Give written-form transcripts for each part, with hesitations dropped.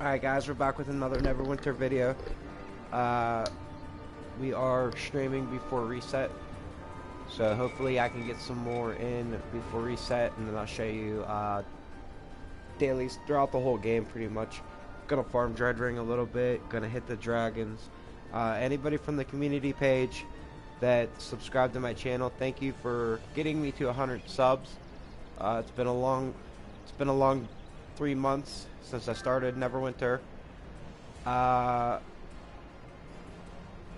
Alright guys, we're back with another Neverwinter video. Uh, we are streaming before reset, so hopefully I can get some more in before reset, and then I'll show you dailies throughout the whole game pretty much. Gonna farm Dread Ring a little bit, gonna hit the dragons. Anybody from the community page that subscribed to my channel, thank you for getting me to 100 subs. It's been a long 3 months since I started Neverwinter.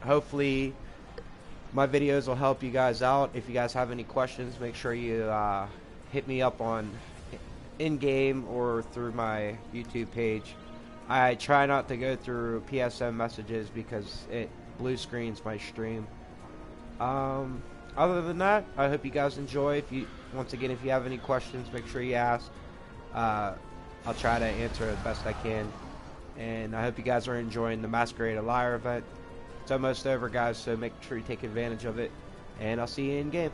Hopefully my videos will help you guys out. If you guys have any questions, make sure you hit me up on in-game or through my YouTube page. I try not to go through PSM messages because it blue screens my stream. Other than that, I hope you guys enjoy. Once again, if you have any questions, make sure you ask. I'll try to answer the best I can. And I hope you guys are enjoying the Masquerade of Liar event. It's almost over, guys, so make sure you take advantage of it. And I'll see you in game.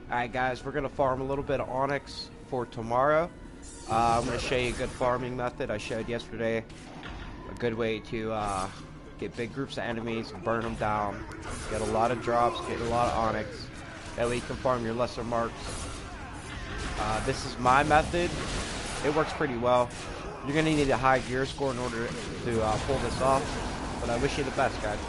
Alright guys, we're going to farm a little bit of Onyx for tomorrow. I'm going to show you a good farming method I showed yesterday. A good way to get big groups of enemies, burn them down, get a lot of drops, get a lot of Onyx. That way you can farm your lesser marks. This is my method. It works pretty well. You're going to need a high gear score in order to pull this off. But I wish you the best, guys.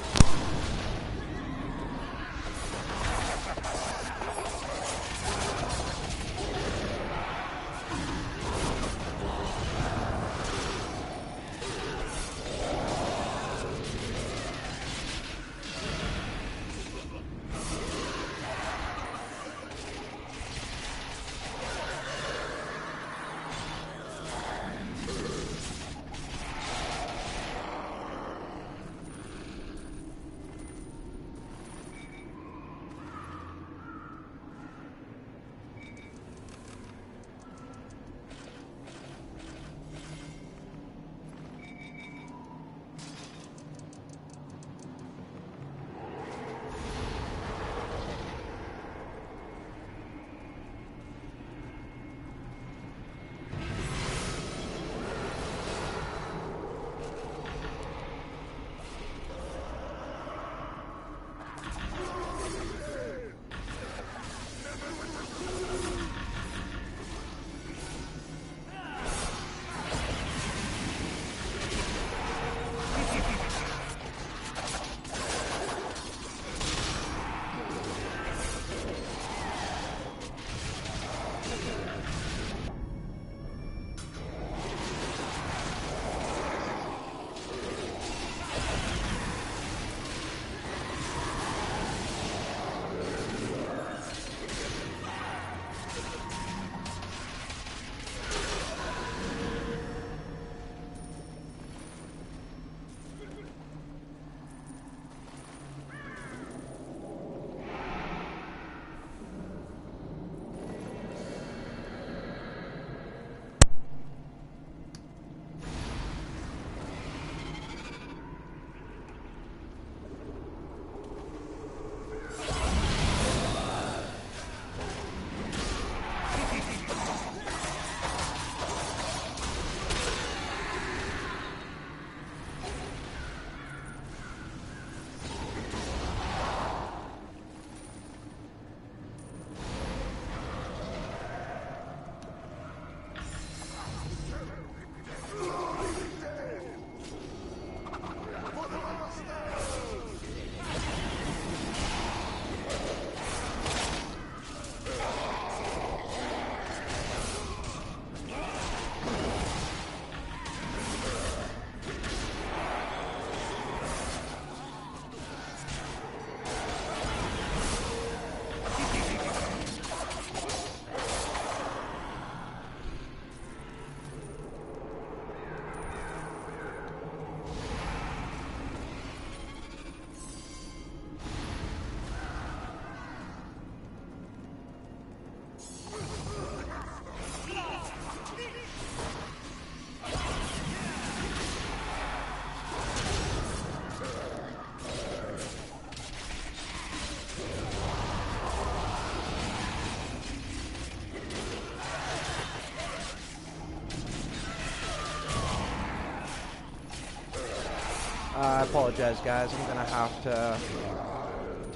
I apologize, guys. I'm gonna have to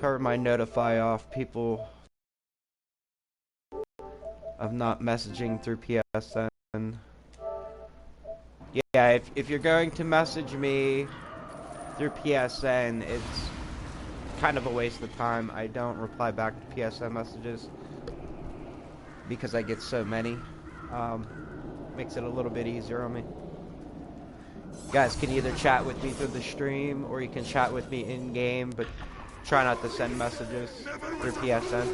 turn my notify off people of not messaging through PSN. Yeah, if you're going to message me through PSN, it's kind of a waste of time. I don't reply back to PSN messages because I get so many. Makes it a little bit easier on me. You guys can either chat with me through the stream or you can chat with me in-game, but try not to send messages through PSN.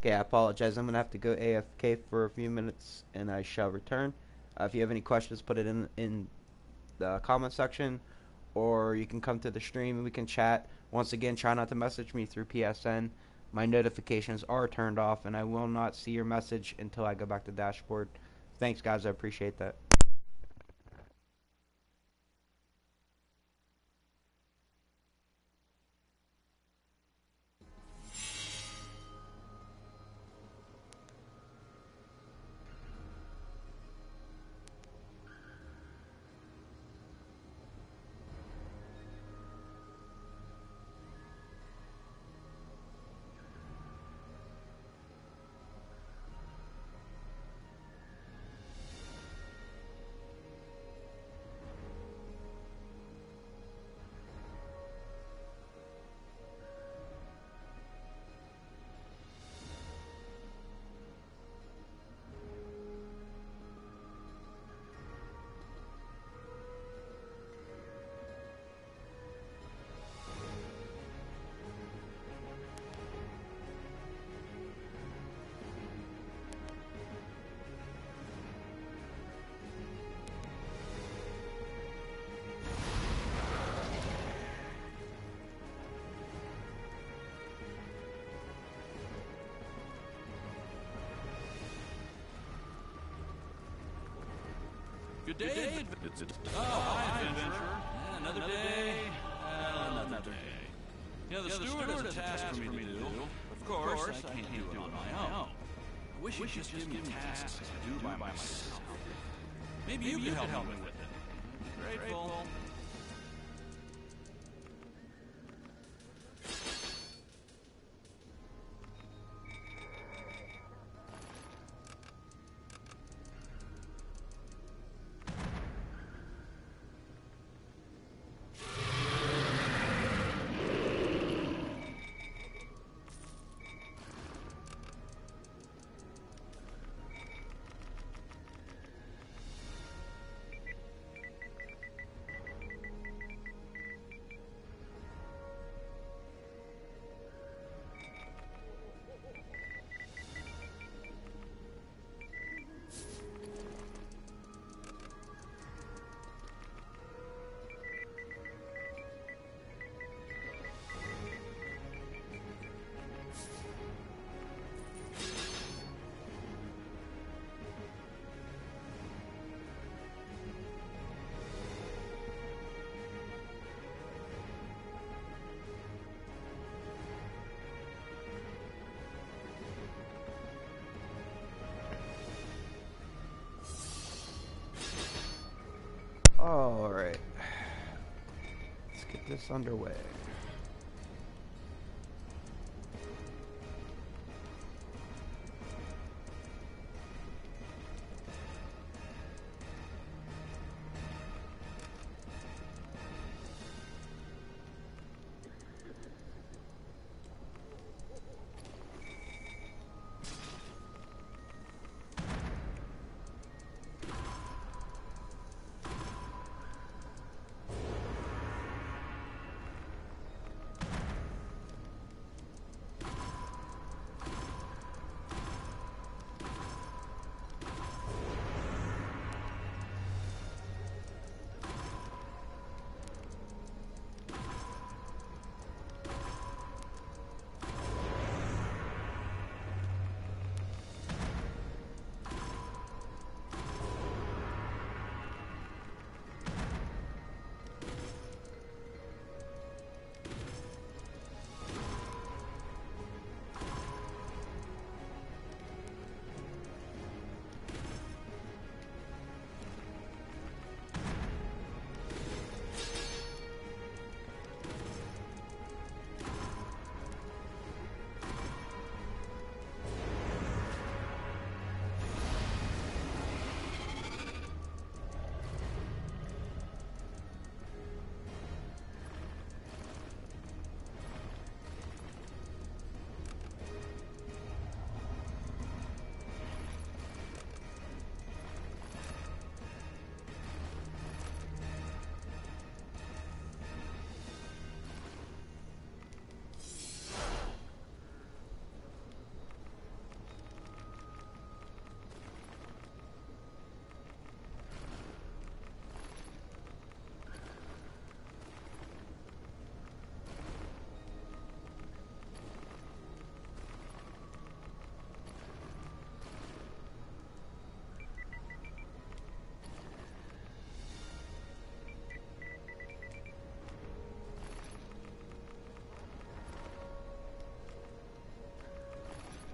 Okay, I apologize. I'm gonna have to go AFK for a few minutes, and I shall return. If you have any questions, put it in the comment section, or you can come to the stream and we can chat. Once again, try not to message me through PSN. My notifications are turned off, and I will not see your message until I go back to dashboard. Thanks, guys. I appreciate that. Good day, hi, adventurer. Another day, another day. You know, the steward has a task for me to do. Of course, I can't do it on my own. I wish you'd just give me tasks to do by myself. Maybe you could help me with it. Grateful. Alright. Let's get this underway.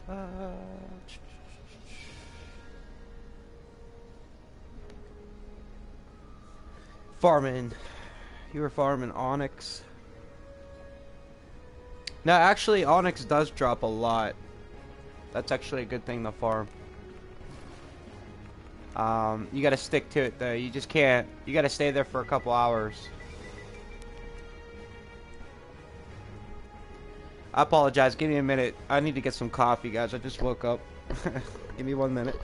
Uh, farming. You were farming onyx. No, actually, onyx does drop a lot. That's actually a good thing to farm. You gotta stick to it though. You just can't. You gotta stay there for a couple hours. I apologize. Give me a minute. I need to get some coffee, guys. I just woke up. Give me 1 minute.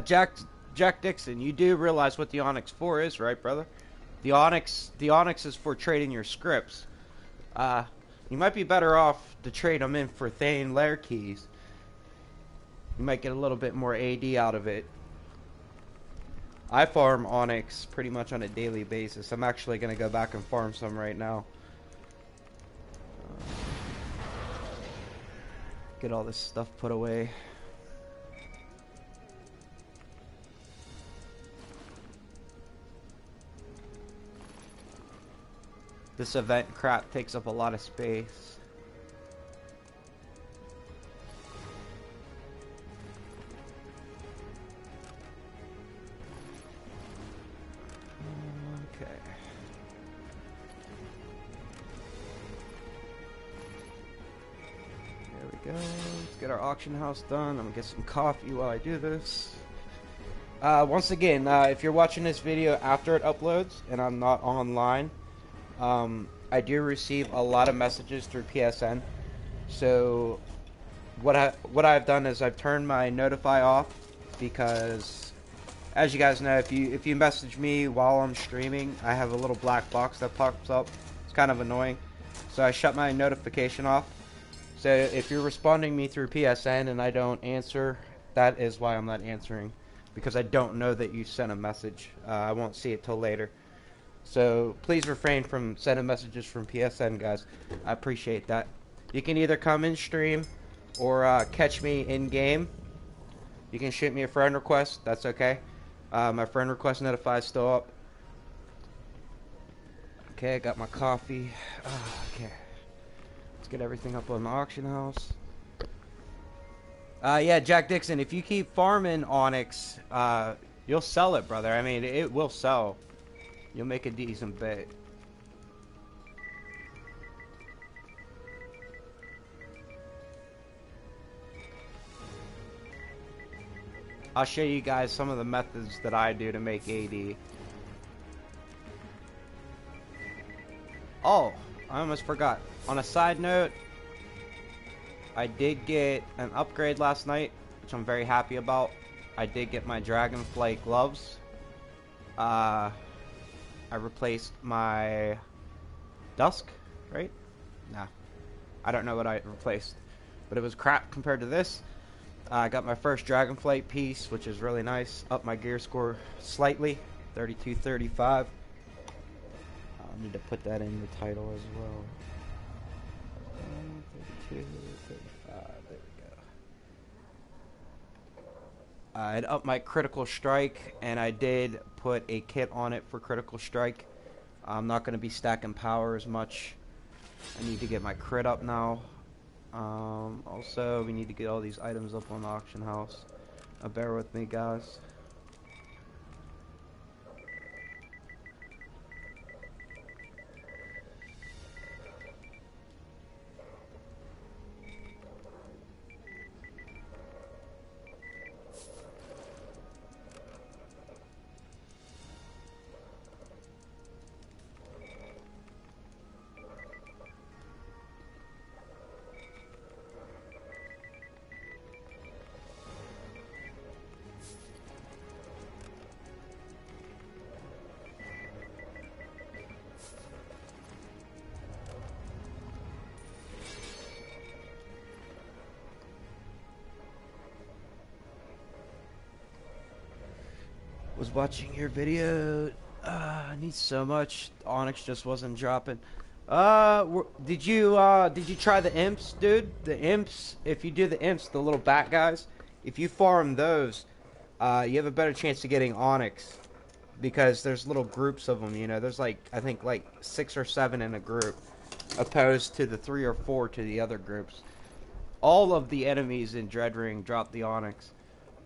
Jack Dixon, you do realize what the Onyx 4 is, right, brother? The Onyx is for trading your scripts. You might be better off to trade them in for Thane Lair keys. You might get a little bit more AD out of it. I farm Onyx pretty much on a daily basis. I'm actually going to go back and farm some right now. Get all this stuff put away. This event crap takes up a lot of space. Okay. There we go. Let's get our auction house done. I'm gonna get some coffee while I do this. Once again, if you're watching this video after it uploads and I'm not online, I do receive a lot of messages through PSN. So what I've done is I've turned my notify off, because as you guys know, if you message me while I'm streaming, I have a little black box that pops up. It's kind of annoying. So I shut my notification off. So if you're responding me through PSN and I don't answer, that is why I'm not answering, because I don't know that you sent a message. I won't see it till later. So please refrain from sending messages from PSN, guys. I appreciate that. You can either come in stream or catch me in game. You can shoot me a friend request. That's okay. My friend request notify is still up. Okay, I got my coffee. Okay. Let's get everything up on the auction house. Yeah, Jack Dixon, if you keep farming Onyx, you'll sell it, brother. I mean, it will sell. You'll make a decent bit. I'll show you guys some of the methods that I do to make AD. Oh, I almost forgot. On a side note, I did get an upgrade last night, which I'm very happy about. I did get my Dragonflight gloves. I replaced my Dusk, right? Nah. I don't know what I replaced, but it was crap compared to this. I got my first Dragonflight piece, which is really nice. Up my gear score slightly, 32-35. I need to put that in the title as well. 32-35, there we go. I'd up my critical strike, and I did put a kit on it for critical strike. I'm not going to be stacking power as much. I need to get my crit up now. Also, we need to get all these items up on the auction house. Bear with me, guys. Was watching your video. I need so much. Onyx just wasn't dropping. Did you try the imps, dude? The imps. If you do the imps, the little bat guys, if you farm those, you have a better chance of getting onyx because there's little groups of them. You know, there's like I think like 6 or 7 in a group, opposed to the 3 or 4 to the other groups. All of the enemies in Dreadring drop the onyx.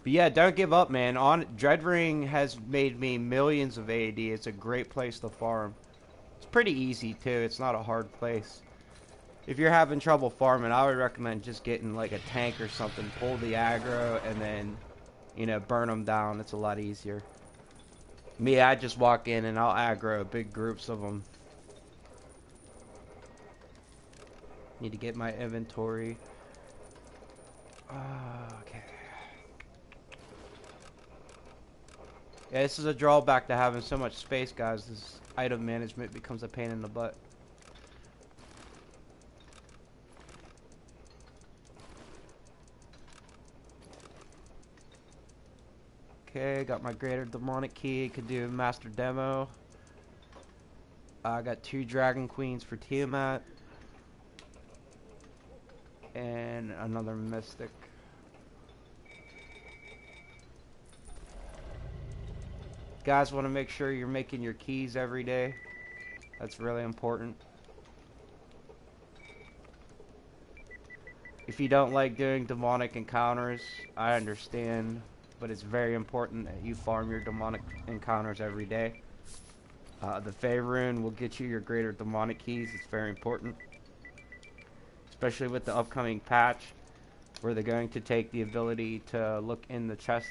But yeah, don't give up, man. Dreadring has made me millions of AD. It's a great place to farm. It's pretty easy too. It's not a hard place. If you're having trouble farming, I would recommend just getting like a tank or something. Pull the aggro and then, you know, burn them down. It's a lot easier. Me, I just walk in and I'll aggro big groups of them. Need to get my inventory. Okay. Yeah, this is a drawback to having so much space, guys. This item management becomes a pain in the butt. Okay, got my greater demonic key. Could do master demo. I got 2 dragon queens for Tiamat. And another mystic. Guys, want to make sure you're making your keys every day. That's really important. If you don't like doing demonic encounters, I understand, but it's very important that you farm your demonic encounters every day. The Fey rune will get you your greater demonic keys. It's very important, especially with the upcoming patch where they're going to take the ability to look in the chest.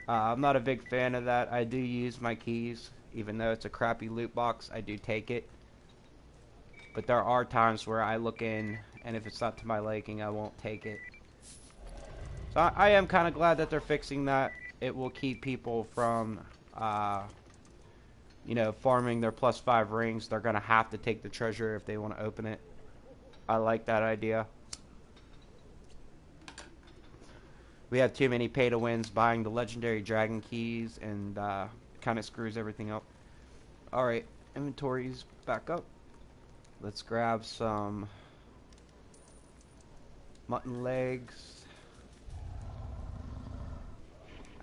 I'm not a big fan of that. I do use my keys, even though it's a crappy loot box. I do take it, but there are times where I look in, and if it's not to my liking, I won't take it. So I am kind of glad that they're fixing that. It will keep people from, you know, farming their +5 rings. They're gonna have to take the treasure if they want to open it. I like that idea. We have too many pay-to-wins buying the legendary dragon keys, and kind of screws everything up. Alright, inventory's back up. Let's grab some mutton legs.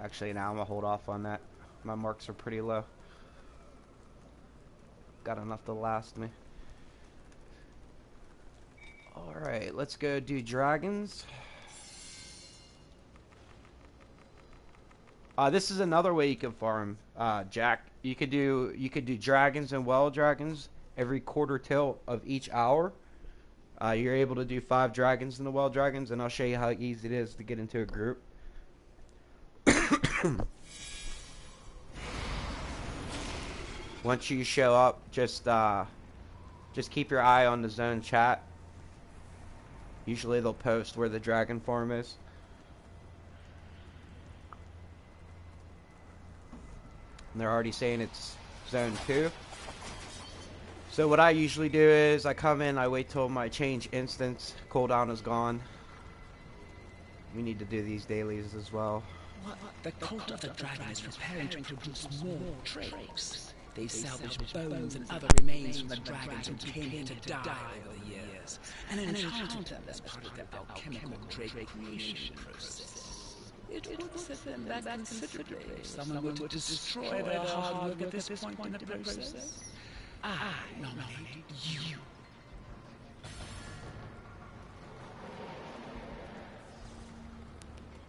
Actually, now I'm going to hold off on that. My marks are pretty low. Got enough to last me. Alright, let's go do dragons. This is another way you can farm, Jack. You could do dragons and well dragons every quarter tilt of each hour. You're able to do 5 dragons in the well dragons, and I'll show you how easy it is to get into a group. Once you show up, just keep your eye on the zone chat. Usually they'll post where the dragon farm is. And they're already saying it's zone 2. So what I usually do is I come in, I wait till my change instance cooldown is gone. We need to do these dailies as well. What? The cult of the dragon is preparing to produce more traits. They salvage bones and other remains from the dragons who came here to die over the years, and enchanted them as part of their alchemical trait creation process. It would set them back considerably if someone were to destroy their hard work at this point in the process. I nominate you.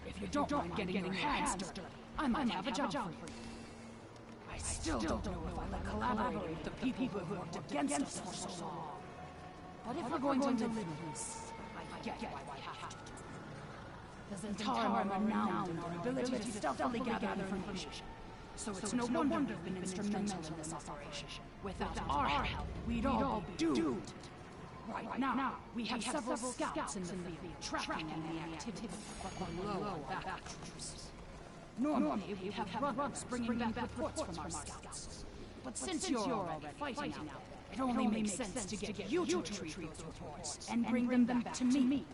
If you don't mind getting your hands dirty, I might have a job for you. I still don't know if I can collaborate with the people who have worked against us for so long. But if we're going to live in peace, I get why we have to. The Zentarum are renowned in their ability to stealthily gather information. So it's no wonder they've been instrumental in this operation. Without our help, we'd all be doomed. Right now, we have several scouts in the field tracking enemy activity, but we're low on backup troops. Normally, we have rugs bringing back reports from our scouts. But since you're already fighting out, it only makes sense to get you to retrieve those reports and bring them back to me.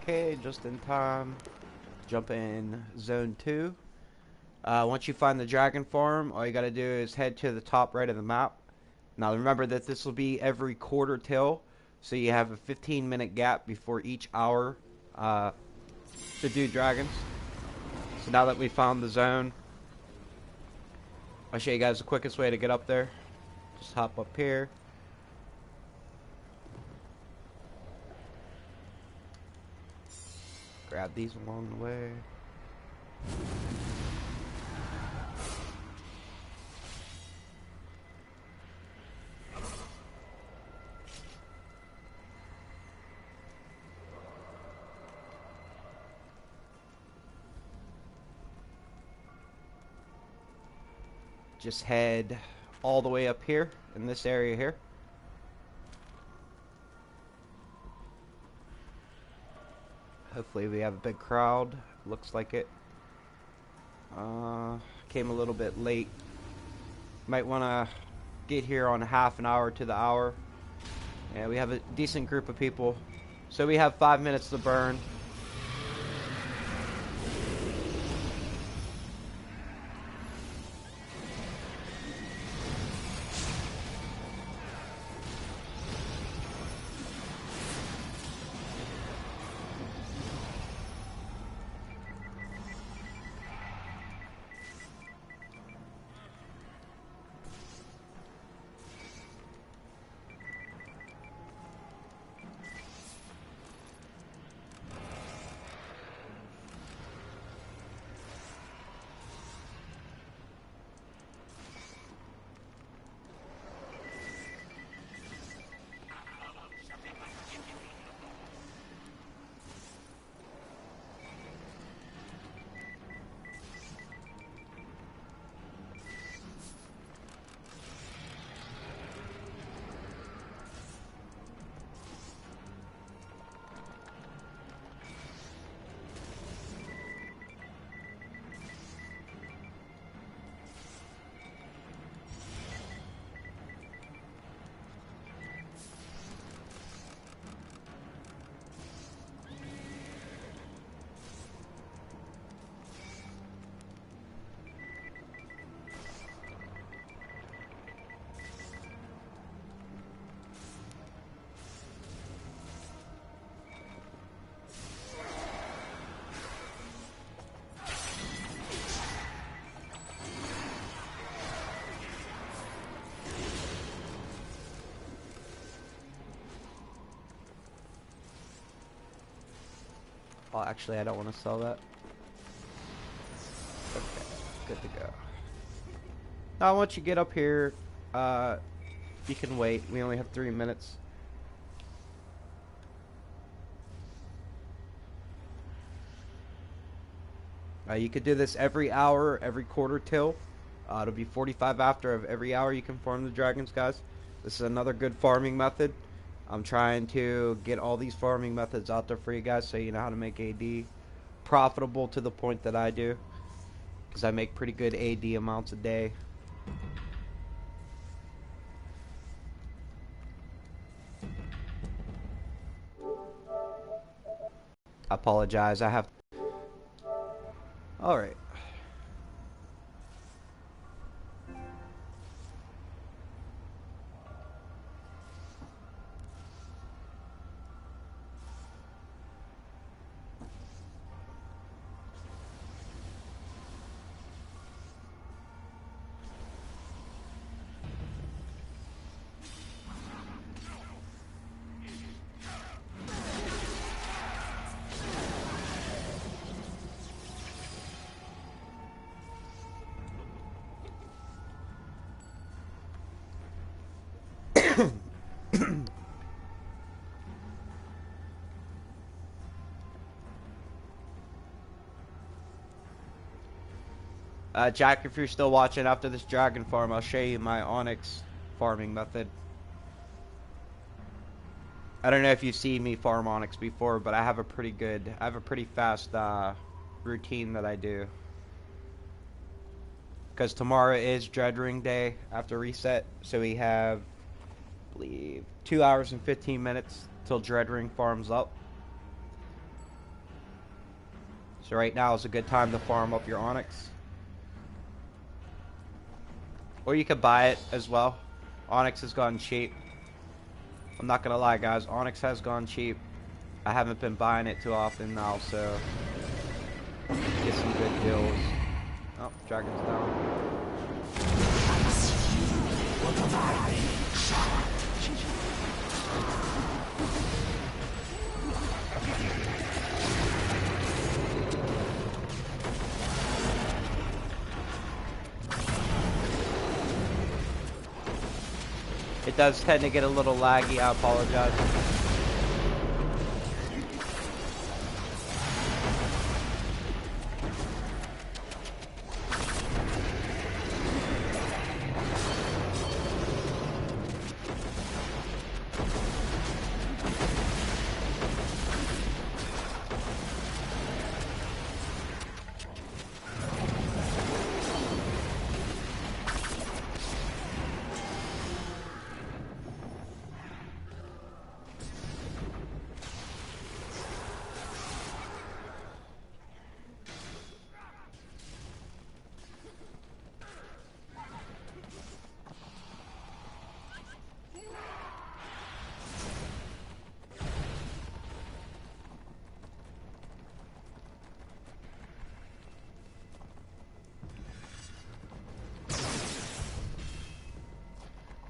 Okay, just in time. Jump in zone 2. Once you find the dragon farm, all you gotta do is head to the top right of the map. Now remember that this will be every quarter till, so you have a 15-minute gap before each hour to do dragons. So now that we found the zone, I'll show you guys the quickest way to get up there. Just hop up here. Grab these along the way. Just head all the way up here in this area here. Hopefully we have a big crowd. Looks like it. Came a little bit late. Might want to get here on half an hour to the hour. Yeah, we have a decent group of people. So we have 5 minutes to burn. Oh, actually, I don't want to sell that. Okay, good to go. Now, once you get up here, you can wait. We only have 3 minutes. You could do this every hour, every quarter till. It'll be 45 after of every hour you can farm the dragons, guys. This is another good farming method. I'm trying to get all these farming methods out there for you guys so you know how to make AD profitable to the point that I do. Because I make pretty good AD amounts a day. I apologize, I have... Alright. Jack, if you're still watching after this dragon farm, I'll show you my onyx farming method. I don't know if you've seen me farm onyx before, but I have a pretty fast routine that I do. Because tomorrow is Dread Ring Day after reset, so we have, I believe, 2 hours and 15 minutes till Dread Ring farms up. So right now is a good time to farm up your onyx. Or you could buy it as well. Onyx has gone cheap. I'm not gonna lie, guys. Onyx has gone cheap. I haven't been buying it too often now, so get some good deals. Oh, dragon's down. It does tend to get a little laggy, I apologize.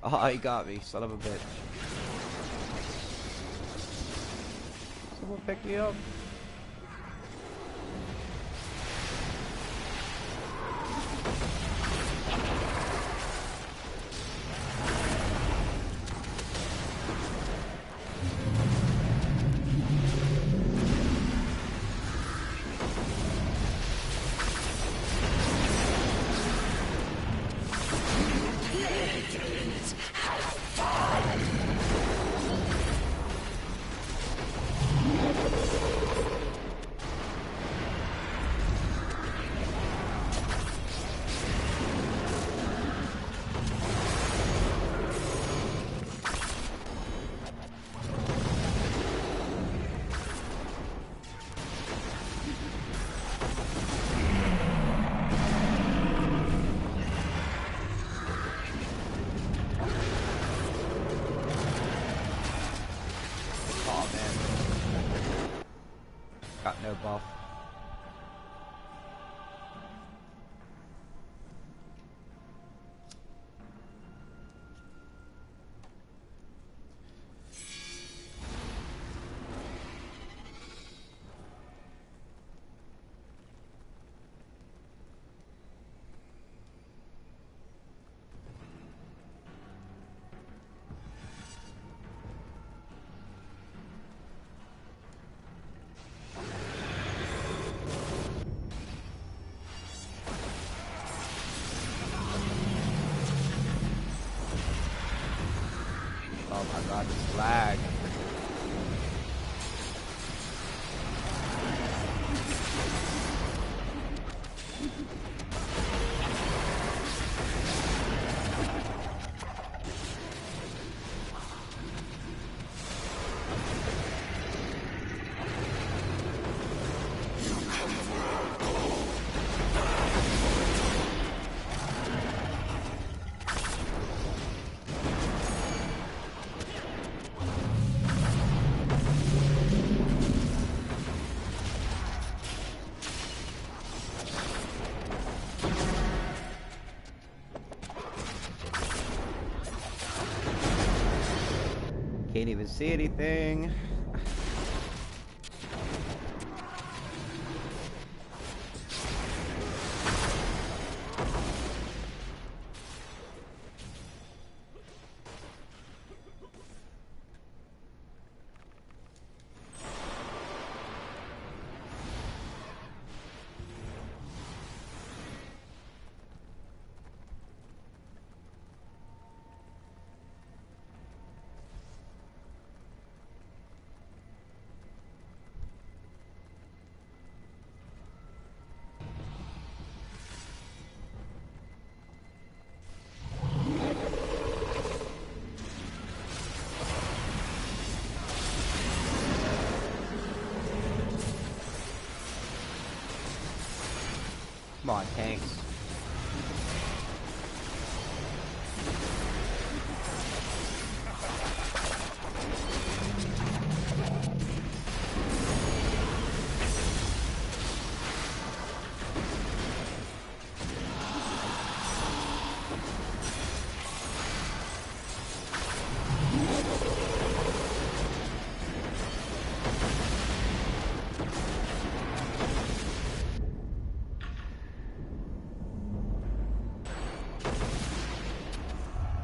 Oh, he got me, son of a bitch. Someone pick me up. Got no buff. Oh my god, this lag. Can't even see anything. Come on, tanks.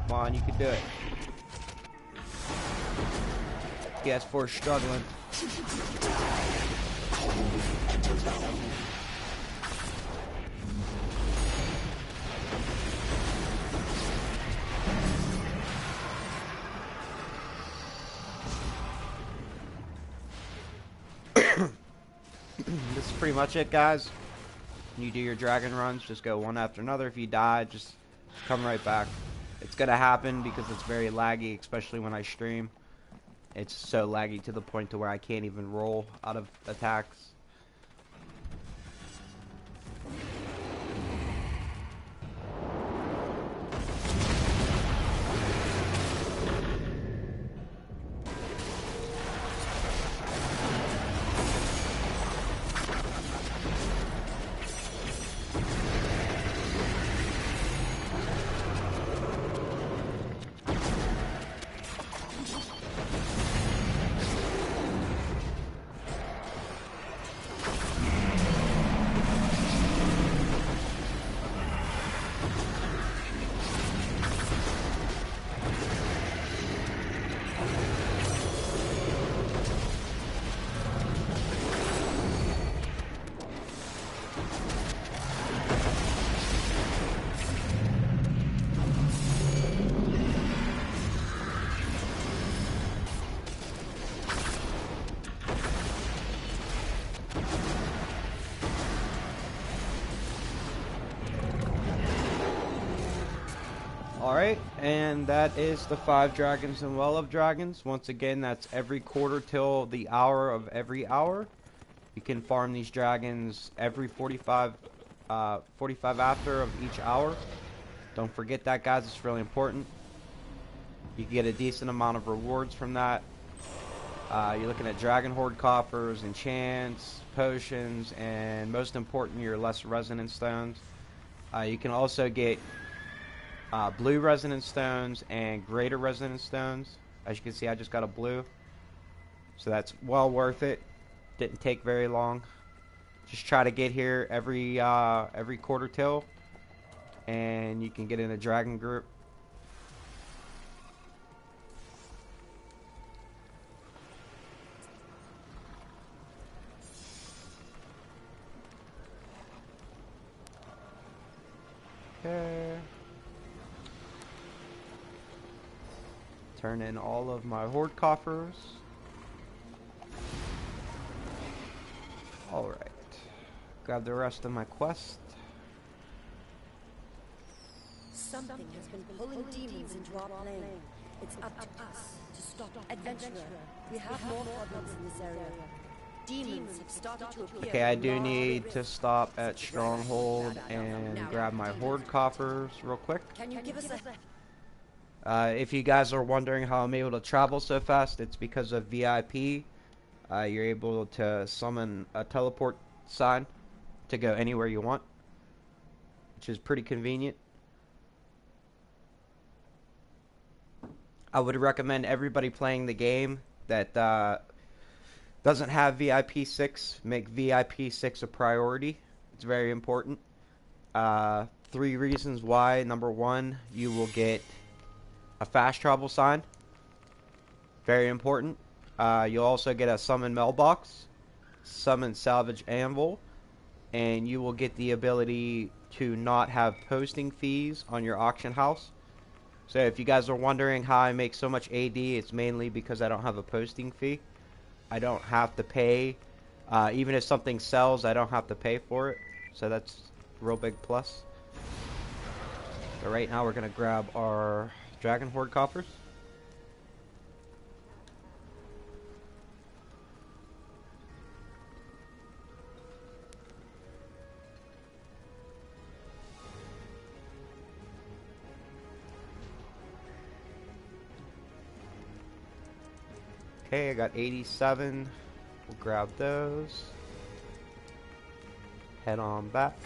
Come on, you can do it. PS4 is struggling. This is pretty much it, guys. When you do your dragon runs, just go one after another. If you die, just come right back. It's gonna happen because it's very laggy, especially when I stream. It's so laggy to the point to where I can't even roll out of attacks. Alright, and that is the 5 dragons and Well of Dragons. Once again, that's every quarter till the hour of every hour. You can farm these dragons every 45 after of each hour. Don't forget that, guys. It's really important. You can get a decent amount of rewards from that. You're looking at Dragon Horde coffers, enchants, potions, and most important, your Lesser Resonance Stones. You can also get blue Resonance Stones and greater Resonance Stones. As you can see, I just got a blue. So that's well worth it. Didn't take very long. Just try to get here every quarter till, and you can get in a dragon group. Okay. Turn in all of my horde coffers. Alright. Grab the rest of my quest. Something has been pulling demons into our plane. It's up to us to stop. Adventurer, we have more problems in this area. Demons have started to appear. Okay, I do need to stop at Stronghold and grab my horde coffers real quick. Can you give us a... If you guys are wondering how I'm able to travel so fast, it's because of VIP. You're able to summon a teleport sign to go anywhere you want, which is pretty convenient. I would recommend everybody playing the game that doesn't have VIP 6, make VIP 6 a priority. It's very important. 3 reasons why. Number 1, you will get a fast travel sign. Very important. You'll also get a summon mailbox, summon salvage anvil, and you will get the ability to not have posting fees on your auction house. So if you guys are wondering how I make so much AD, it's mainly because I don't have a posting fee. I don't have to pay. Even if something sells, I don't have to pay for it. So that's a real big plus. So right now we're going to grab our Dragon Horde coffers. Okay, I got 87. We'll grab those. Head on back.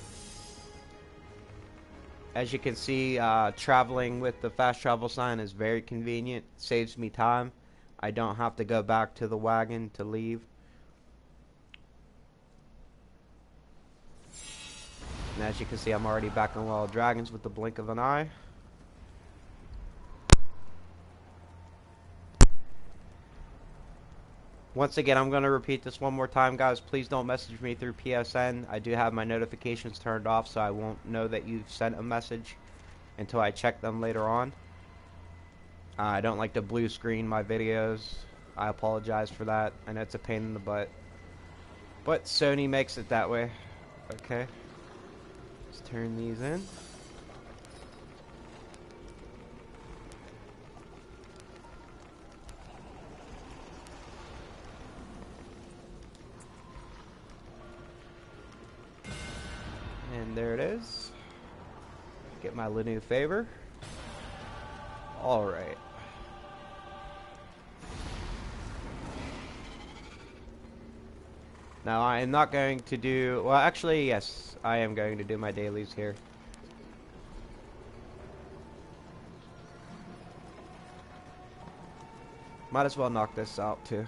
As you can see, traveling with the fast travel sign is very convenient. Saves me time. I don't have to go back to the wagon to leave. And as you can see, I'm already back on Wild Dragons with the blink of an eye. Once again, I'm going to repeat this one more time, guys. Please don't message me through PSN. I do have my notifications turned off, so I won't know that you've sent a message until I check them later on. I don't like to blue screen my videos. I apologize for that. I know it's a pain in the butt, but Sony makes it that way. Okay. Let's turn these in. And there it is. Get my new favor. Alright. Now I am not going to do... Well, actually, yes. I am going to do my dailies here. Might as well knock this out, too.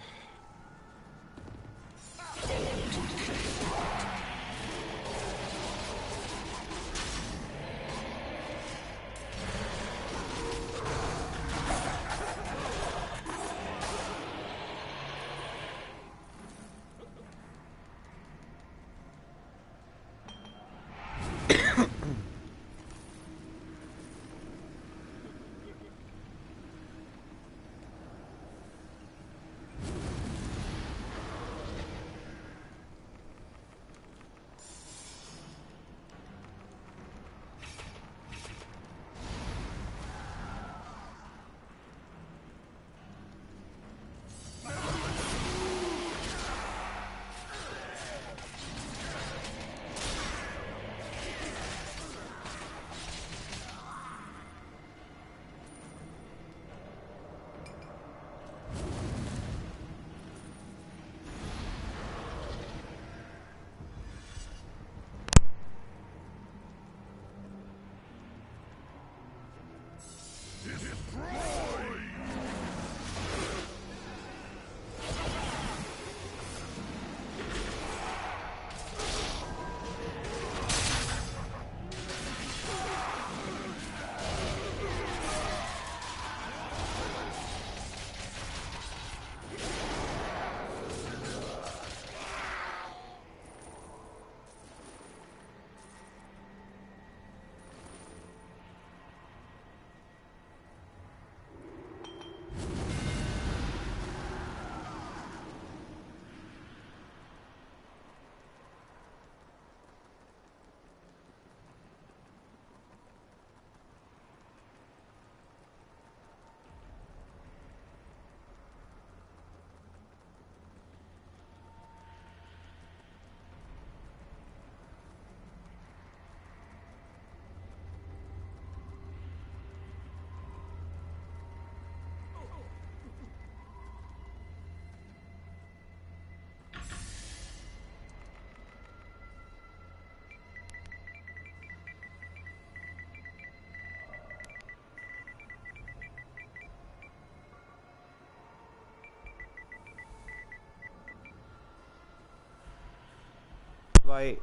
Invite.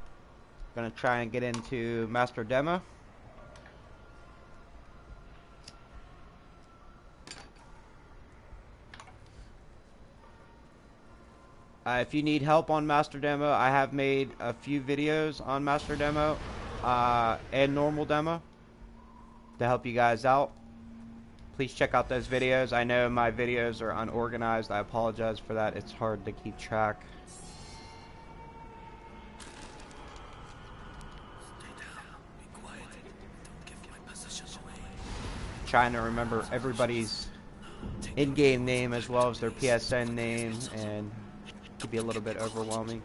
Gonna try and get into Master Demo. If you need help on Master Demo, I have made a few videos on Master Demo and normal demo to help you guys out. Please check out those videos. I know my videos are unorganized. I apologize for that. It's hard to keep track. Trying to remember everybody's in-game name as well as their PSN name, and it could be a little bit overwhelming.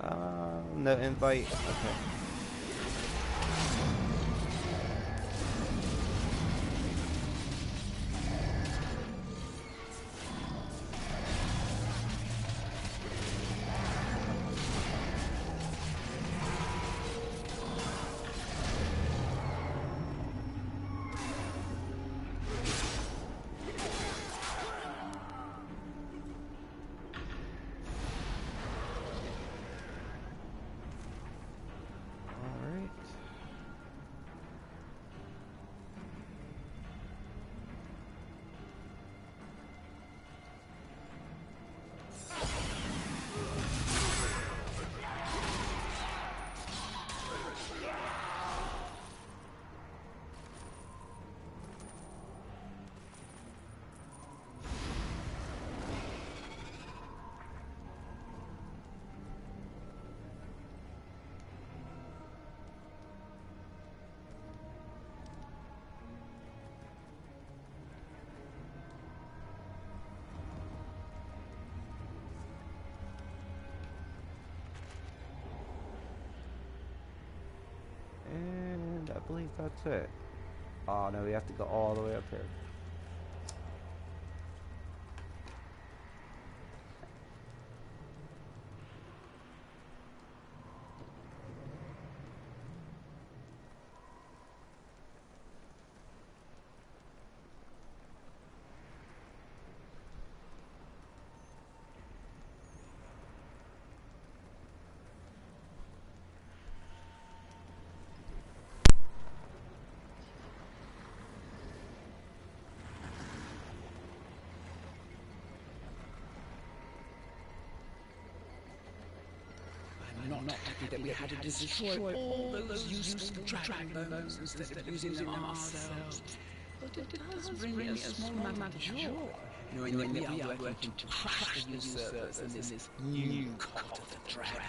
No invite. Okay. believe that's it. Oh no, we have to go all the way up here. I'm not happy that we had to destroy all those useful dragon bones instead of using them ourselves. But it does bring me a small amount of joy, knowing that we are working to crush the usurpers in this new cult of the dragon.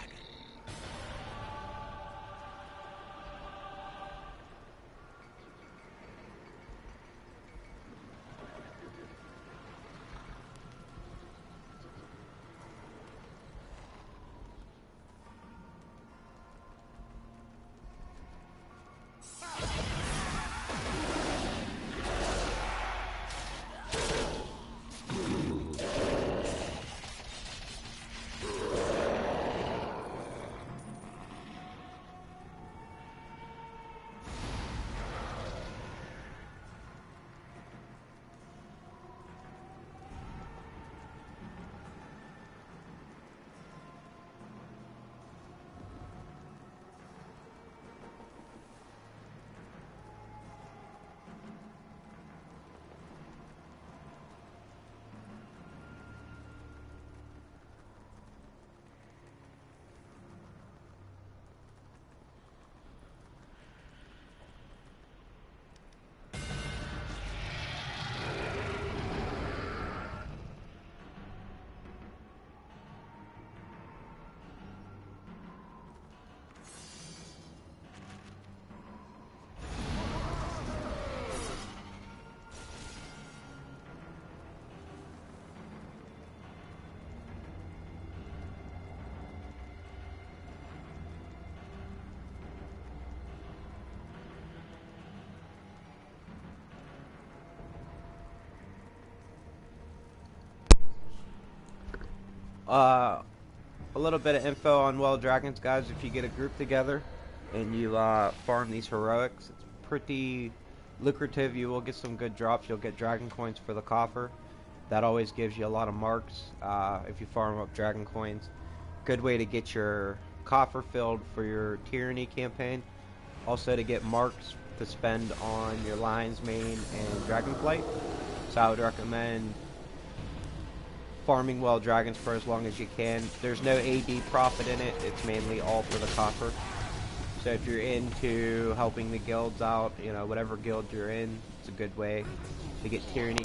A little bit of info on Well Dragons, guys. If you get a group together and you farm these heroics, it's pretty lucrative. You will get some good drops. You'll get dragon coins for the coffer. That always gives you a lot of marks if you farm up dragon coins. Good way to get your coffer filled for your tyranny campaign. Also to get marks to spend on your lion's mane and dragonflight. So I would recommend farming well dragons for as long as you can. There's no AD profit in it. It's mainly all for the copper. So if you're into helping the guilds out, you know, whatever guild you're in, it's a good way to get tyranny.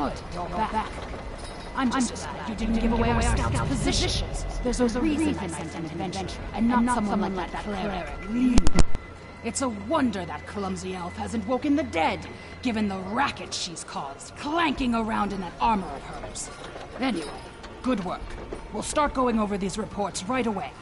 Good, you're back. I'm just glad you didn't give away our scouts' positions. There's a reason I sent an adventurer, and not someone like that cleric. It's a wonder that clumsy elf hasn't woken the dead, given the racket she's caused, clanking around in that armor of hers. Anyway, good work. We'll start going over these reports right away.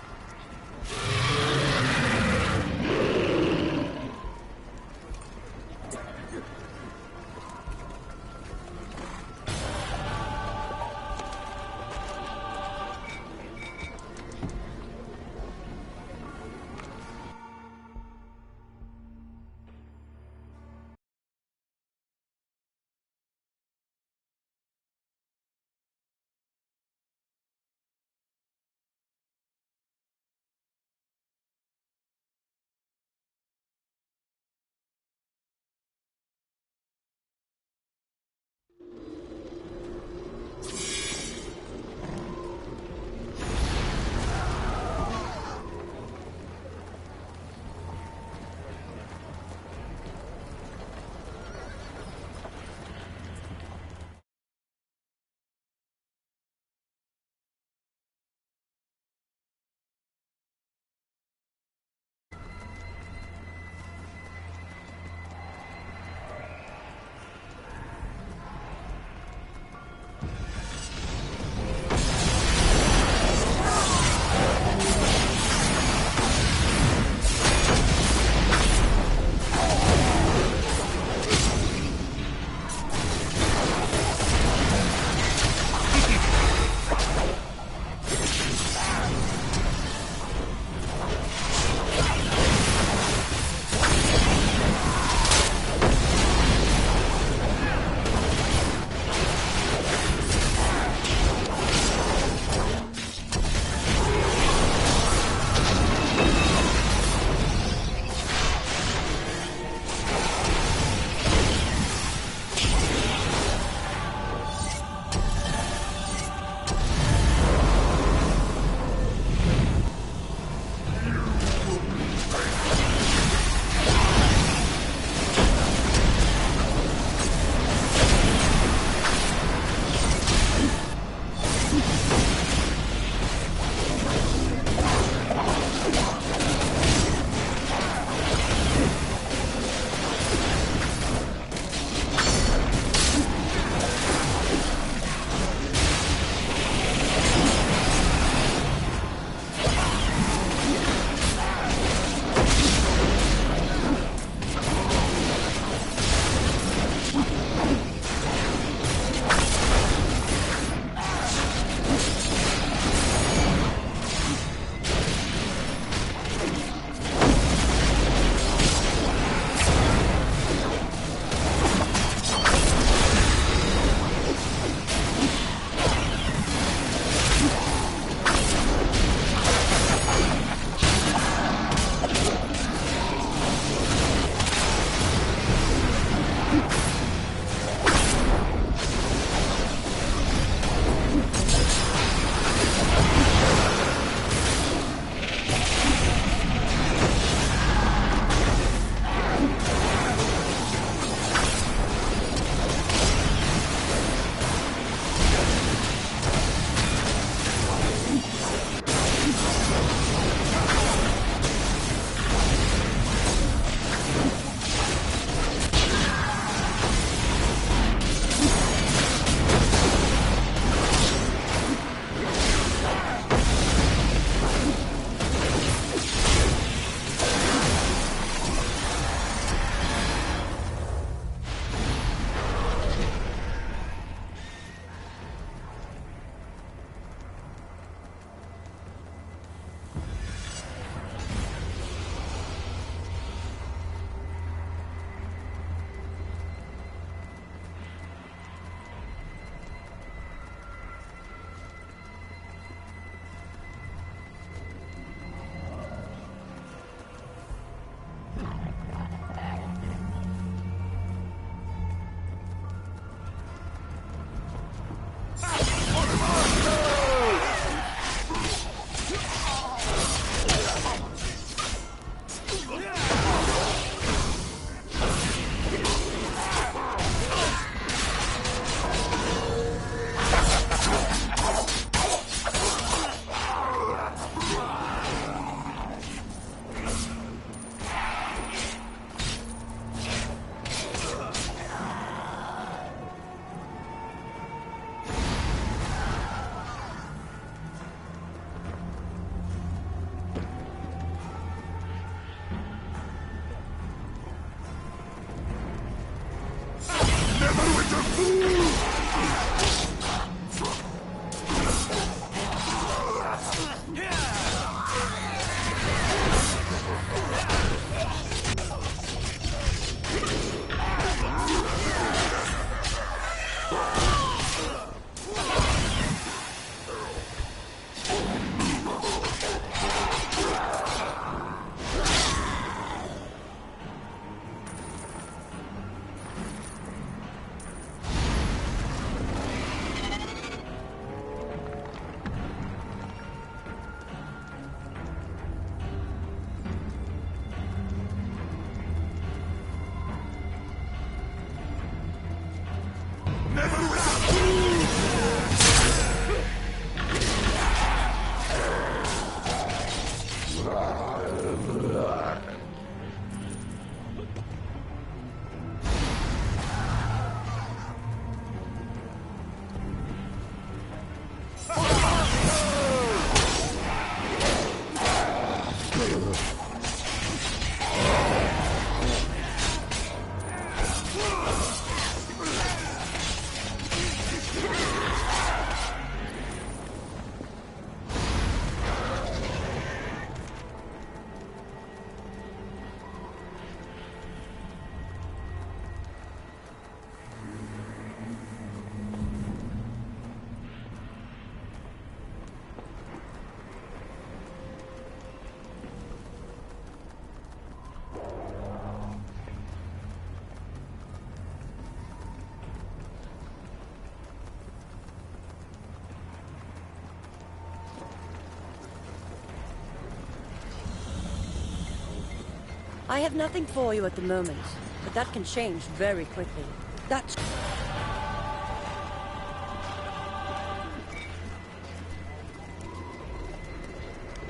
I have nothing for you at the moment, but that can change very quickly. That's...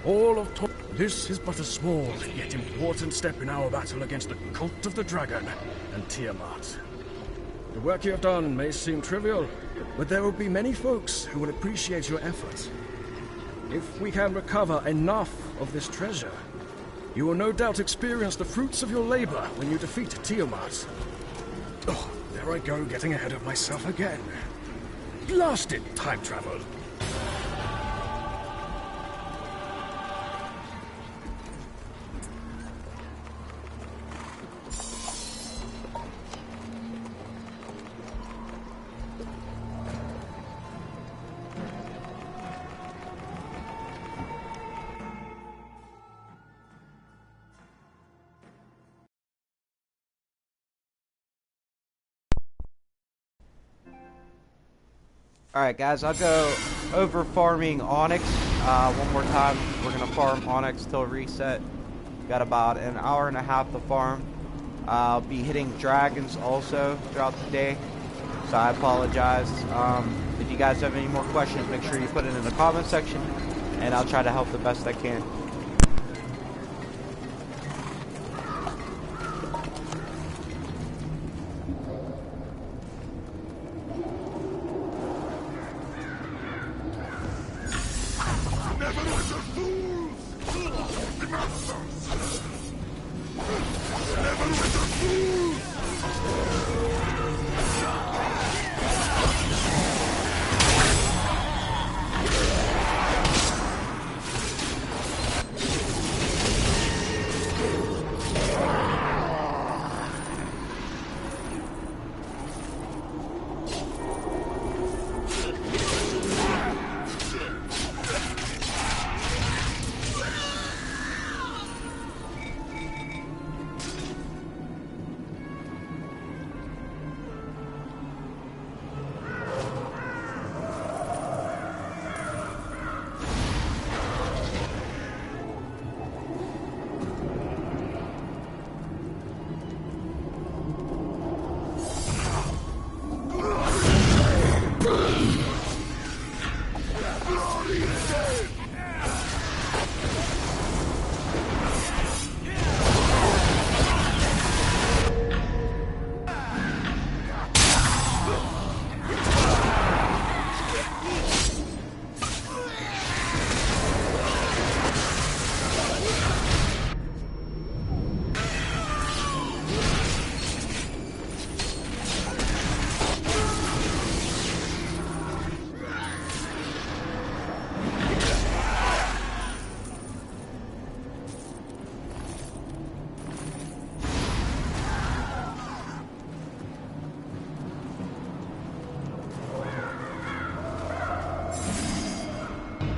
All of this is but a small yet important step in our battle against the cult of the dragon and Tiamat. The work you have done may seem trivial, but there will be many folks who will appreciate your efforts. If we can recover enough of this treasure, you will no doubt experience the fruits of your labor when you defeat Tiamat. Oh, there I go, getting ahead of myself again. Blasted time travel! Alright guys, I'll go over farming Onyx one more time. We're going to farm Onyx till reset. Got about an hour and a half to farm. I'll be hitting dragons also throughout the day, so I apologize. If you guys have any more questions, make sure you put it in the comment section, and I'll try to help the best I can.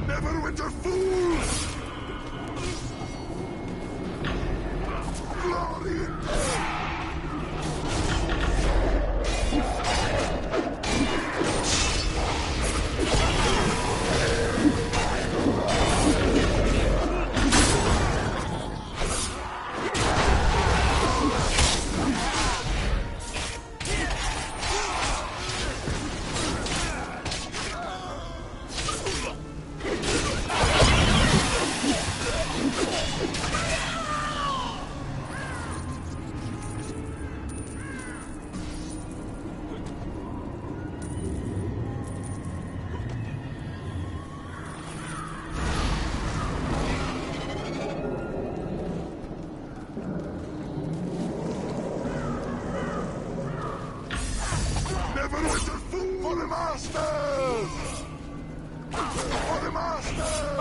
Neverwinter fools! Glory! Neverwinter fool for the Masters! For the Masters!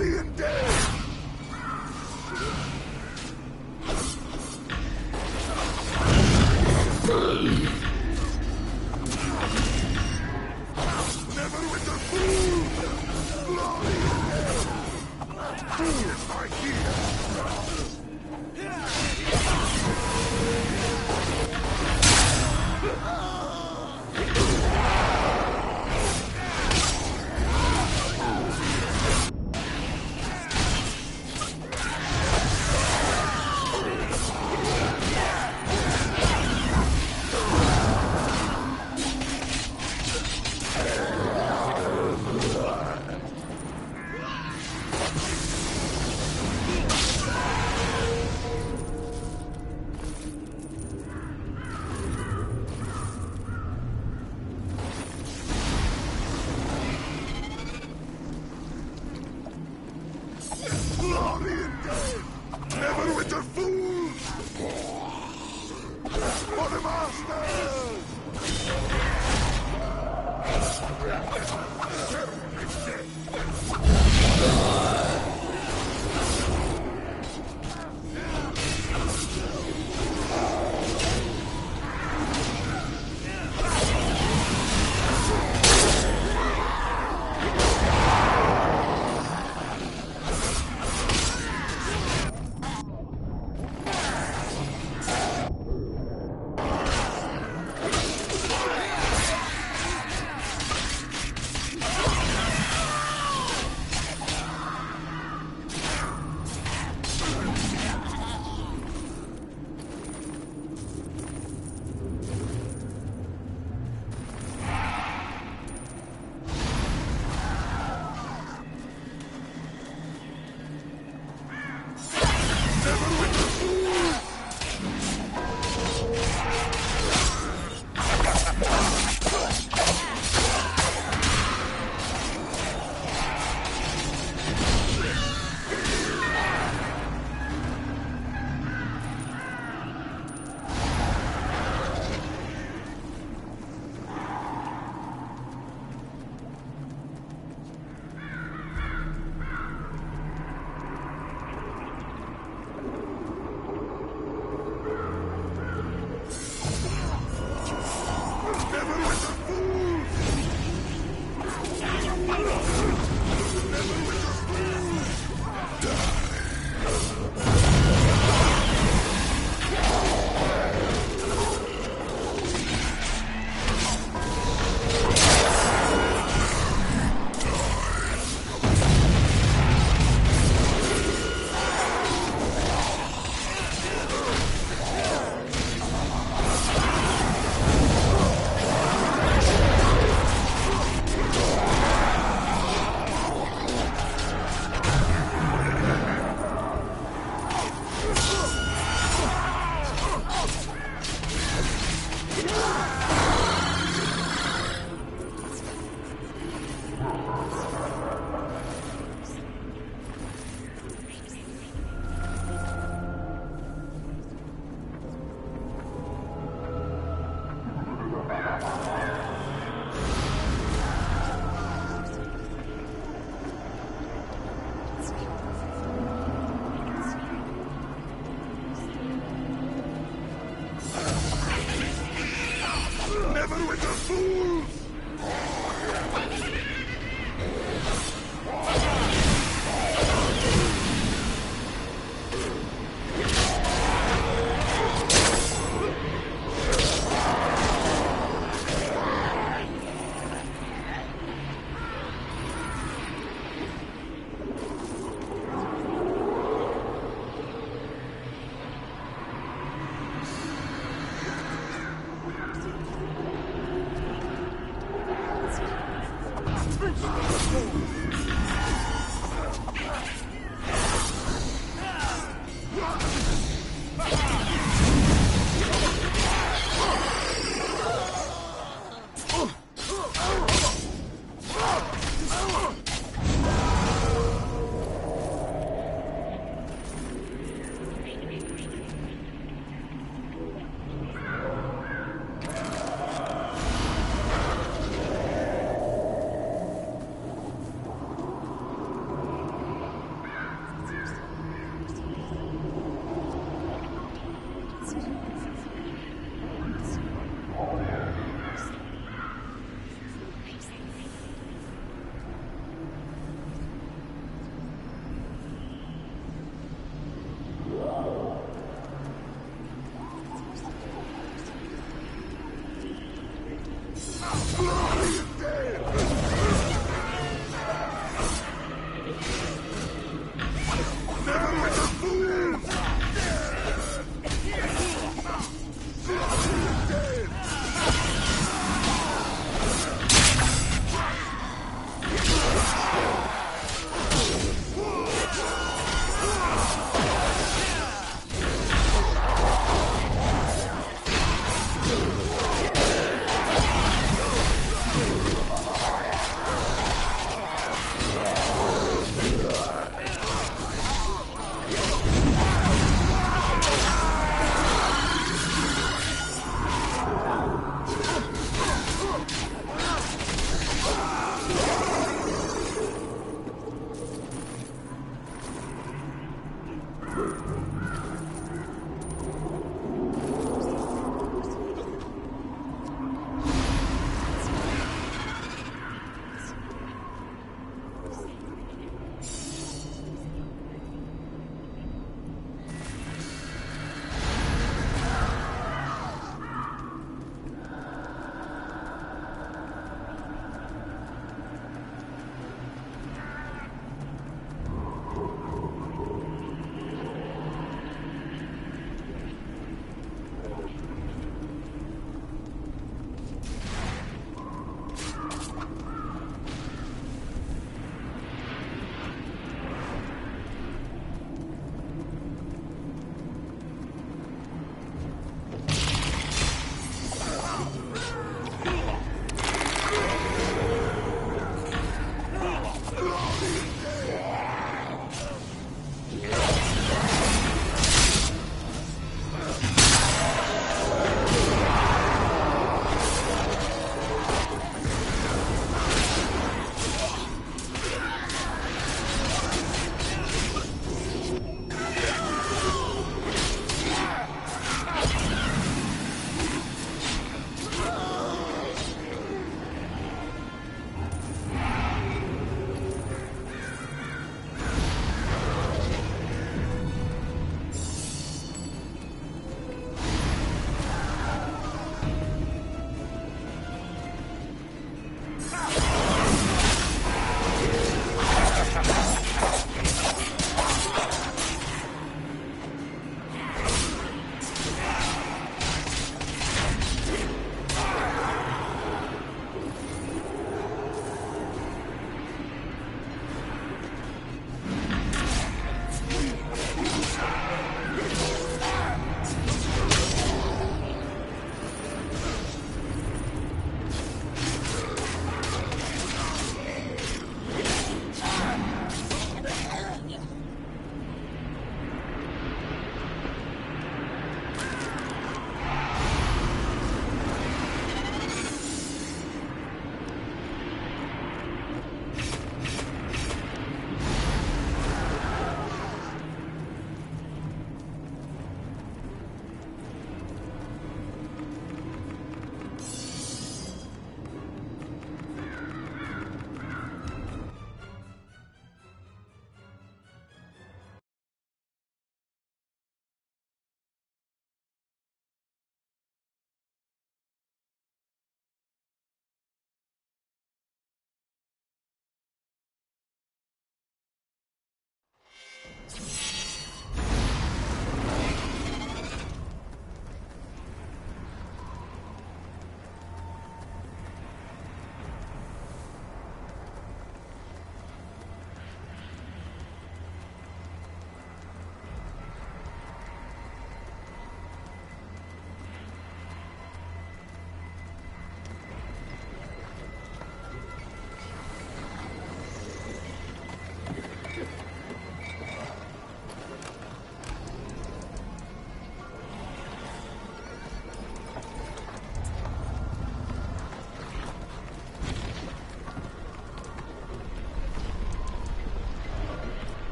Bloody and dead! Neverwinter fool! Bloody and dead! Fool is my gear! Bloody and dead! Neverwinter fools! For the masters! Neverwinter fools!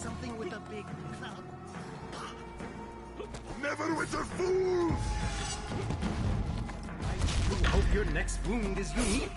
something with a big club. Neverwinter fools! I do hope your next wound is unique.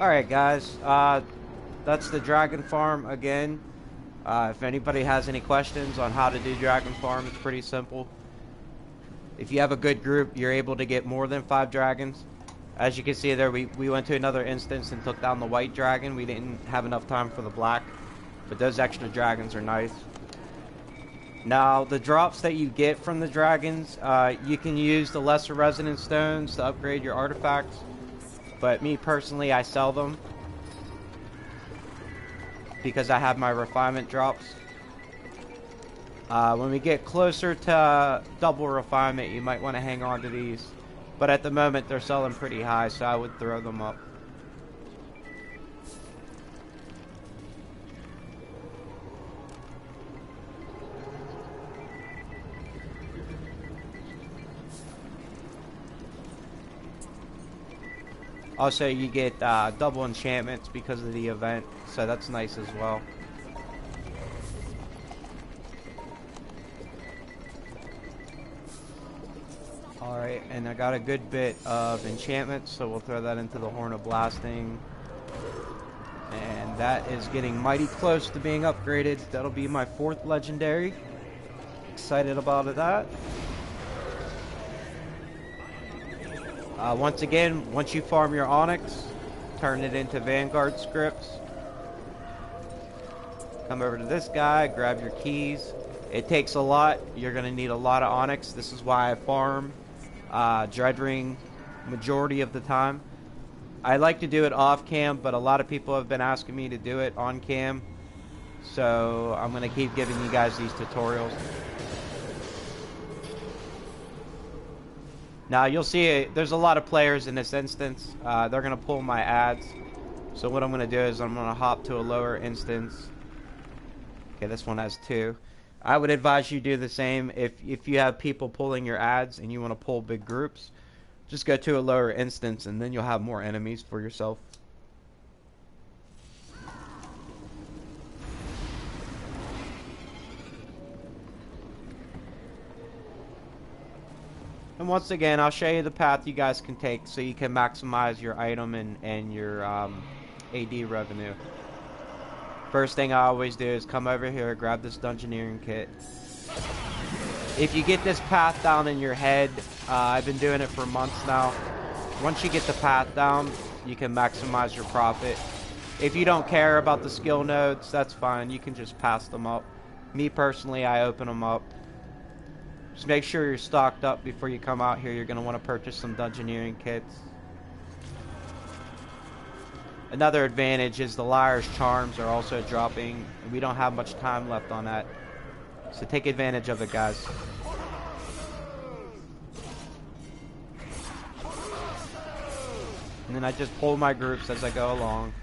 Alright guys, that's the dragon farm again. If anybody has any questions on how to do dragon farm, it's pretty simple. If you have a good group, you're able to get more than 5 dragons. As you can see there, we went to another instance and took down the white dragon. We didn't have enough time for the black, but those extra dragons are nice. Now, the drops that you get from the dragons, you can use the lesser resonance stones to upgrade your artifacts. But me personally, I sell them because I have my refinement drops. When we get closer to double refinement, you might want to hang on to these. But at the moment, they're selling pretty high, so I would throw them up. Also, you get double enchantments because of the event, so that's nice as well. Alright, and I got a good bit of enchantments, so we'll throw that into the Horn of Blasting. And that is getting mighty close to being upgraded. That'll be my 4th legendary. Excited about that. Once again, once you farm your Onyx, turn it into Vanguard scripts. Come over to this guy, grab your keys. It takes a lot. You're going to need a lot of Onyx. This is why I farm Dreadring majority of the time. I like to do it off cam, but a lot of people have been asking me to do it on cam. So I'm going to keep giving you guys these tutorials. Now you'll see there's a lot of players in this instance. They're going to pull my ads. So what I'm going to do is I'm going to hop to a lower instance. Okay, this one has 2. I would advise you do the same. If you have people pulling your ads and you want to pull big groups, just go to a lower instance and then you'll have more enemies for yourself. And once again, I'll show you the path you guys can take so you can maximize your item and your AD revenue. First thing I always do is come over here, grab this Dungeoneering kit. If you get this path down in your head, I've been doing it for months now. Once you get the path down, you can maximize your profit. If you don't care about the skill nodes, that's fine. You can just pass them up. Me personally, I open them up. Just make sure you're stocked up before you come out here. You're going to want to purchase some Dungeoneering kits. Another advantage is the Liar's Charms are also dropping. We don't have much time left on that. So take advantage of it, guys. And then I just pull my groups as I go along.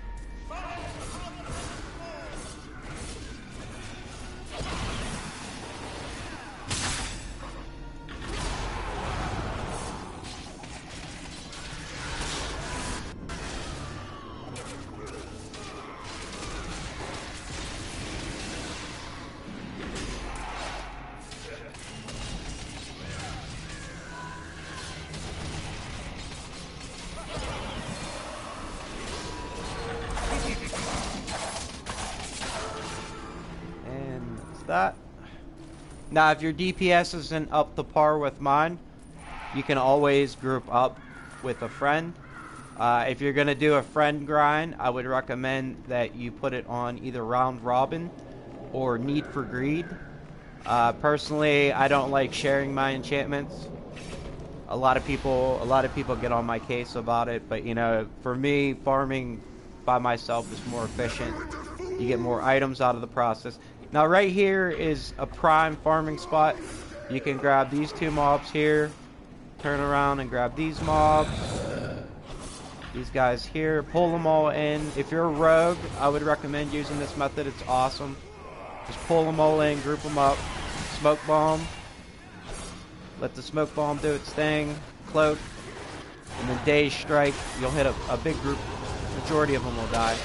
That. Now, if your DPS isn't up to par with mine, you can always group up with a friend. If you're going to do a friend grind, I would recommend that you put it on either Round Robin or Need for Greed. Personally, I don't like sharing my enchantments. A lot of people get on my case about it, but you know, for me, farming by myself is more efficient. You get more items out of the process. Now right here is a prime farming spot. You can grab these 2 mobs here, turn around and grab these mobs. These guys here, pull them all in. If you're a rogue, I would recommend using this method. It's awesome. Just pull them all in, group them up, smoke bomb. Let the smoke bomb do its thing, cloak, and then Daze Strike. You'll hit a big group. Majority of them will die.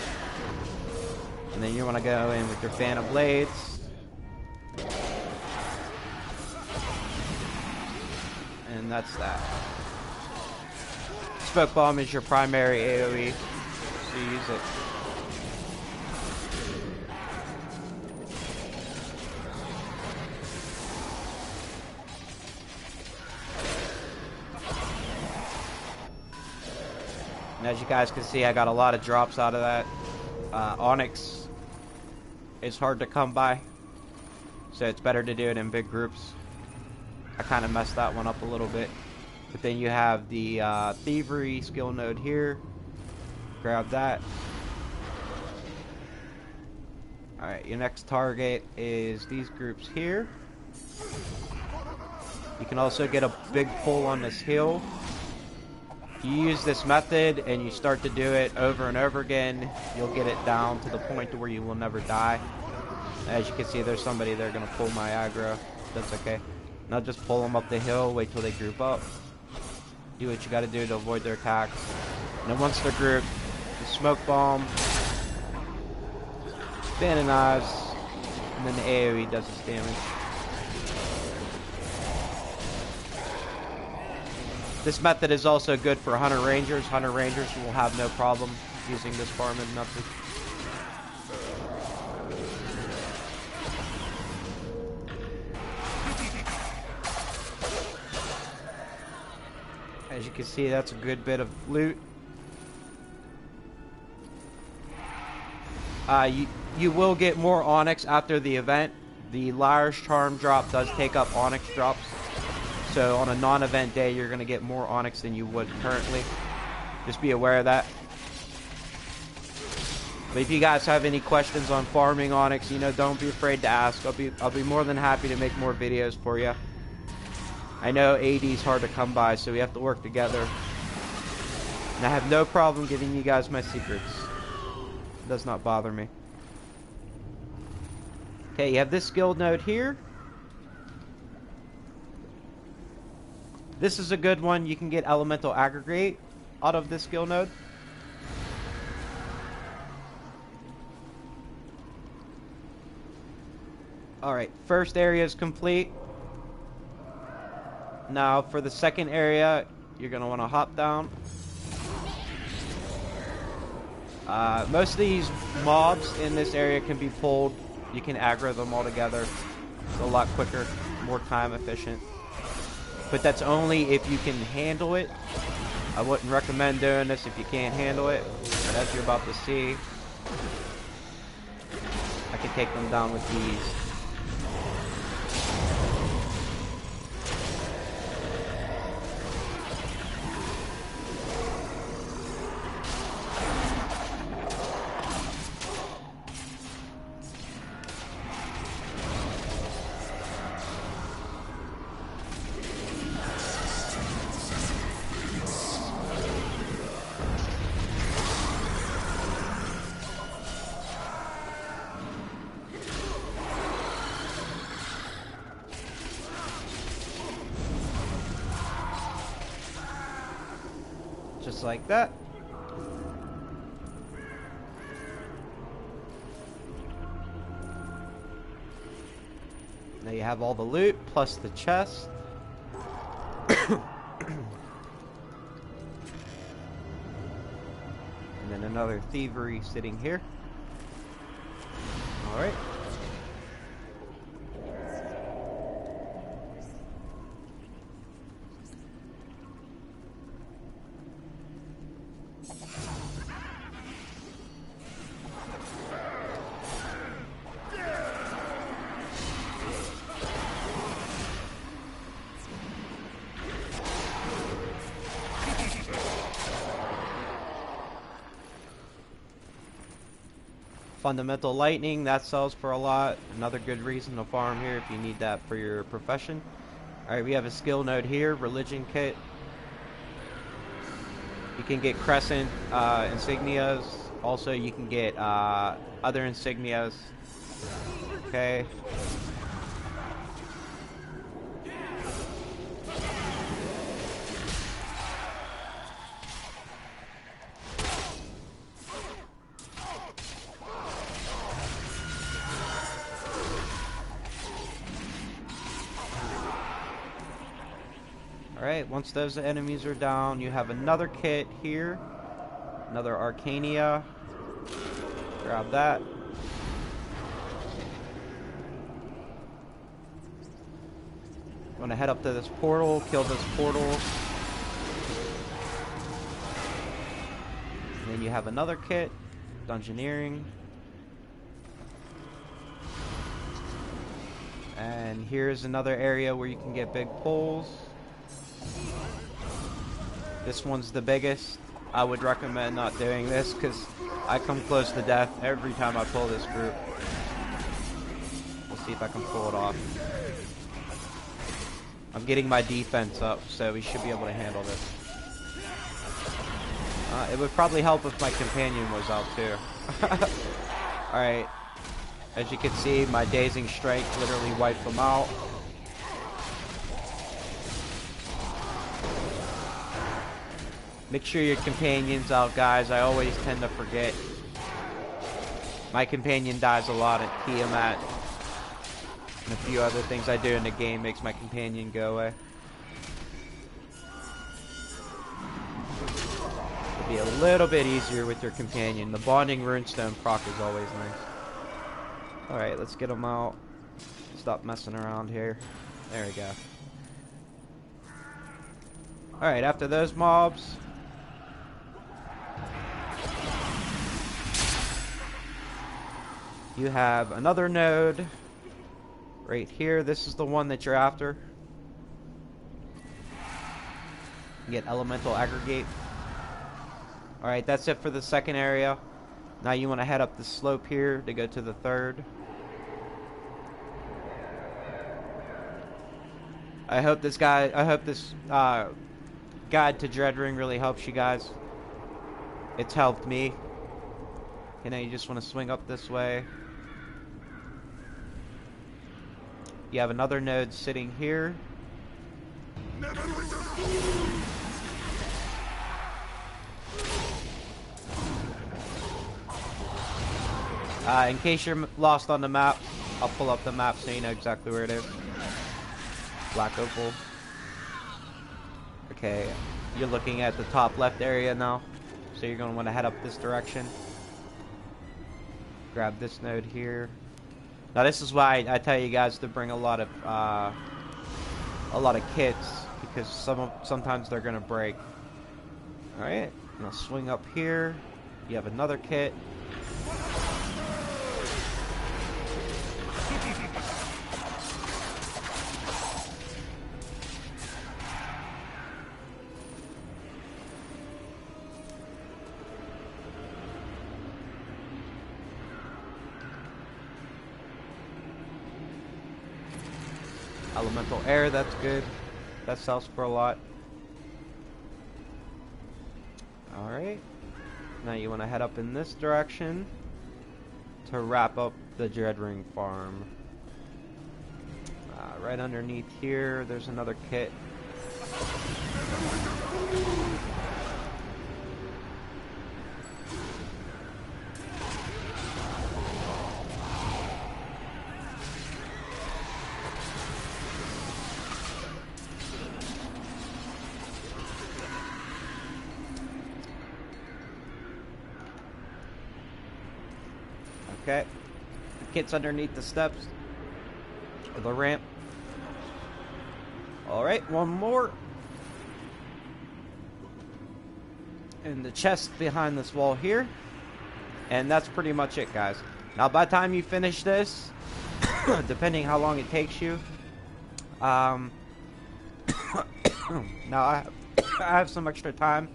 And then you want to go in with your Fan of Blades. And that's that. Smoke Bomb is your primary AoE. you use it. And as you guys can see, I got a lot of drops out of that. Onyx is hard to come by, so it's better to do it in big groups. I kind of messed that one up a little bit. But then you have the Thievery skill node here. Grab that. Alright, your next target is these groups here. You can also get a big pull on this hill. You use this method and you start to do it over and over again, you'll get it down to the point to where you will never die. As you can see, there's somebody there gonna pull my aggro. That's okay. Now just pull them up the hill, wait till they group up. Do what you gotta do to avoid their attacks. And then once they're grouped, the smoke bomb, Phantom Knives, and then the AoE does its damage. This method is also good for Hunter Rangers. Hunter Rangers will have no problem using this farming method. As you can see, that's a good bit of loot. You will get more Onyx after the event. The Liar's Charm drop does take up Onyx drops. So on a non-event day, you're going to get more Onyx than you would currently. Just be aware of that. But if you guys have any questions on farming Onyx, you know, don't be afraid to ask. I'll be more than happy to make more videos for you. I know AD is hard to come by, so we have to work together. And I have no problem giving you guys my secrets. It does not bother me. Okay, you have this skill node here. This is a good one. You can get Elemental Aggregate out of this skill node. Alright, first area is complete. Now for the second area, you're going to want to hop down. Most of these mobs in this area can be pulled. You can aggro them all together. It's a lot quicker, more time efficient. But that's only if you can handle it. I wouldn't recommend doing this if you can't handle it. But as you're about to see, I can take them down with these. Just like that. Now you have all the loot plus the chest. And then another thievery sitting here. Alright. Fundamental Lightning, that sells for a lot. Another good reason to farm here if you need that for your profession. Alright, we have a skill node here, Religion Kit. You can get Crescent insignias. Also, you can get other insignias. Okay. Alright, once those enemies are down, you have another kit here. Another Arcania. Grab that. I'm gonna head up to this portal, kill this portal. And then you have another kit, Dungeoneering. And here's another area where you can get big pulls. This one's the biggest. I would recommend not doing this because I come close to death every time I pull this group. We'll see if I can pull it off. I'm getting my defense up, so we should be able to handle this. It would probably help if my companion was out too. Alright. As you can see, my Dazing Strike literally wiped them out. Make sure your companion's out, guys. I always tend to forget. My companion dies a lot at Tiamat. And a few other things I do in the game makes my companion go away. It'll be a little bit easier with your companion. The bonding runestone proc is always nice. Alright, let's get them out. Stop messing around here. There we go. Alright, after those mobs, you have another node right here. This is the one that you're after. You get elemental aggregate. Alright, that's it for the second area. Now you want to head up the slope here to go to the third. I hope this guide to Dreadring really helps you guys. It's helped me. Okay, now you just want to swing up this way. You have another node sitting here. In case you're lost on the map, I'll pull up the map so you know exactly where it is. Black Opal. Okay, you're looking at the top left area now, so you're going to want to head up this direction. Grab this node here. Now this is why I tell you guys to bring a lot of kits, because sometimes they're going to break. All right, now swing up here. You have another kit. Elemental air, that's good. That sells for a lot. Alright. Now you want to head up in this direction to wrap up the Dreadring farm. Right underneath here, there's another kit. Okay, the kit's underneath the steps of the ramp. Alright, one more. And the chest behind this wall here. And that's pretty much it, guys. Now, by the time you finish this, depending how long it takes you, now I have some extra time.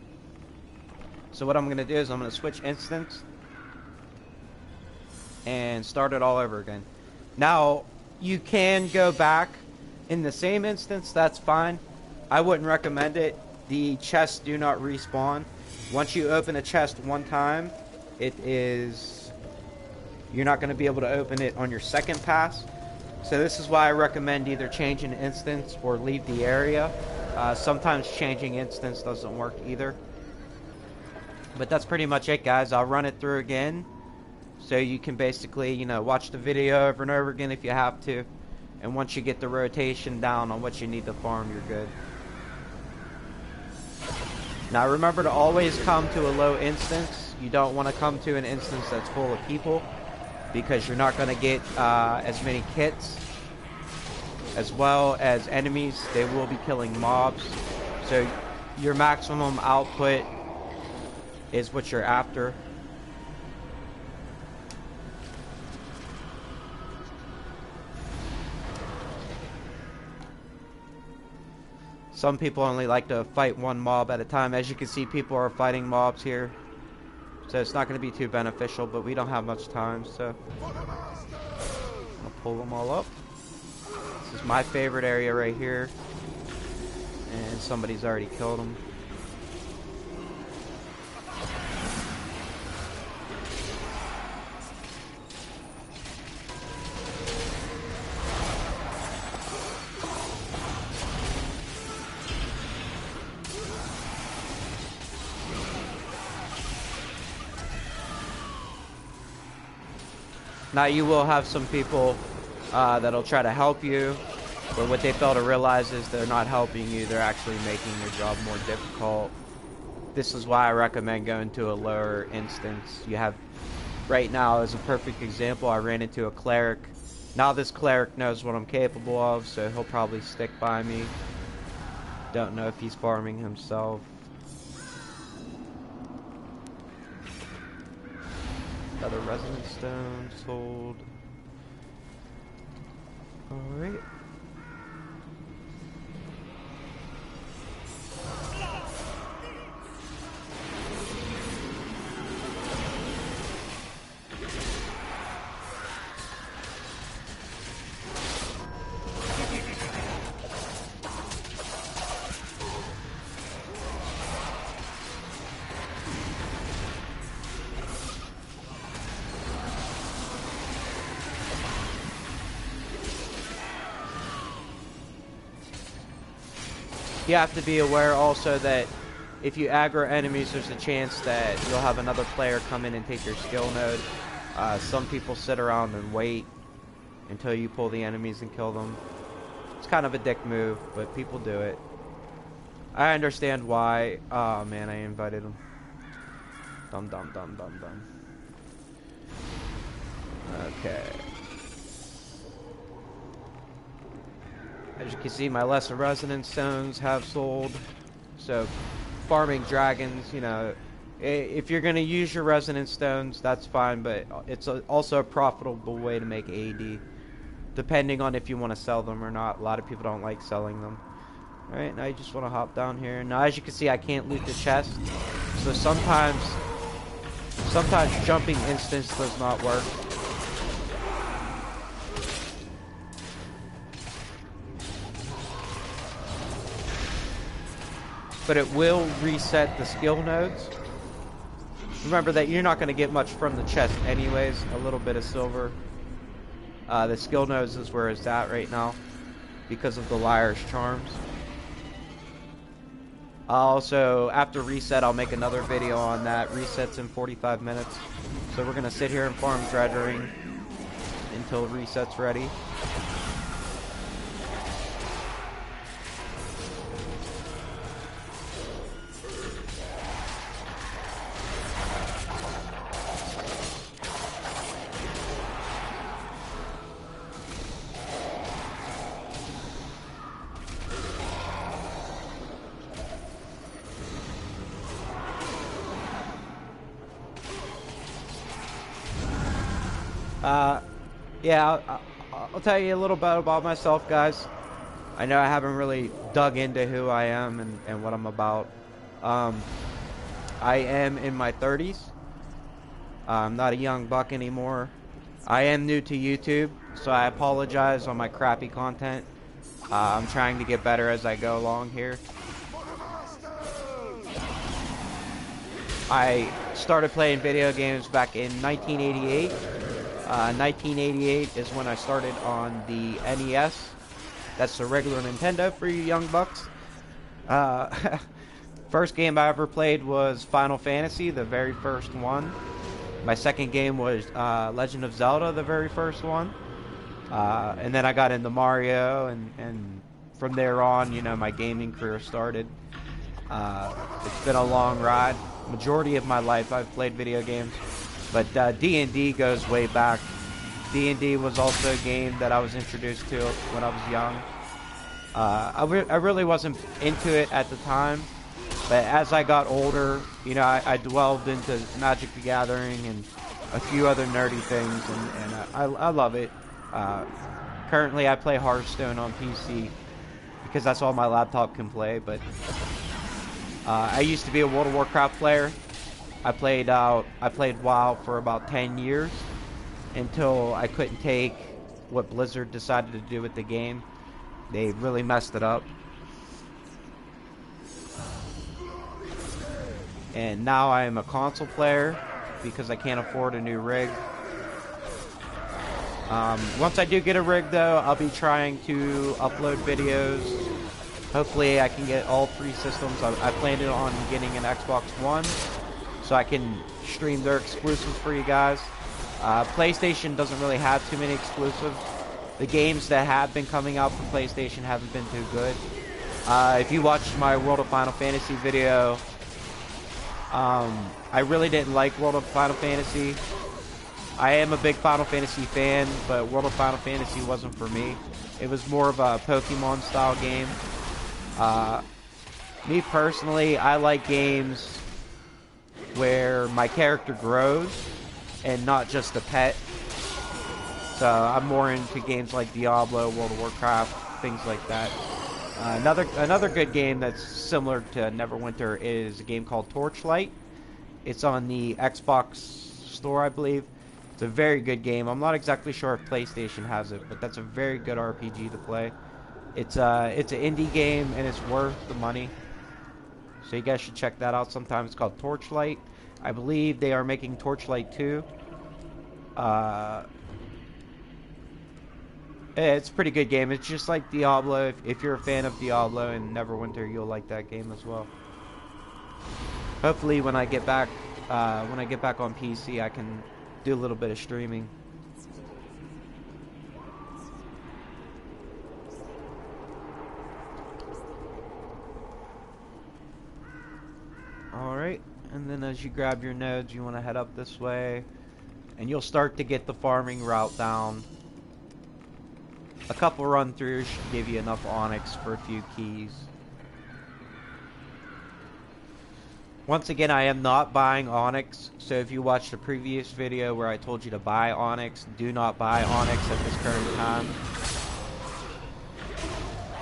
So what I'm going to do is I'm going to switch instance and start it all over again. Now, you can go back in the same instance, that's fine. I wouldn't recommend it. The chests do not respawn. Once you open a chest one time, you're not going to be able to open it on your second pass. So this is why I recommend either change an instance or leave the area. Sometimes changing instance doesn't work either. But that's pretty much it, guys. I'll run it through again, so you can basically, you know, watch the video over and over again if you have to. And once you get the rotation down on what you need to farm, you're good. Now remember to always come to a low instance. You don't want to come to an instance that's full of people, because you're not going to get as many kits as well as enemies. They will be killing mobs. So your maximum output is what you're after. Some people only like to fight one mob at a time. As you can see, people are fighting mobs here. So it's not going to be too beneficial, but we don't have much time, so I'll pull them all up. This is my favorite area right here. And somebody's already killed them. Now you will have some people that'll try to help you, but what they fail to realize is they're not helping you, they're actually making your job more difficult. This is why I recommend going to a lower instance. You have, right now as a perfect example, I ran into a cleric. Now this cleric knows what I'm capable of, so he'll probably stick by me. Don't know if he's farming himself. Another resonance stone sold. Alright. You have to be aware also that if you aggro enemies, there's a chance that you'll have another player come in and take your skill node. Some people sit around and wait until you pull the enemies and kill them. It's kind of a dick move, but people do it. I understand why. Oh man, I invited him. Dum dum dum dum dum. Okay. As you can see, my lesser resonance stones have sold. So, farming dragons, you know, if you're going to use your resonance stones, that's fine, but it's also a profitable way to make AD, depending on if you want to sell them or not. A lot of people don't like selling them. Alright, now you just want to hop down here. Now, as you can see, I can't loot the chest. So sometimes jumping instance does not work. But it will reset the skill nodes. Remember that you're not going to get much from the chest anyways. A little bit of silver. The skill nodes is where it's at right now, because of the liar's charms. Also, after reset, I'll make another video on that. Resets in 45 minutes. So we're going to sit here and farm dredgering until reset's ready. Yeah, I'll tell you a little bit about myself, guys. I know I haven't really dug into who I am and what I'm about. I am in my 30s. I'm not a young buck anymore. I am new to YouTube, so I apologize on my crappy content. I'm trying to get better as I go along here. I started playing video games back in 1988. 1988 is when I started on the NES. That's the regular Nintendo for you young bucks. First game I ever played was Final Fantasy, the very first one. My second game was Legend of Zelda, the very first one. And then I got into Mario, and from there on, you know, my gaming career started. It's been a long ride. Majority of my life I've played video games, but D&D goes way back. D&D was also a game that I was introduced to when I was young. I really wasn't into it at the time, but as I got older, you know, I delved into Magic the Gathering and a few other nerdy things, and I love it. Currently, I play Hearthstone on PC because that's all my laptop can play, but I used to be a World of Warcraft player. I played WoW for about 10 years until I couldn't take what Blizzard decided to do with the game. They really messed it up. And now I am a console player because I can't afford a new rig. Once I do get a rig though, I'll be trying to upload videos. Hopefully I can get all 3 systems. I planned on getting an Xbox One so I can stream their exclusives for you guys. PlayStation doesn't really have too many exclusives. The games that have been coming out for PlayStation haven't been too good. If you watched my World of Final Fantasy video, I really didn't like World of Final Fantasy. I am a big Final Fantasy fan, but World of Final Fantasy wasn't for me. It was more of a Pokemon style game. Me personally, I like games where my character grows and not just a pet. So I'm more into games like Diablo, World of Warcraft, things like that. Another good game that's similar to Neverwinter is a game called Torchlight. It's on the Xbox store, I believe. It's a very good game. I'm not exactly sure if PlayStation has it, but that's a very good RPG to play. It's an indie game and it's worth the money. So you guys should check that out sometime. It's called Torchlight. I believe they are making Torchlight 2. It's a pretty good game. It's just like Diablo. If you're a fan of Diablo and Neverwinter, you'll like that game as well. Hopefully when I get back on PC, I can do a little bit of streaming. Alright, and then as you grab your nodes, you want to head up this way, and you'll start to get the farming route down. A couple run-throughs should give you enough onyx for a few keys. Once again, I am not buying onyx, so if you watched the previous video where I told you to buy onyx, do not buy onyx at this current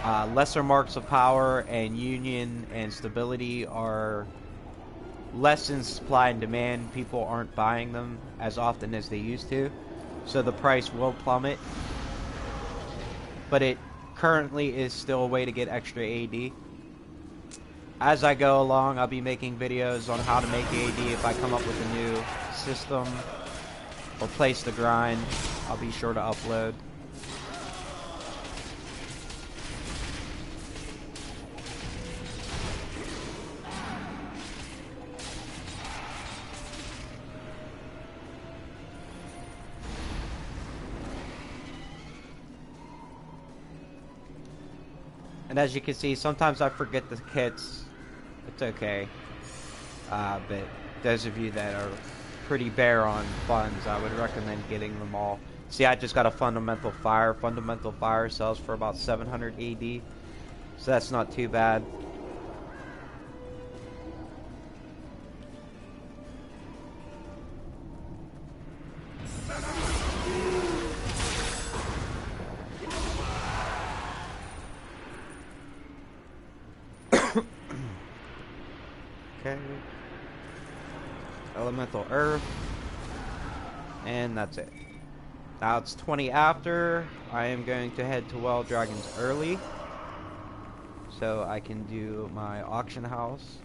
time. Lesser marks of power and union and stability are less in supply and demand. People aren't buying them as often as they used to, so the price will plummet. But it currently is still a way to get extra AD. As I go along, I'll be making videos on how to make AD. If I come up with a new system or place to grind, I'll be sure to upload. And as you can see, sometimes I forget the kits. It's okay. But those of you that are pretty bare on funds, I would recommend getting them all. See, I just got a Fundamental Fire. Fundamental Fire sells for about 700 AD. So that's not too bad. Okay. Elemental Earth. And that's it. Now it's 20 after. I am going to head to Wild Dragons early, so I can do my auction house.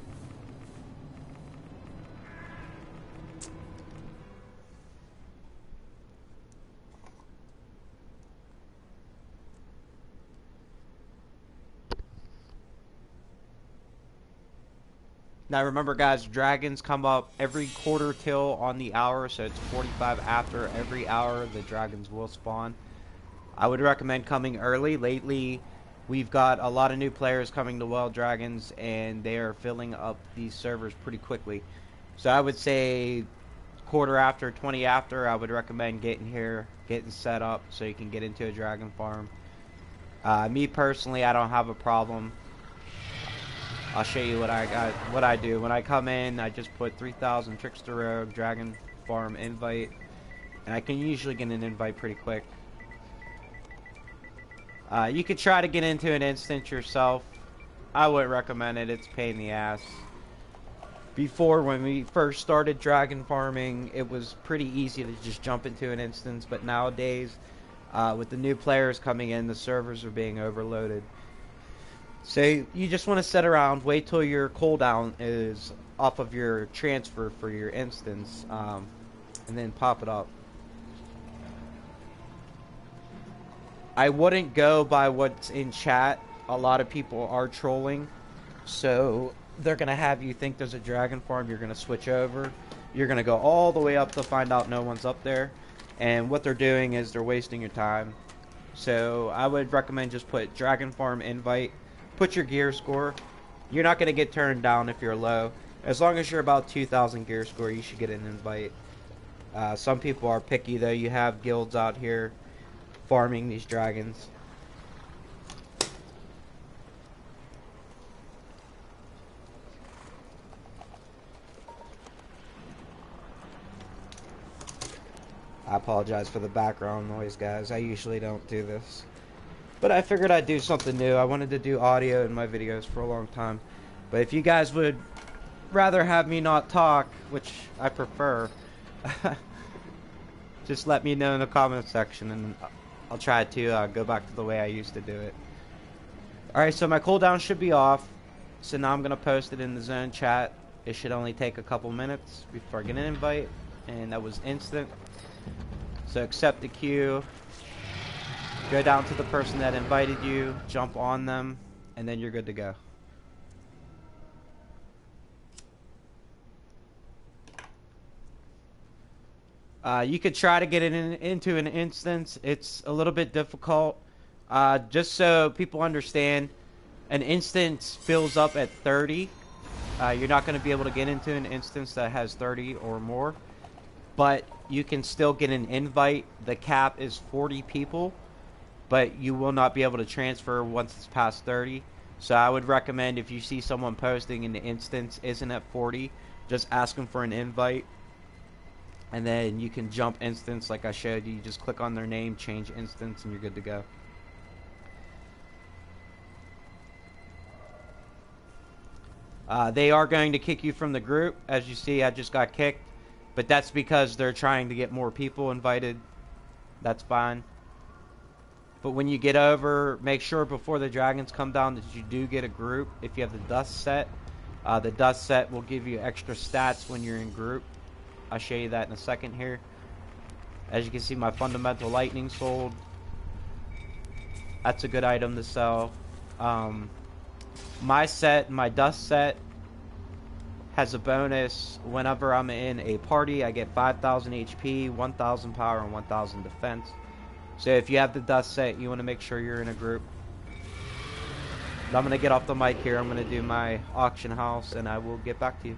Now remember guys, dragons come up every quarter till on the hour, so it's 45 after every hour the dragons will spawn. I would recommend coming early. Lately, we've got a lot of new players coming to Wild Dragons, and they are filling up these servers pretty quickly. So I would say quarter after, 20 after, I would recommend getting here, getting set up so you can get into a dragon farm. Me personally, I don't have a problem. I'll show you what I do. When I come in, I just put 3000 Trickster Rogue Dragon Farm invite, and I can usually get an invite pretty quick. You could try to get into an instance yourself. I wouldn't recommend it. It's a pain in the ass. Before, when we first started dragon farming, it was pretty easy to just jump into an instance, but nowadays, with the new players coming in, the servers are being overloaded. So you just want to sit around, wait till your cooldown is off of your transfer for your instance, and then pop it up. I wouldn't go by what's in chat. A lot of people are trolling, so they're going to have you think there's a dragon farm. You're going to switch over. You're going to go all the way up to find out no one's up there. And what they're doing is they're wasting your time. So I would recommend just put dragon farm invite. Put your gear score. You're not going to get turned down if you're low. As long as you're about 2000 gear score, you should get an invite. Some people are picky though. You have guilds out here farming these dragons. I apologize for the background noise, guys. I usually don't do this, but I figured I'd do something new. I wanted to do audio in my videos for a long time, but if you guys would rather have me not talk, which I prefer, just let me know in the comment section and I'll try to go back to the way I used to do it. Alright, so my cooldown should be off, so now I'm going to post it in the zone chat. It should only take a couple minutes before I get an invite, and that was instant. So accept the queue, go down to the person that invited you, jump on them, and then you're good to go. You could try to get it into an instance. It's a little bit difficult. Just so people understand, an instance fills up at 30. You're not going to be able to get into an instance that has 30 or more, but you can still get an invite. The cap is 40 people, but you will not be able to transfer once it's past 30. So I would recommend, if you see someone posting and the instance isn't at 40, just ask them for an invite, and then you can jump instance like I showed you. You just click on their name, change instance, and you're good to go. They are going to kick you from the group. As you see, I just got kicked, but that's because they're trying to get more people invited. That's fine. But when you get over, make sure before the dragons come down that you do get a group. If you have the dust set will give you extra stats when you're in group. I'll show you that in a second here. As you can see, my fundamental lightning sold. That's a good item to sell. My dust set has a bonus whenever I'm in a party. I get 5000 HP, 1000 power, and 1000 defense. So if you have the dust set, you want to make sure you're in a group. But I'm going to get off the mic here. I'm going to do my auction house, and I will get back to you.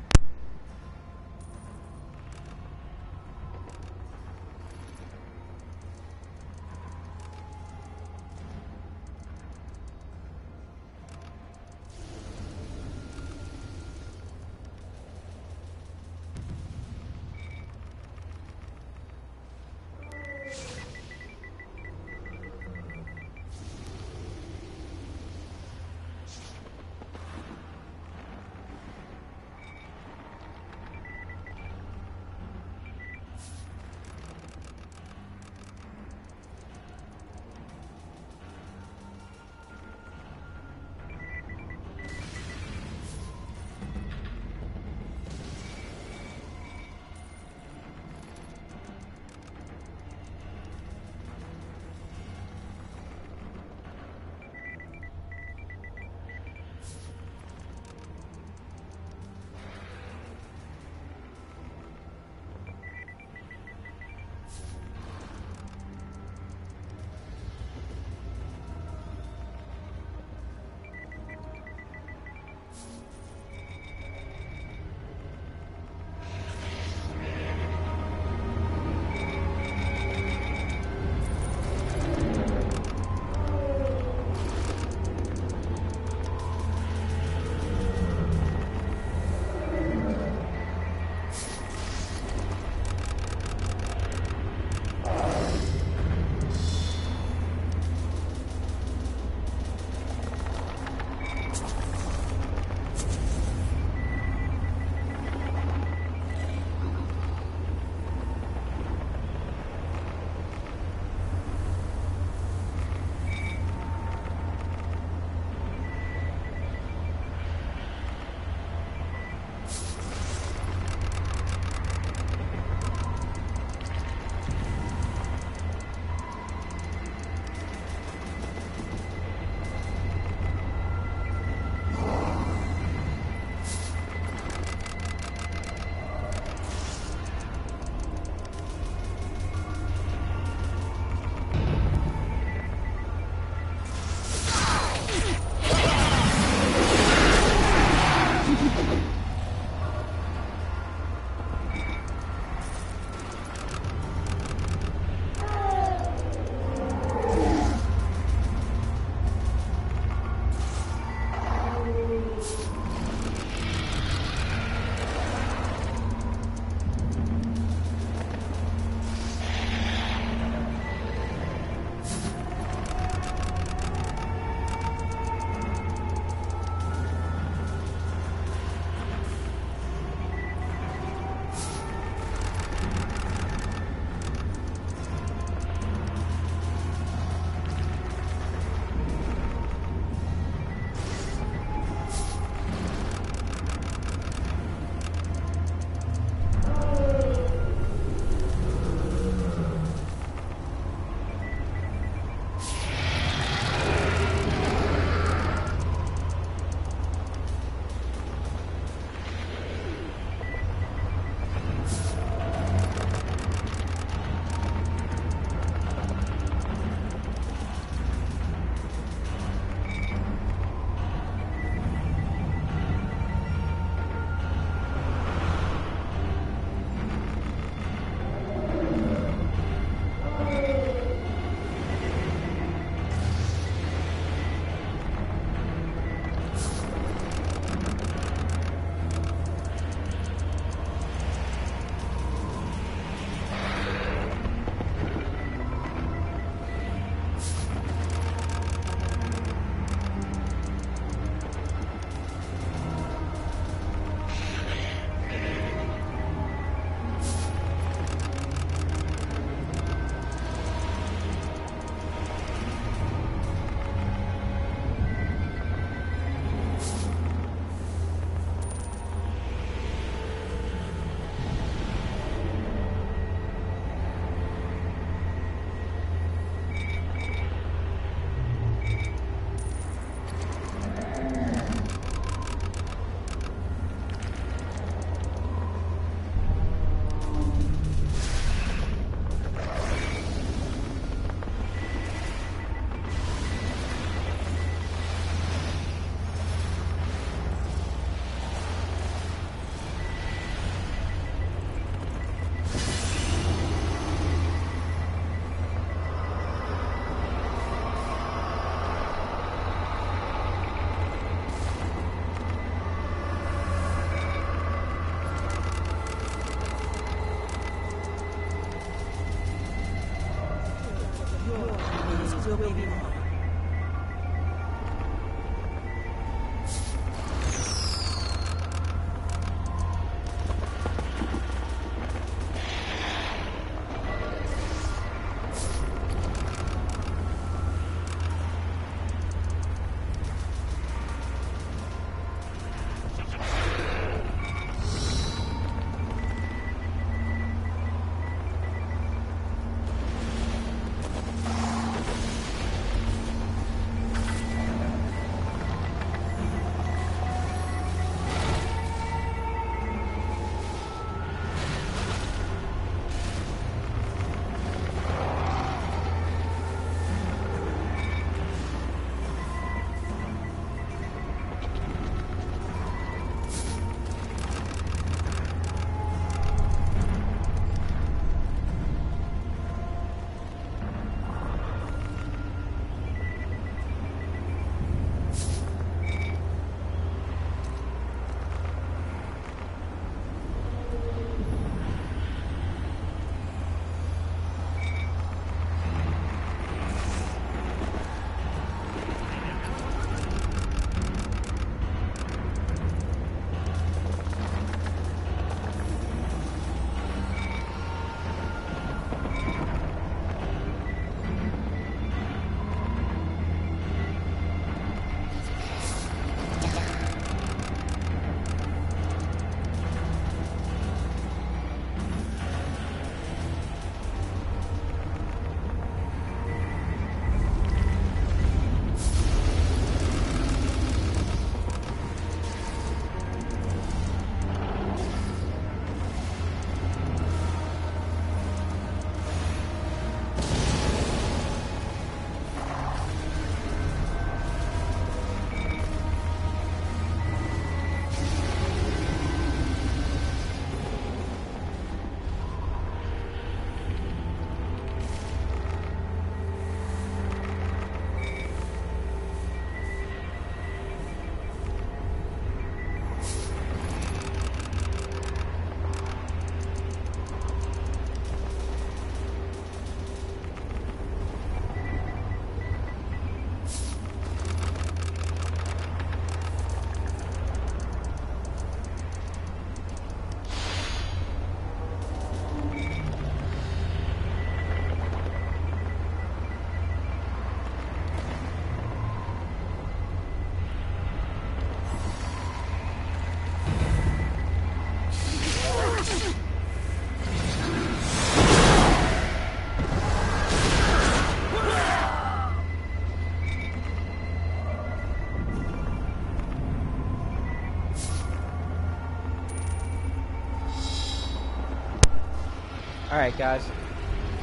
Alright guys,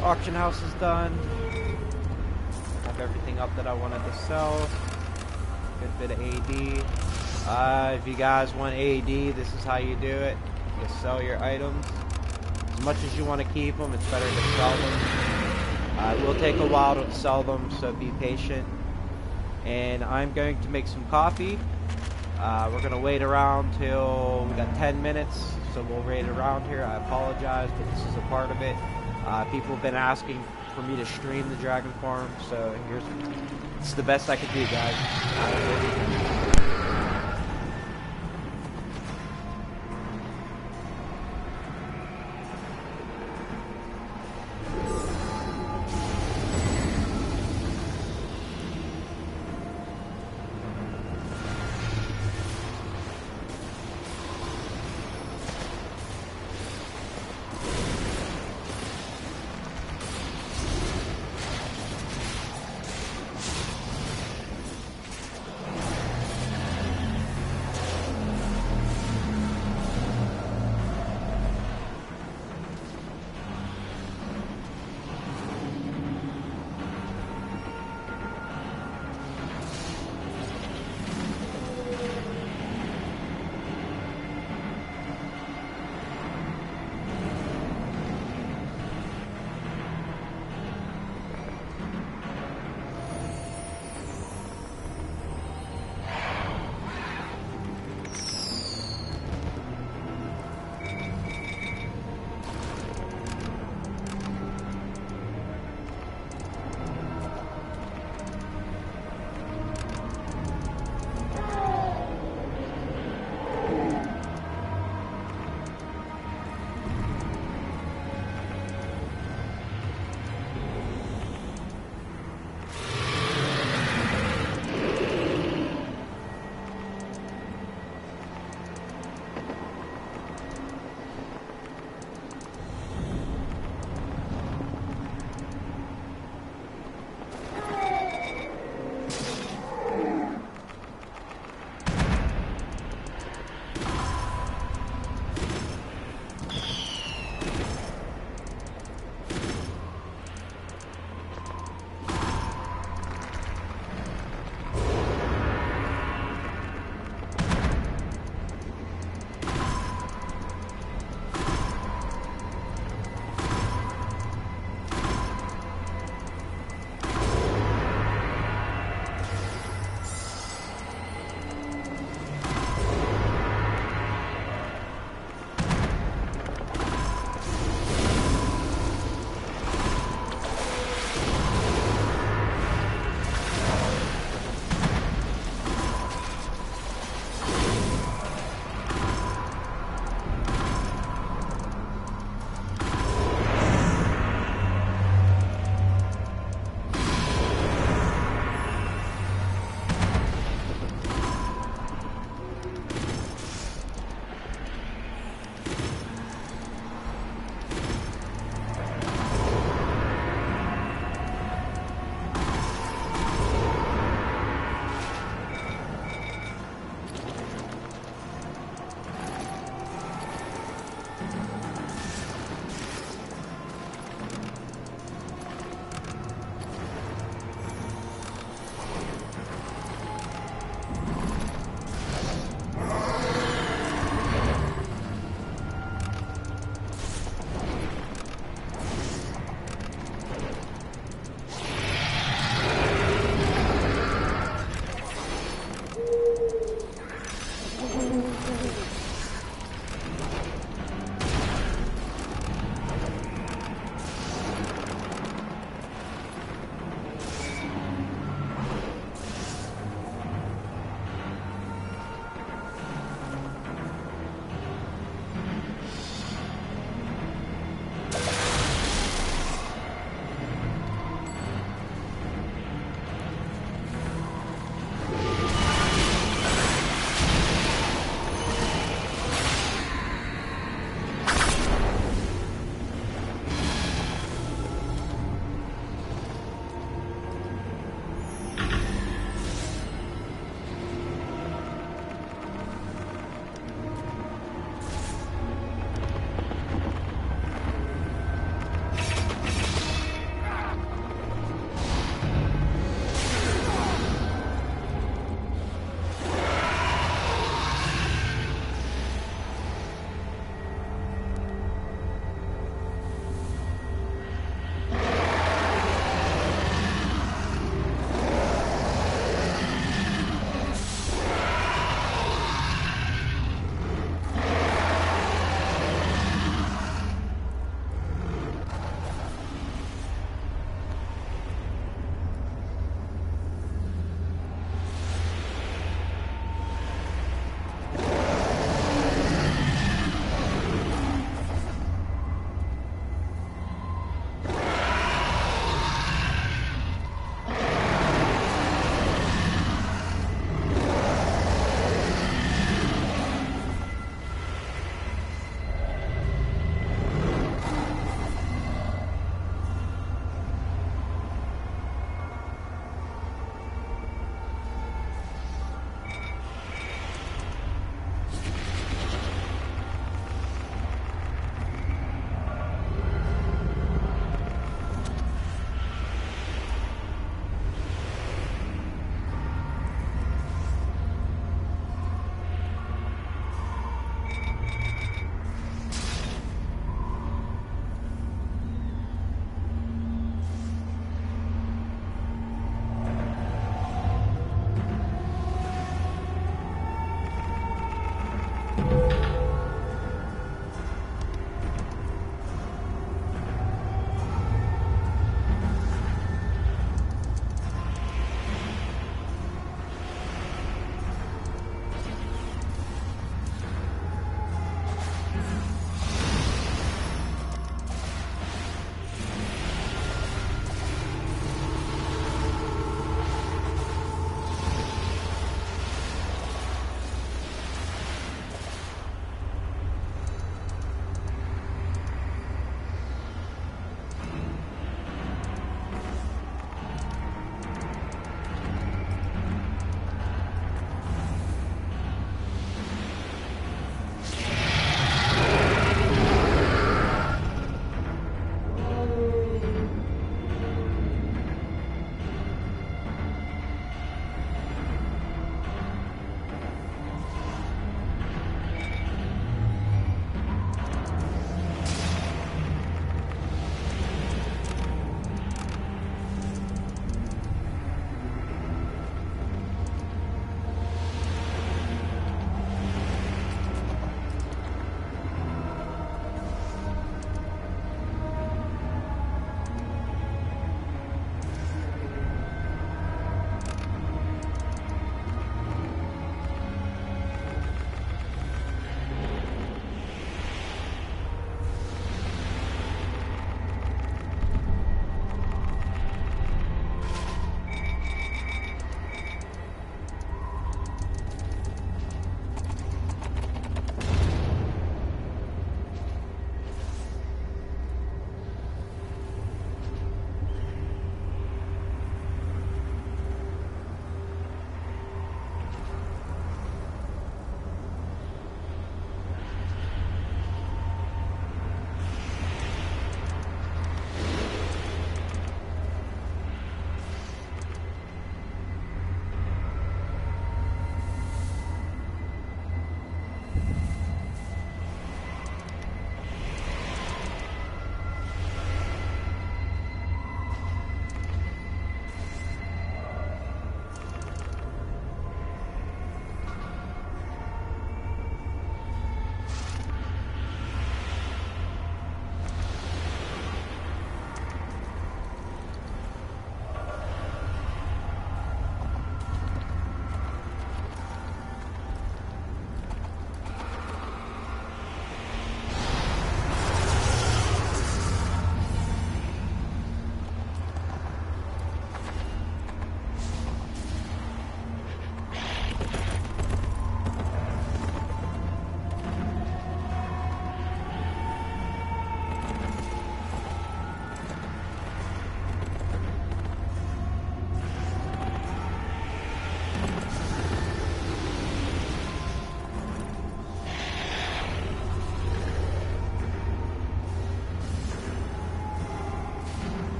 auction house is done. Have everything up that I wanted to sell. Good bit of AD. If you guys want AD, this is how you do it. You sell your items. As much as you want to keep them, it's better to sell them. It will take a while to sell them, so be patient. And I'm going to make some coffee. We're going to wait around till we got 10 minutes, so we'll wait around here. I apologize, but this is a part of it. People have been asking for me to stream the Dragon Farm, so it's the best I can do, guys.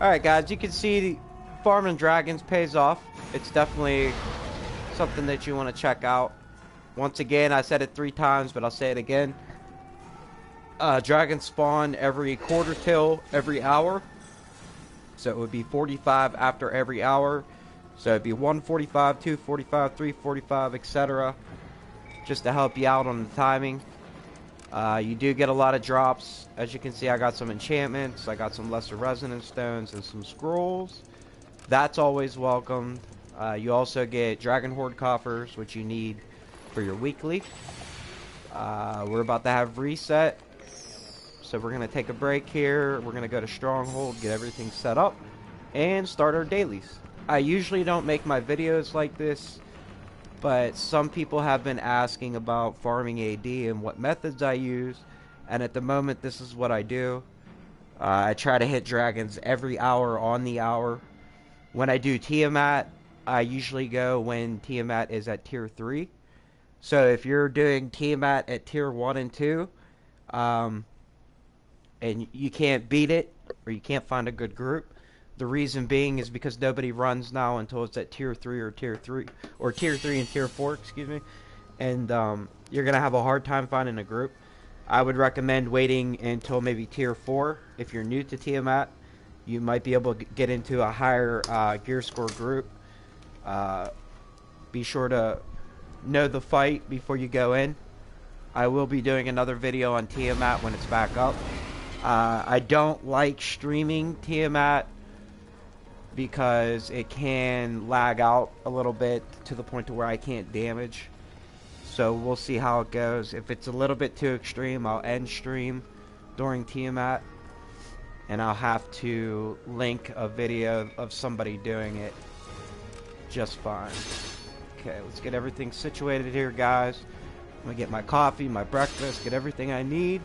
Alright guys, you can see farming dragons pays off. It's definitely something that you want to check out. Once again, I said it 3 times, but I'll say it again. Dragons spawn every quarter till every hour. So it would be 45 after every hour. So it'd be 145, 245, 345, etc. Just to help you out on the timing. You do get a lot of drops. As you can see, I got some enchantments. I got some lesser resonance stones and some scrolls. That's always welcomed. You also get dragon horde coffers, which you need for your weekly. We're about to have reset. So we're going to take a break here. We're going to go to Stronghold, get everything set up, and start our dailies. I usually don't make my videos like this, but some people have been asking about farming AD and what methods I use, and at the moment this is what I do. I try to hit dragons every hour on the hour. When I do Tiamat, I usually go when Tiamat is at tier 3. So if you're doing Tiamat at tier 1 and 2, and you can't beat it, or you can't find a good group, the reason being is because nobody runs now until it's at tier 3 or tier 3, or tier 3 and tier 4, excuse me, and you're gonna have a hard time finding a group. I would recommend waiting until maybe tier 4. If you're new to Tiamat, you might be able to get into a higher gear score group. Be sure to know the fight before you go in. I will be doing another video on Tiamat when it's back up. I don't like streaming Tiamat because it can lag out a little bit to the point to where I can't damage. So we'll see how it goes. If it's a little bit too extreme, I'll end stream during Tiamat, and I'll have to link a video of somebody doing it just fine. Okay, let's get everything situated here, guys. I'm gonna get my coffee, my breakfast, get everything I need.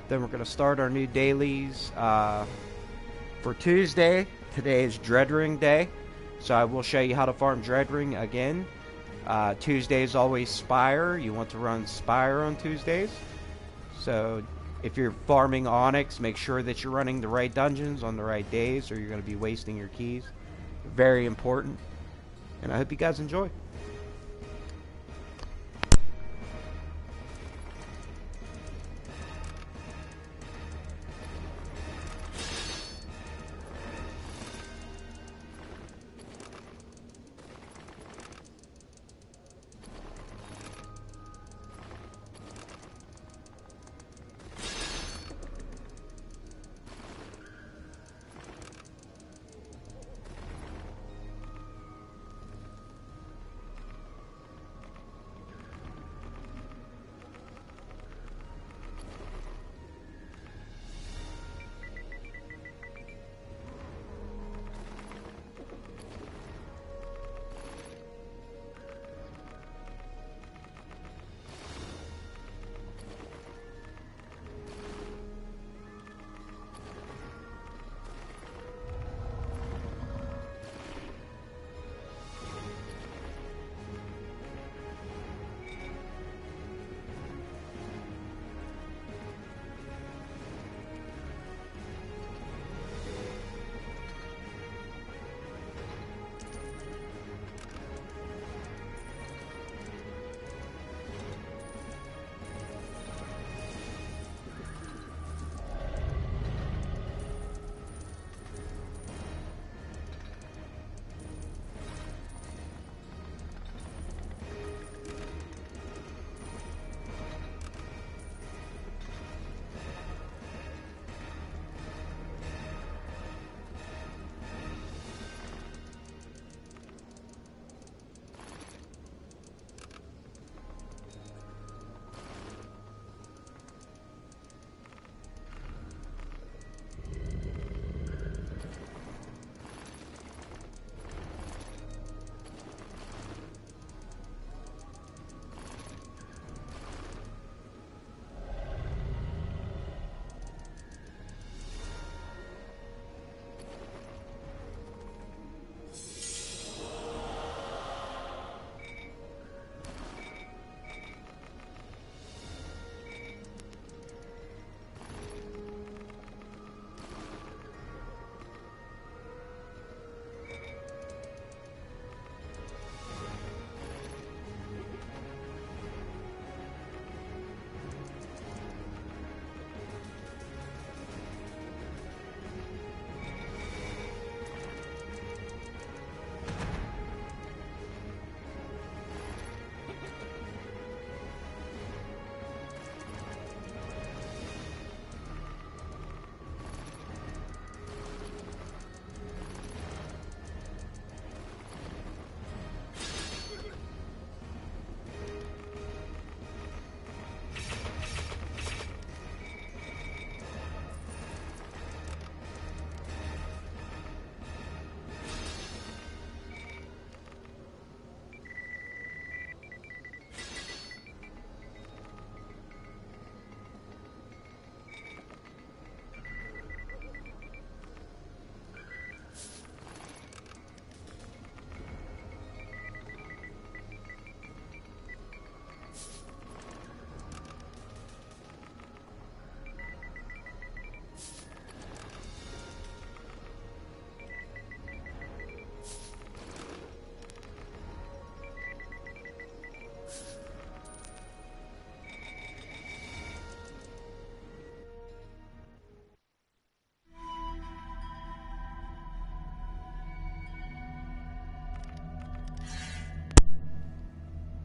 Then we're gonna start our new dailies for Tuesday. Today is Dreadring Day, so I will show you how to farm Dreadring again. Tuesday is always Spire. You want to run Spire on Tuesdays. So if you're farming Onyx, make sure that you're running the right dungeons on the right days, or you're going to be wasting your keys. Very important. And I hope you guys enjoy.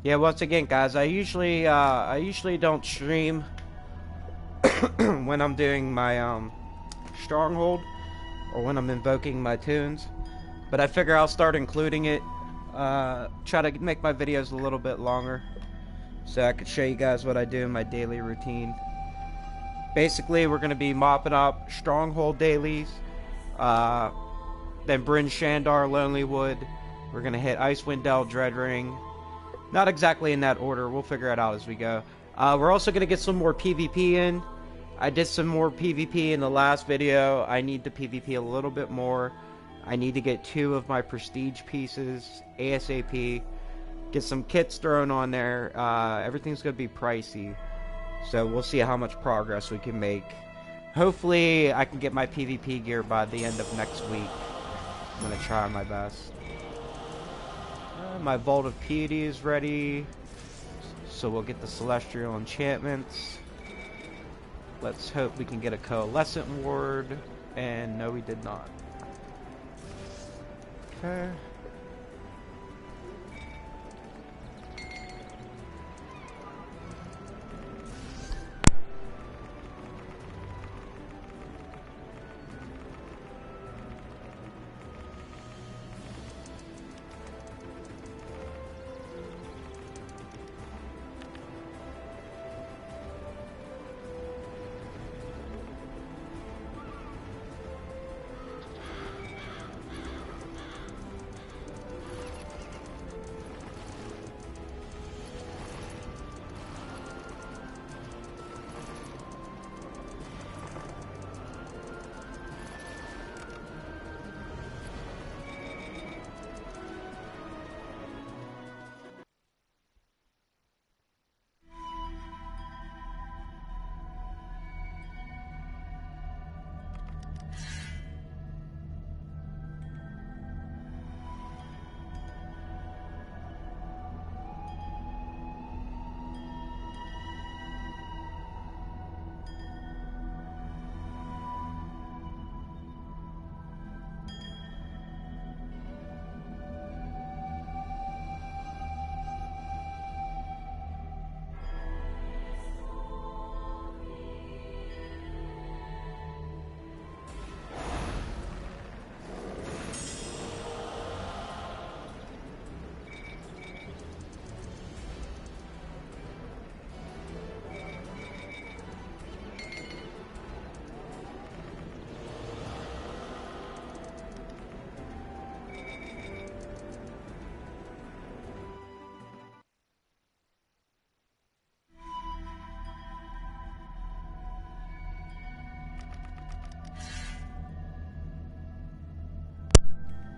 Yeah, once again, guys, I usually don't stream when I'm doing my stronghold or when I'm invoking my tunes, but I figure I'll start including it. Try to make my videos a little bit longer so I could show you guys what I do in my daily routine. Basically, we're going to be mopping up stronghold dailies, then Bryn Shandar Lonelywood. We're going to hit Icewind Dale Dreadring. Not exactly in that order, we'll figure it out as we go. We're also going to get some more PvP in. I did some more PvP in the last video. I need to PvP a little bit more. I need to get 2 of my prestige pieces ASAP. Get some kits thrown on there. Everything's going to be pricey. So we'll see how much progress we can make. Hopefully I can get my PvP gear by the end of next week. I'm going to try my best. My Vault of Piety is ready. So we'll get the Celestial Enchantments. Let's hope we can get a Coalescent Ward. And no, we did not. Okay.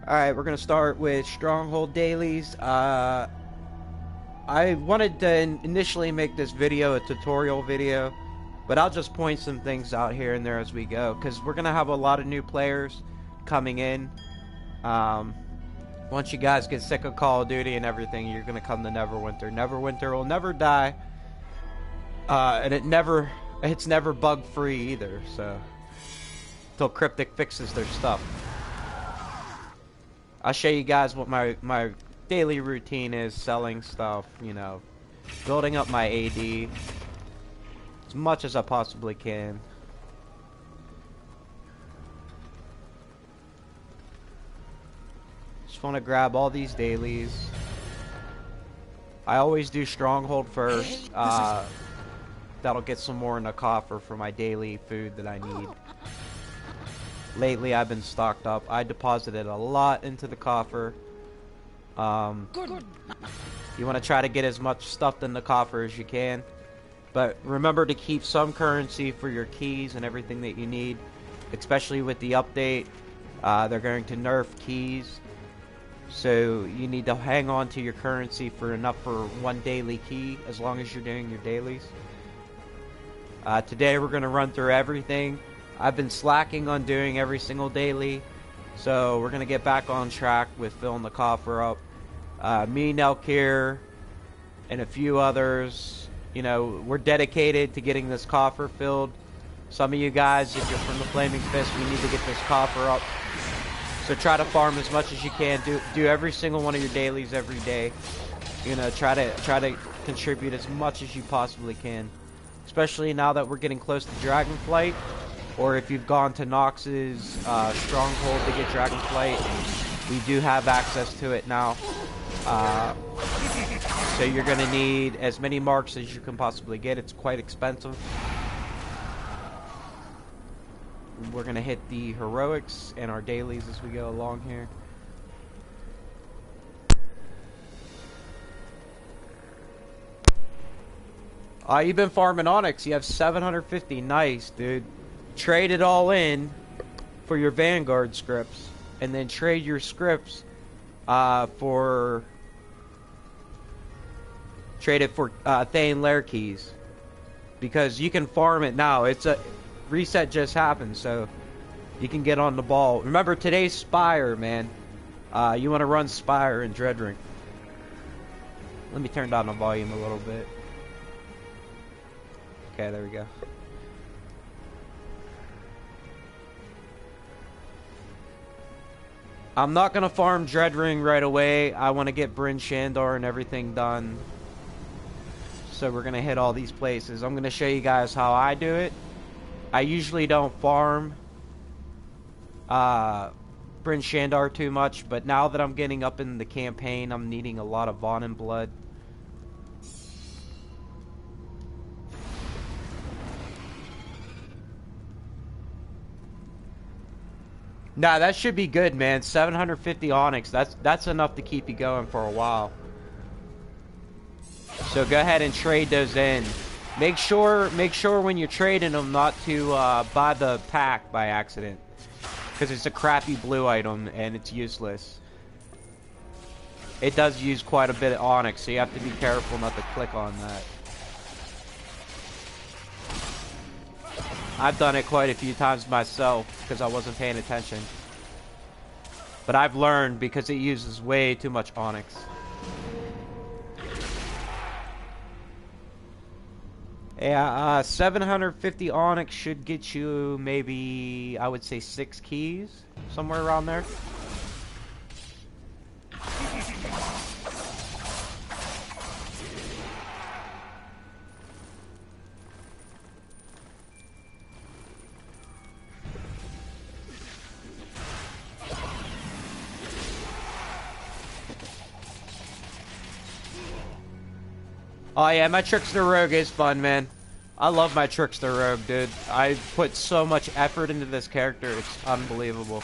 Alright, we're going to start with Stronghold Dailies. I wanted to initially make this video a tutorial video, but I'll just point some things out here and there as we go, because we're going to have a lot of new players coming in. Once you guys get sick of Call of Duty and everything, you're going to come to Neverwinter. Neverwinter will never die, and it's never bug-free either, so until Cryptic fixes their stuff. I'll show you guys what my daily routine is, selling stuff, you know, building up my AD as much as I possibly can. Just want to grab all these dailies. I always do Stronghold first. That'll get some more in the coffer for my daily food that I need. Lately, I've been stocked up. I deposited a lot into the coffer. You want to try to get as much stuff in the coffer as you can. But remember to keep some currency for your keys and everything that you need. Especially with the update. They're going to nerf keys. So you need to hang on to your currency for enough for one daily key. As long as you're doing your dailies. Today we're going to run through everything. I've been slacking on doing every single daily, so we're going to get back on track with filling the coffer up. Me, Nelkir, and a few others, you know, we're dedicated to getting this coffer filled. Some of you guys, if you're from the Flaming Fist, we need to get this coffer up. So try to farm as much as you can. Do every single one of your dailies every day. You know, try to contribute as much as you possibly can, especially now that we're getting close to Dragonflight, or if you've gone to Nox's stronghold to get Dragonflight. We do have access to it now, so you're gonna need as many marks as you can possibly get. It's quite expensive. We're gonna hit the heroics and our dailies as we go along here. You've been farming Onyx. You have 750. Nice, dude. Trade it all in for your Vanguard scripts, and then trade your scripts for Thane Lair keys, because you can farm it now. It's a reset just happened, so you can get on the ball. Remember, today's Spire, man. You want to run Spire in Dreadring. Let me turn down the volume a little bit. Okay, there we go. I'm not gonna farm Dreadring right away. I want to get Bryn Shandor and everything done. So we're gonna hit all these places. I'm gonna show you guys how I do it. I usually don't farm Bryn Shandor too much, but now that I'm getting up in the campaign, I'm needing a lot of Vaughn and blood. Nah, that should be good, man. 750 Onyx. That's enough to keep you going for a while. So go ahead and trade those in. Make sure when you're trading them not to buy the pack by accident, because it's a crappy blue item and it's useless. It does use quite a bit of Onyx, so you have to be careful not to click on that. I've done it quite a few times myself because I wasn't paying attention. But I've learned because it uses way too much Onyx. Yeah, 750 Onyx should get you maybe, I would say 6 keys, somewhere around there. Oh yeah, my Trickster Rogue is fun, man. I love my Trickster Rogue, dude. I put so much effort into this character, it's unbelievable.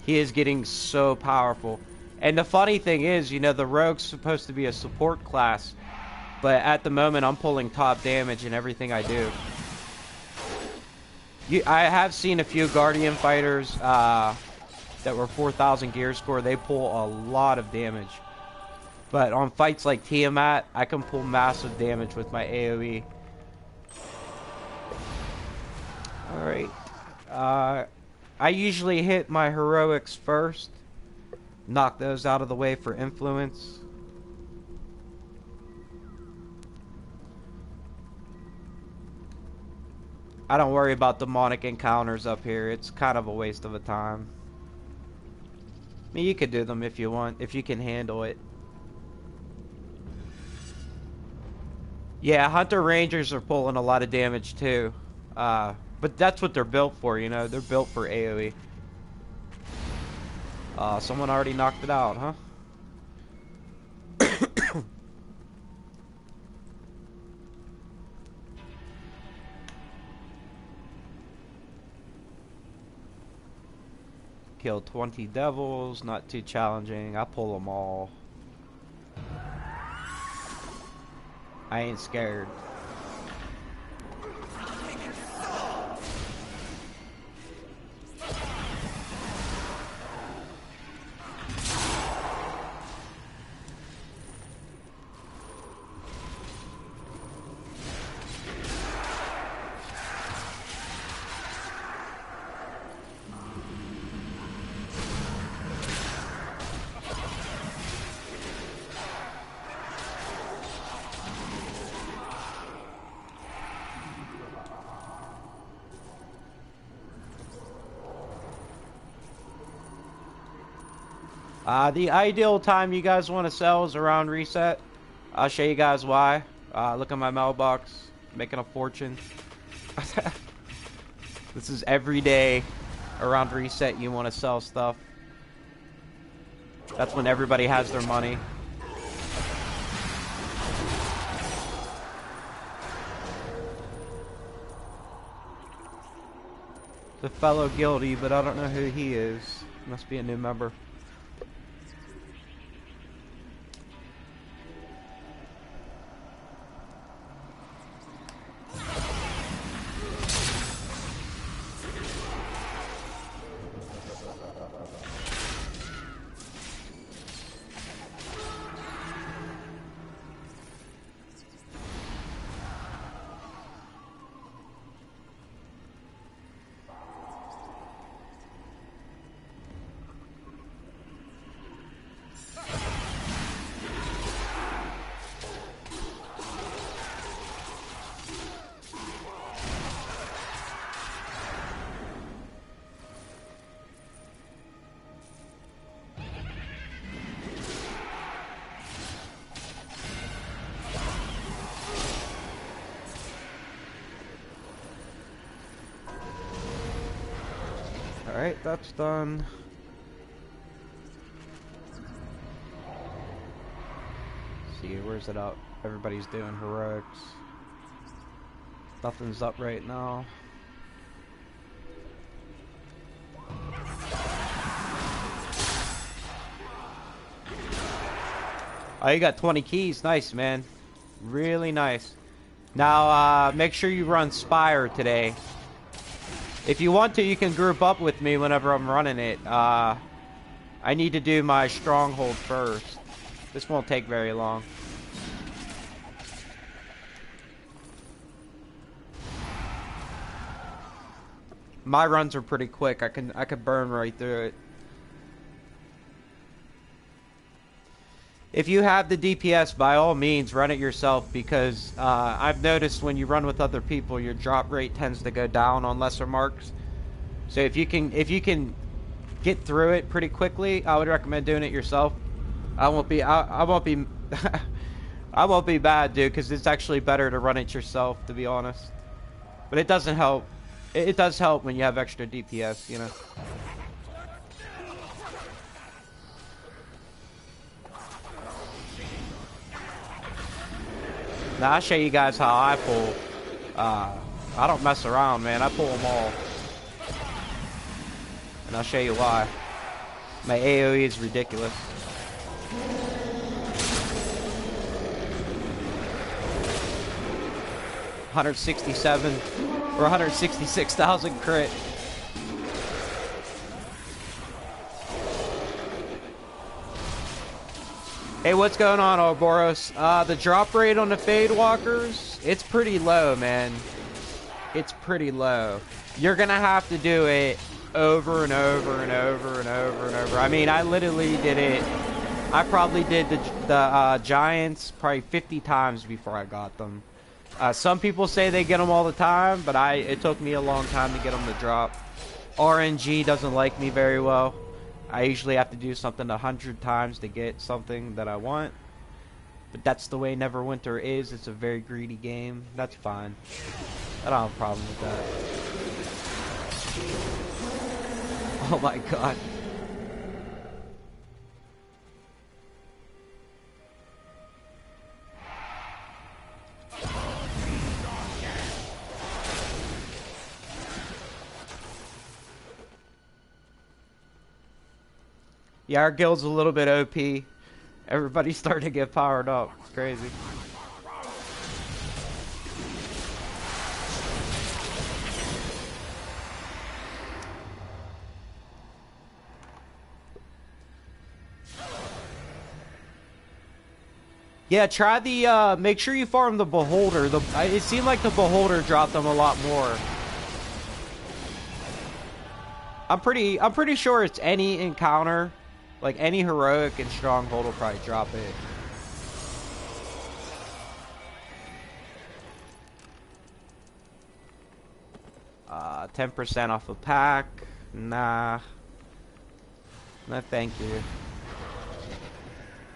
He is getting so powerful. And the funny thing is, you know, the Rogue's supposed to be a support class, but at the moment I'm pulling top damage in everything I do. I have seen a few Guardian fighters that were 4,000 gear score. They pull a lot of damage. But on fights like Tiamat, I can pull massive damage with my AoE. Alright. I usually hit my heroics first. Knock those out of the way for influence. I don't worry about demonic encounters up here. It's kind of a waste of a time. I mean, you could do them if you want, if you can handle it. Yeah, Hunter Rangers are pulling a lot of damage too. But that's what they're built for, you know? They're built for AoE. Someone already knocked it out, huh? Killed 20 devils, not too challenging. I pull them all. I ain't scared. The ideal time you guys want to sell is around reset. I'll show you guys why. Look at my mailbox. Making a fortune. This is every day around reset you want to sell stuff. That's when everybody has their money. The fellow guilty, but I don't know who he is. Must be a new member. Alright, that's done. See, where's it up? Everybody's doing heroics. Nothing's up right now. Oh, you got 20 keys. Nice, man. Really nice. Now, make sure you run Spire today. If you want to, you can group up with me whenever I'm running it. I need to do my stronghold first. This won't take very long. My runs are pretty quick. I can burn right through it. If you have the DPS, by all means, run it yourself, because I've noticed when you run with other people, your drop rate tends to go down on lesser marks. So if you can get through it pretty quickly, I would recommend doing it yourself. I won't be I won't be I won't be bad, dude, because it's actually better to run it yourself, to be honest. But it doesn't help. It does help when you have extra DPS, you know. Now I'll show you guys how I pull. I don't mess around, man. I pull them all. And I'll show you why. My AoE is ridiculous. $167 or 166,000 crit. Hey, what's going on, Ouroboros? The drop rate on the Fade Walkers, it's pretty low, man. It's pretty low. You're gonna have to do it over and over and over and over and over. I mean, I literally did it. I probably did the Giants probably 50 times before I got them. Some people say they get them all the time, but it took me a long time to get them to drop. RNG doesn't like me very well. I usually have to do something 100 times to get something that I want. But that's the way Neverwinter is. It's a very greedy game. That's fine. I don't have a problem with that. Oh my god. Yeah, our guild's a little bit OP. Everybody's starting to get powered up. It's crazy. Yeah, try the, make sure you farm the Beholder. It seemed like the Beholder dropped them a lot more. I'm pretty sure it's any encounter. Like, any heroic and stronghold will probably drop it. Uh, 10% off a pack. Nah. No, thank you.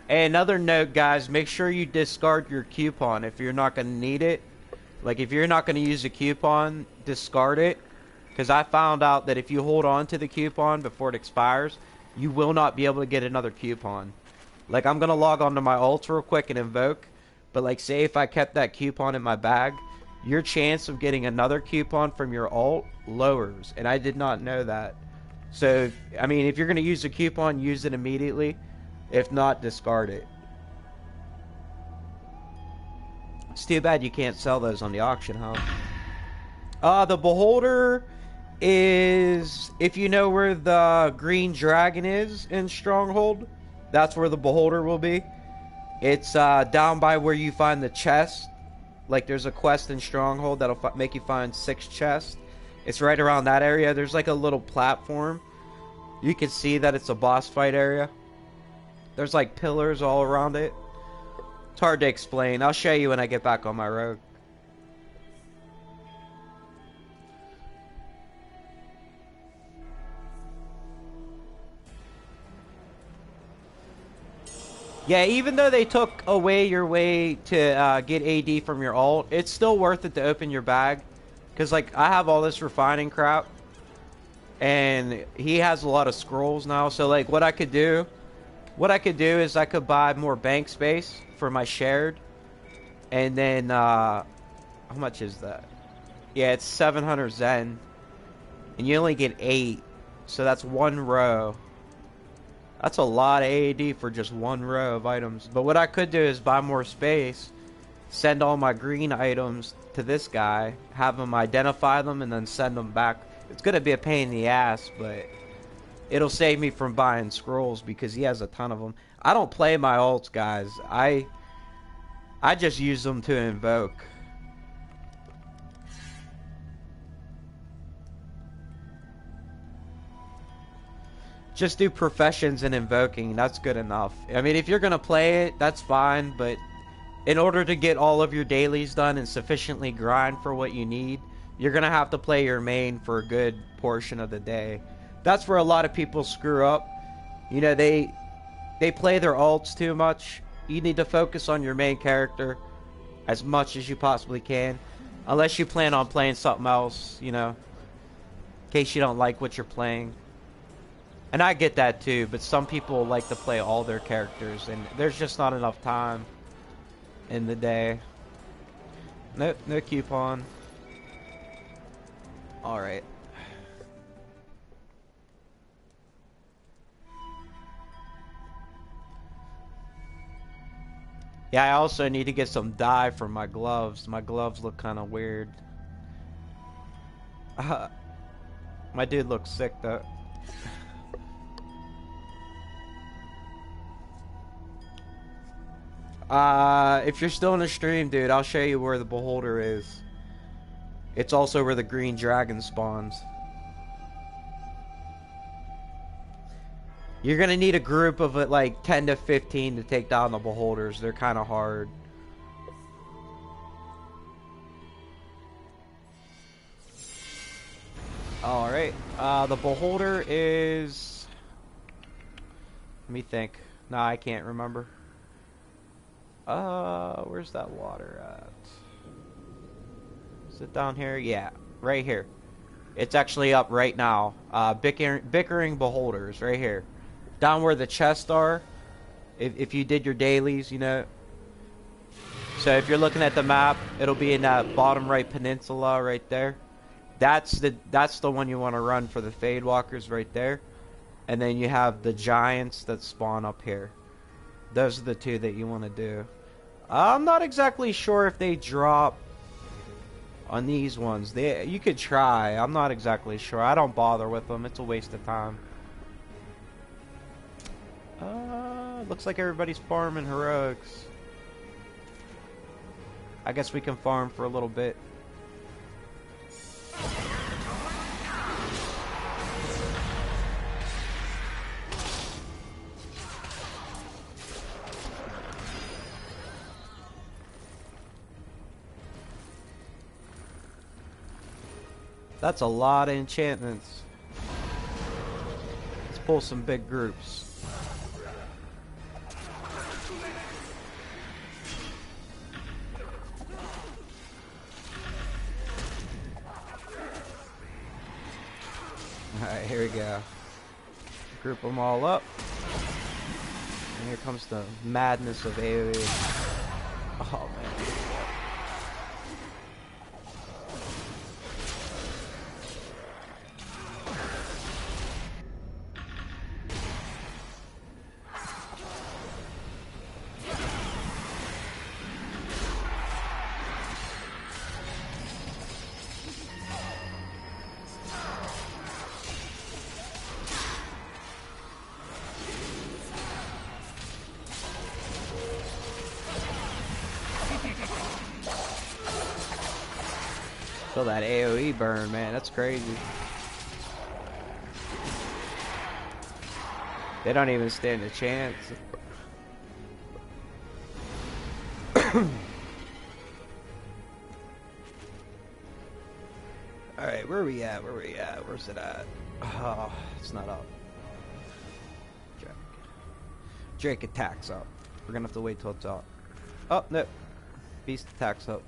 And another note, guys, make sure you discard your coupon if you're not going to need it. Like, if you're not going to use a coupon, discard it. Because I found out that if you hold on to the coupon before it expires, you will not be able to get another coupon. Like, I'm going to log on to my ults real quick and invoke. But, like, say if I kept that coupon in my bag, your chance of getting another coupon from your ult lowers. And I did not know that. So, I mean, if you're going to use a coupon, use it immediately. If not, discard it. It's too bad you can't sell those on the auction, huh? The Beholder is... If you know where the green dragon is in Stronghold, that's where the Beholder will be. It's down by where you find the chest. Like, there's a quest in Stronghold that'll make you find 6 chests. It's right around that area. There's like a little platform. You can see that it's a boss fight area. There's like pillars all around it. It's hard to explain. I'll show you when I get back on my road. Yeah, even though they took away your way to get AD from your ult, it's still worth it to open your bag. Because, like, I have all this refining crap. And he has a lot of scrolls now. So, like, what I could do is I could buy more bank space for my shared. And then, how much is that? Yeah, it's 700 Zen. And you only get 8. So that's 1 row. That's a lot of AD for just 1 row of items. But what I could do is buy more space. Send all my green items to this guy. Have him identify them and then send them back. It's going to be a pain in the ass, but... It'll save me from buying scrolls because he has a ton of them. I don't play my ults, guys. I just use them to invoke. Just do professions and invoking. That's good enough. I mean, if you're going to play it, that's fine. But in order to get all of your dailies done and sufficiently grind for what you need, you're going to have to play your main for a good portion of the day. That's where a lot of people screw up. You know, they play their ults too much. You need to focus on your main character as much as you possibly can. Unless you plan on playing something else, you know. In case you don't like what you're playing. And I get that too, but some people like to play all their characters. And there's just not enough time in the day. No coupon. Alright. Yeah, I also need to get some dye for my gloves. My gloves look kind of weird. My dude looks sick though. If you're still in the stream, dude, I'll show you where the Beholder is. It's also where the green dragon spawns. You're gonna need a group of like 10 to 15 to take down the Beholders. They're kind of hard. Alright, the Beholder is... Let me think. Nah, I can't remember. Where's that water at? Is it down here? Yeah, right here. It's actually up right now. Bickering Beholders, right here. Down where the chests are. If you did your dailies, you know. So if you're looking at the map, it'll be in that bottom right peninsula right there. That's the one you want to run for the Fade Walkers right there. And then you have the giants that spawn up here. Those are the two that you want to do. I'm not exactly sure if they drop on these ones. You could try. I'm not exactly sure. I don't bother with them. It's a waste of time. Looks like everybody's farming heroics. I guess we can farm for a little bit. That's a lot of enchantments. Let's pull some big groups. Alright, here we go. Group them all up. And here comes the madness of AoE. Oh, man. Feel that AoE burn, man. That's crazy. They don't even stand a chance. Alright, where are we at? Where are we at? Where's it at? Oh, it's not up. Drake attacks up. We're gonna have to wait till it's up. Oh, no. Beast attacks up.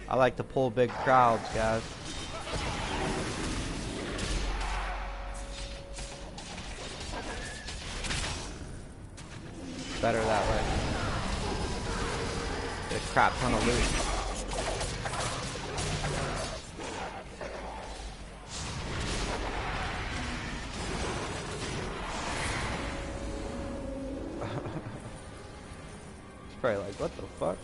I like to pull big crowds, guys. Better that way. Get a crap ton of loot. It's probably like, what the fuck?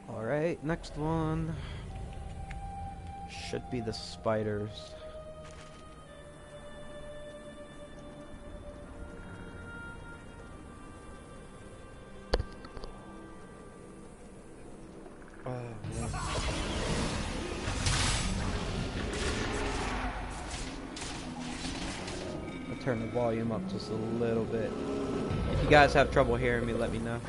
Alright, next one should be the spiders. Oh, man. I'll turn the volume up just a little bit. If you guys have trouble hearing me, let me know.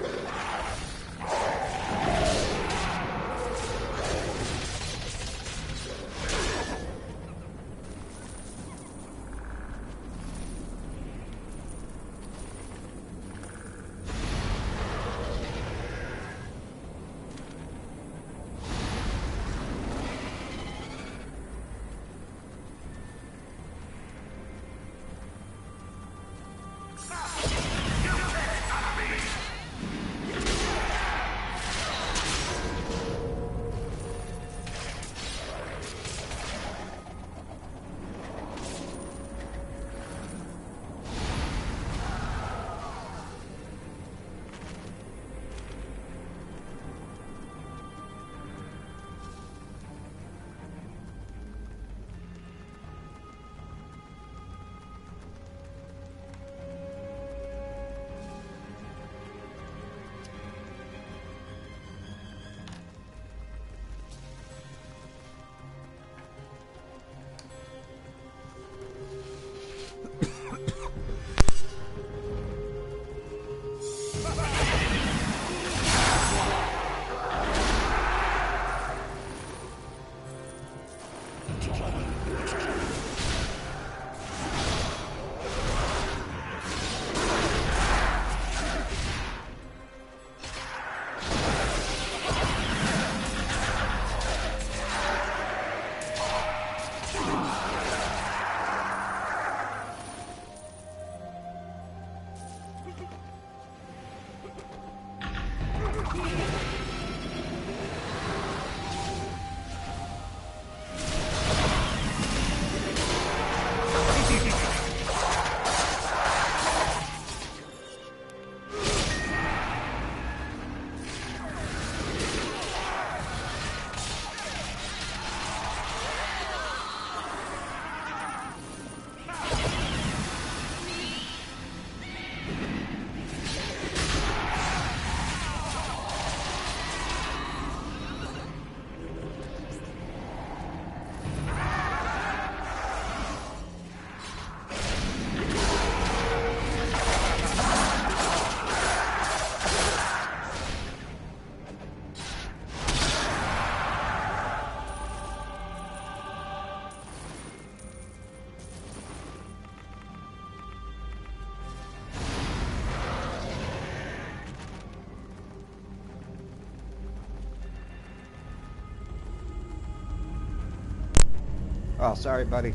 Oh, sorry, buddy.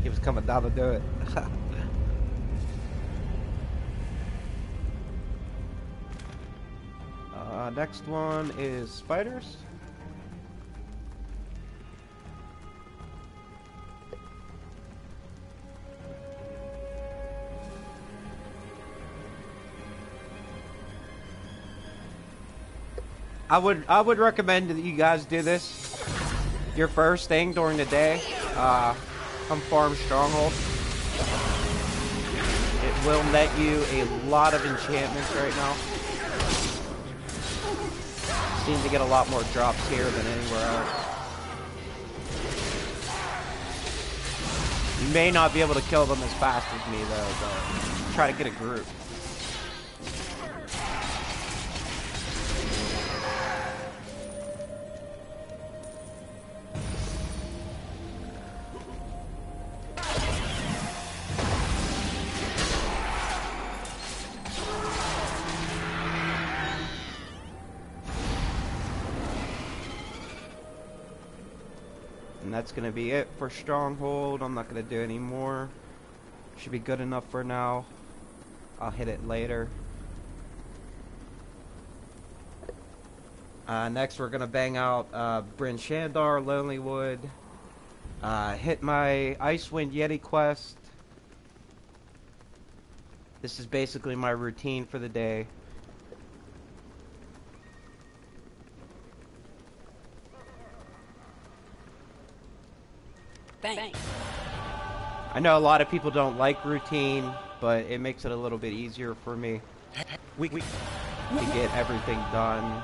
He was coming down to do it. Next one is spiders. I would recommend that you guys do this your first thing during the day. Come farm stronghold. It will net you a lot of enchantments right now. Seem to get a lot more drops here than anywhere else. You may not be able to kill them as fast as me though, but try to get a group. And that's going to be it for Stronghold. I'm not going to do any more. Should be good enough for now. I'll hit it later. Next we're going to bang out Bryn Shandar, Lonelywood. Hit my Icewind Yeti quest. This is basically my routine for the day. Thanks. I know a lot of people don't like routine, but it makes it a little bit easier for me to get everything done.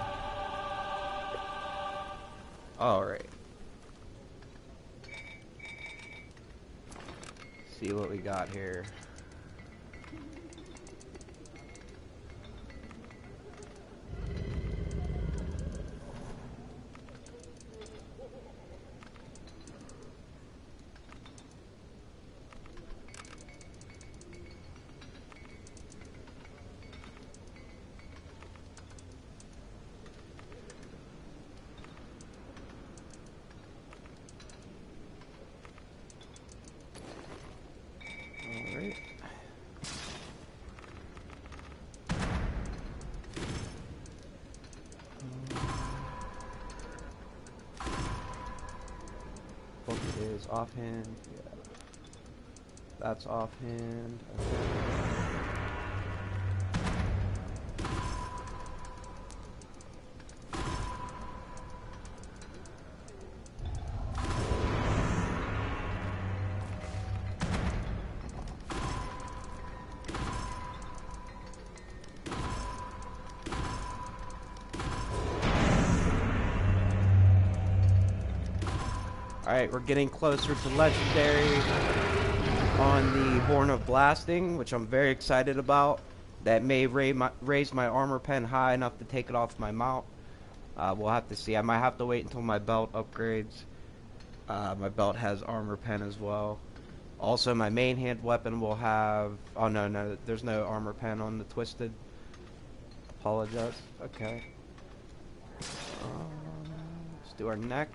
Alright. See what we got here. Is offhand, yeah. That's offhand. Okay. Alright, we're getting closer to Legendary on the Horn of Blasting, which I'm very excited about. That may raise my armor pen high enough to take it off my mount. We'll have to see. I might have to wait until my belt upgrades. My belt has armor pen as well. Also, my main hand weapon will have... Oh, no, there's no armor pen on the Twisted. Apologize. Okay. Let's do our neck.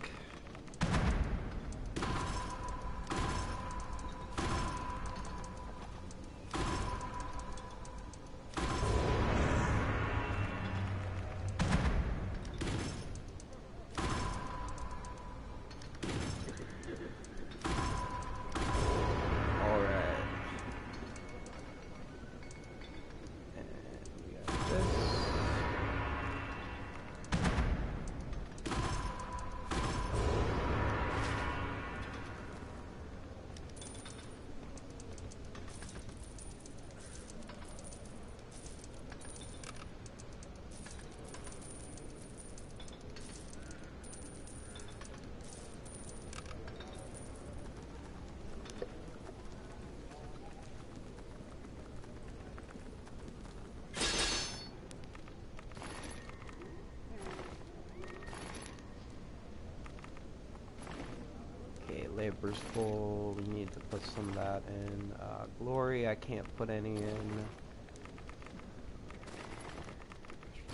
Labor's full. We need to put some of that in. Glory, I can't put any in.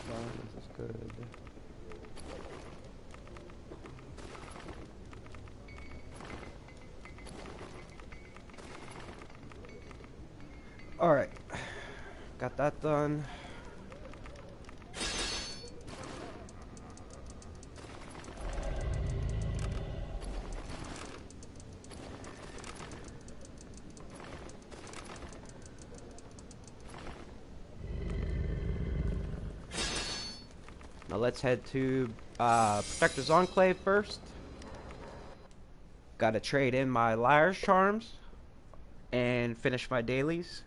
This is good. Alright. Got that done. Now let's head to Protector's Enclave first. Gotta trade in my Liar's Charms and finish my dailies.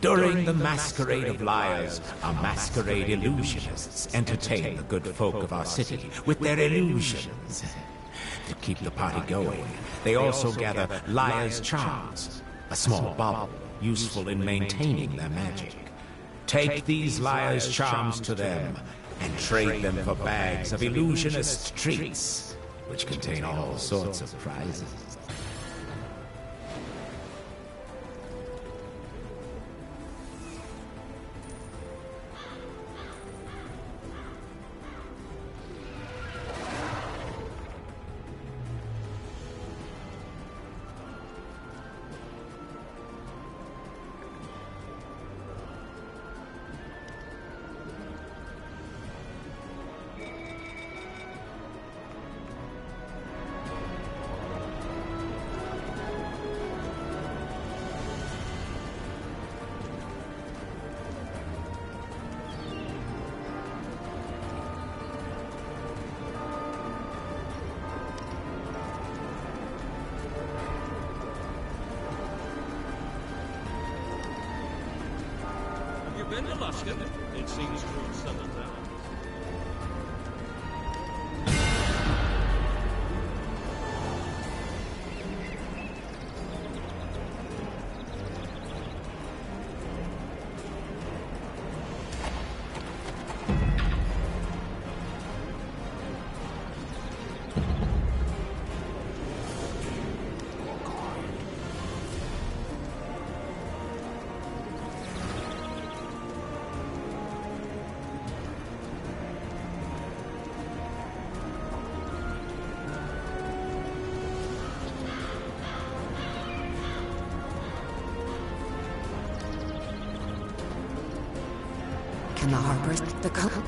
During the Masquerade of Liars, our masquerade illusionists entertain the good folk of our city with their illusions. To keep the party going, they also gather Liars' Charms, a small bauble useful in maintaining their magic. Take these Liars' Charms to them and trade them for bags of illusionist treats, which contain all sorts of prizes. Been to Luskin? It seems to settle down. Can the Harpers the coat?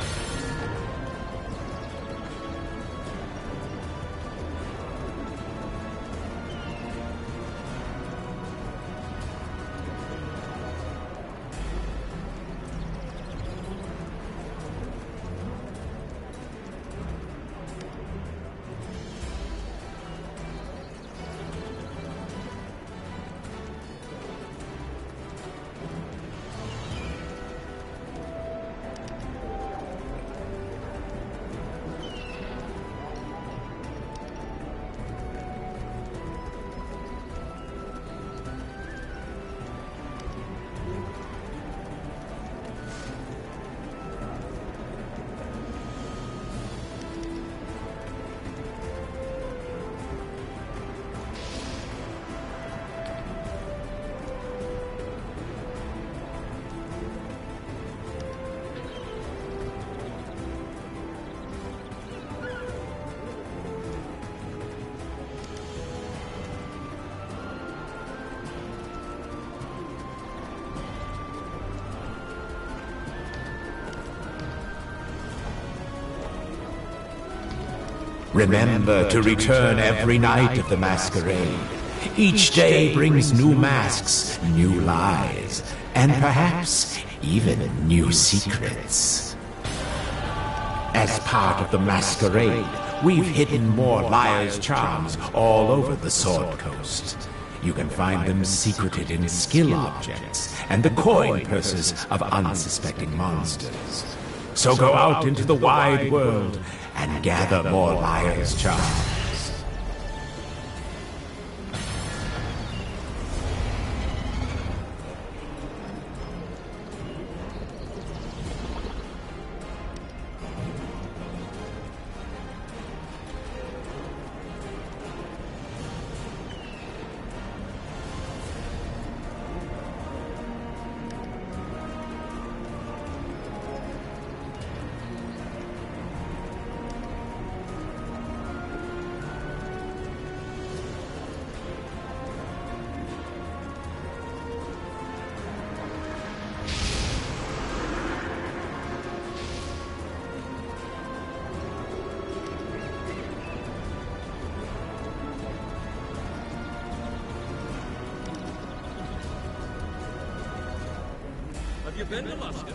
Remember to return every night of the masquerade. Each day brings new masks, new lies, and perhaps even new secrets. As part of the masquerade, we've hidden more Liars' Charms all over the Sword Coast. You can find them secreted in skill objects and the coin purses of unsuspecting monsters. So go out into the wide world and gather more liar's charms. Have you been to Muscat?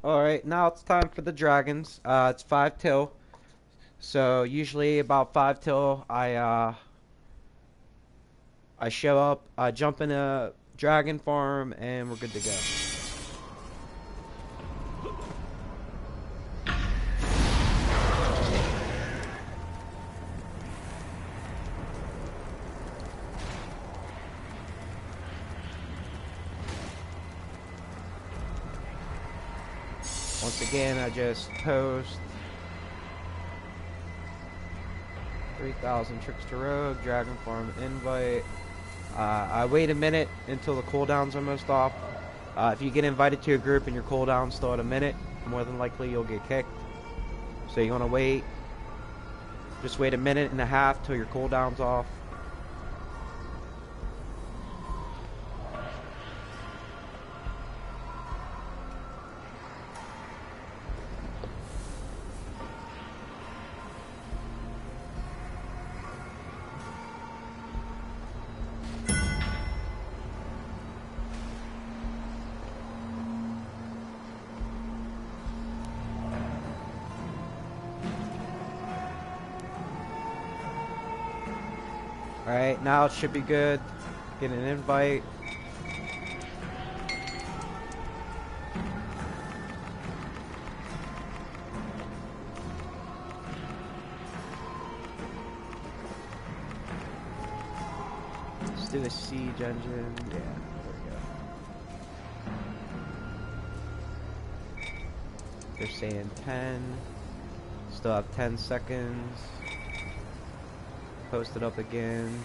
Alright, now it's time for the dragons. It's 5 till. So usually about 5 till I show up, I jump in a dragon farm, and we're good to go. Once again, I just post 3,000 tricks to rogue, dragon farm invite. I wait a minute until the cooldown's almost off. If you get invited to a group and your cooldown's still at a minute, more than likely you'll get kicked. So you want to wait. Just wait a minute and a half till your cooldown's off. Alright, now it should be good. Get an invite. Let's do a siege engine. Yeah, there we go. They're saying 10. Still have 10 seconds. Post it up again.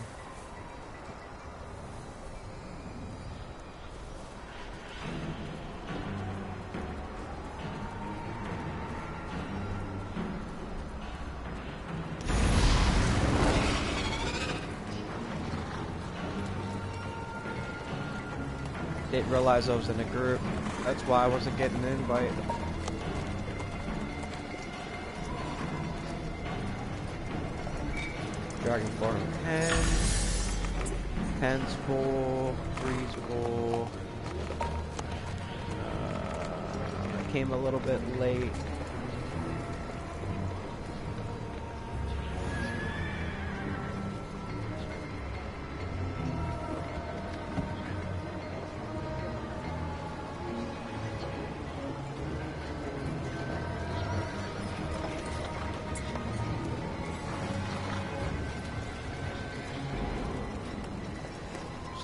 Didn't realize I was in a group. That's why I wasn't getting an invite. Dragon Farm 10. 10's full. 3's full. I came a little bit late.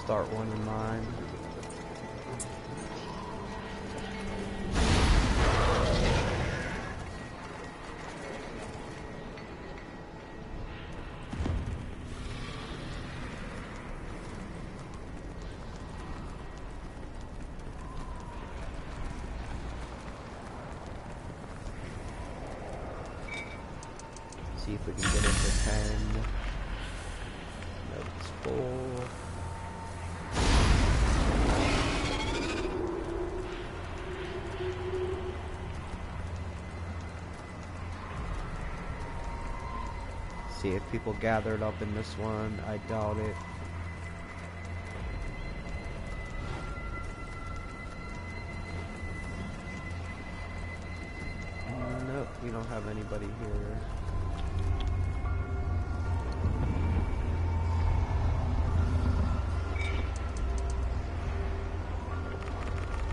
Start one in mine. See if we can get into 10. Nope, it's full. See if people gathered up in this one. I doubt it. Nope, we don't have anybody here.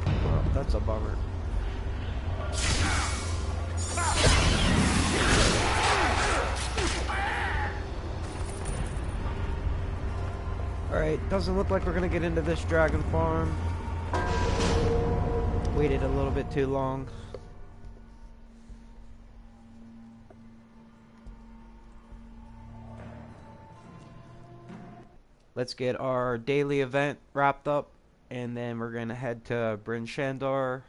Well, that's a bummer. Alright, doesn't look like we're gonna get into this dragon farm. Waited a little bit too long. Let's get our daily event wrapped up, and then we're gonna head to Bryn Shandor.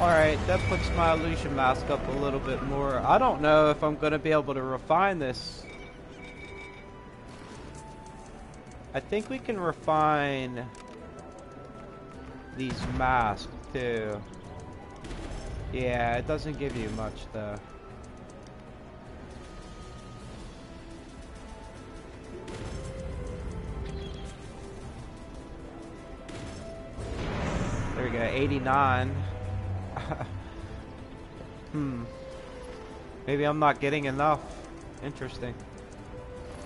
Alright, that puts my illusion mask up a little bit more. I don't know if I'm going to be able to refine this. I think we can refine these masks too. Yeah, it doesn't give you much though. There we go, 89. Maybe I'm not getting enough. Interesting.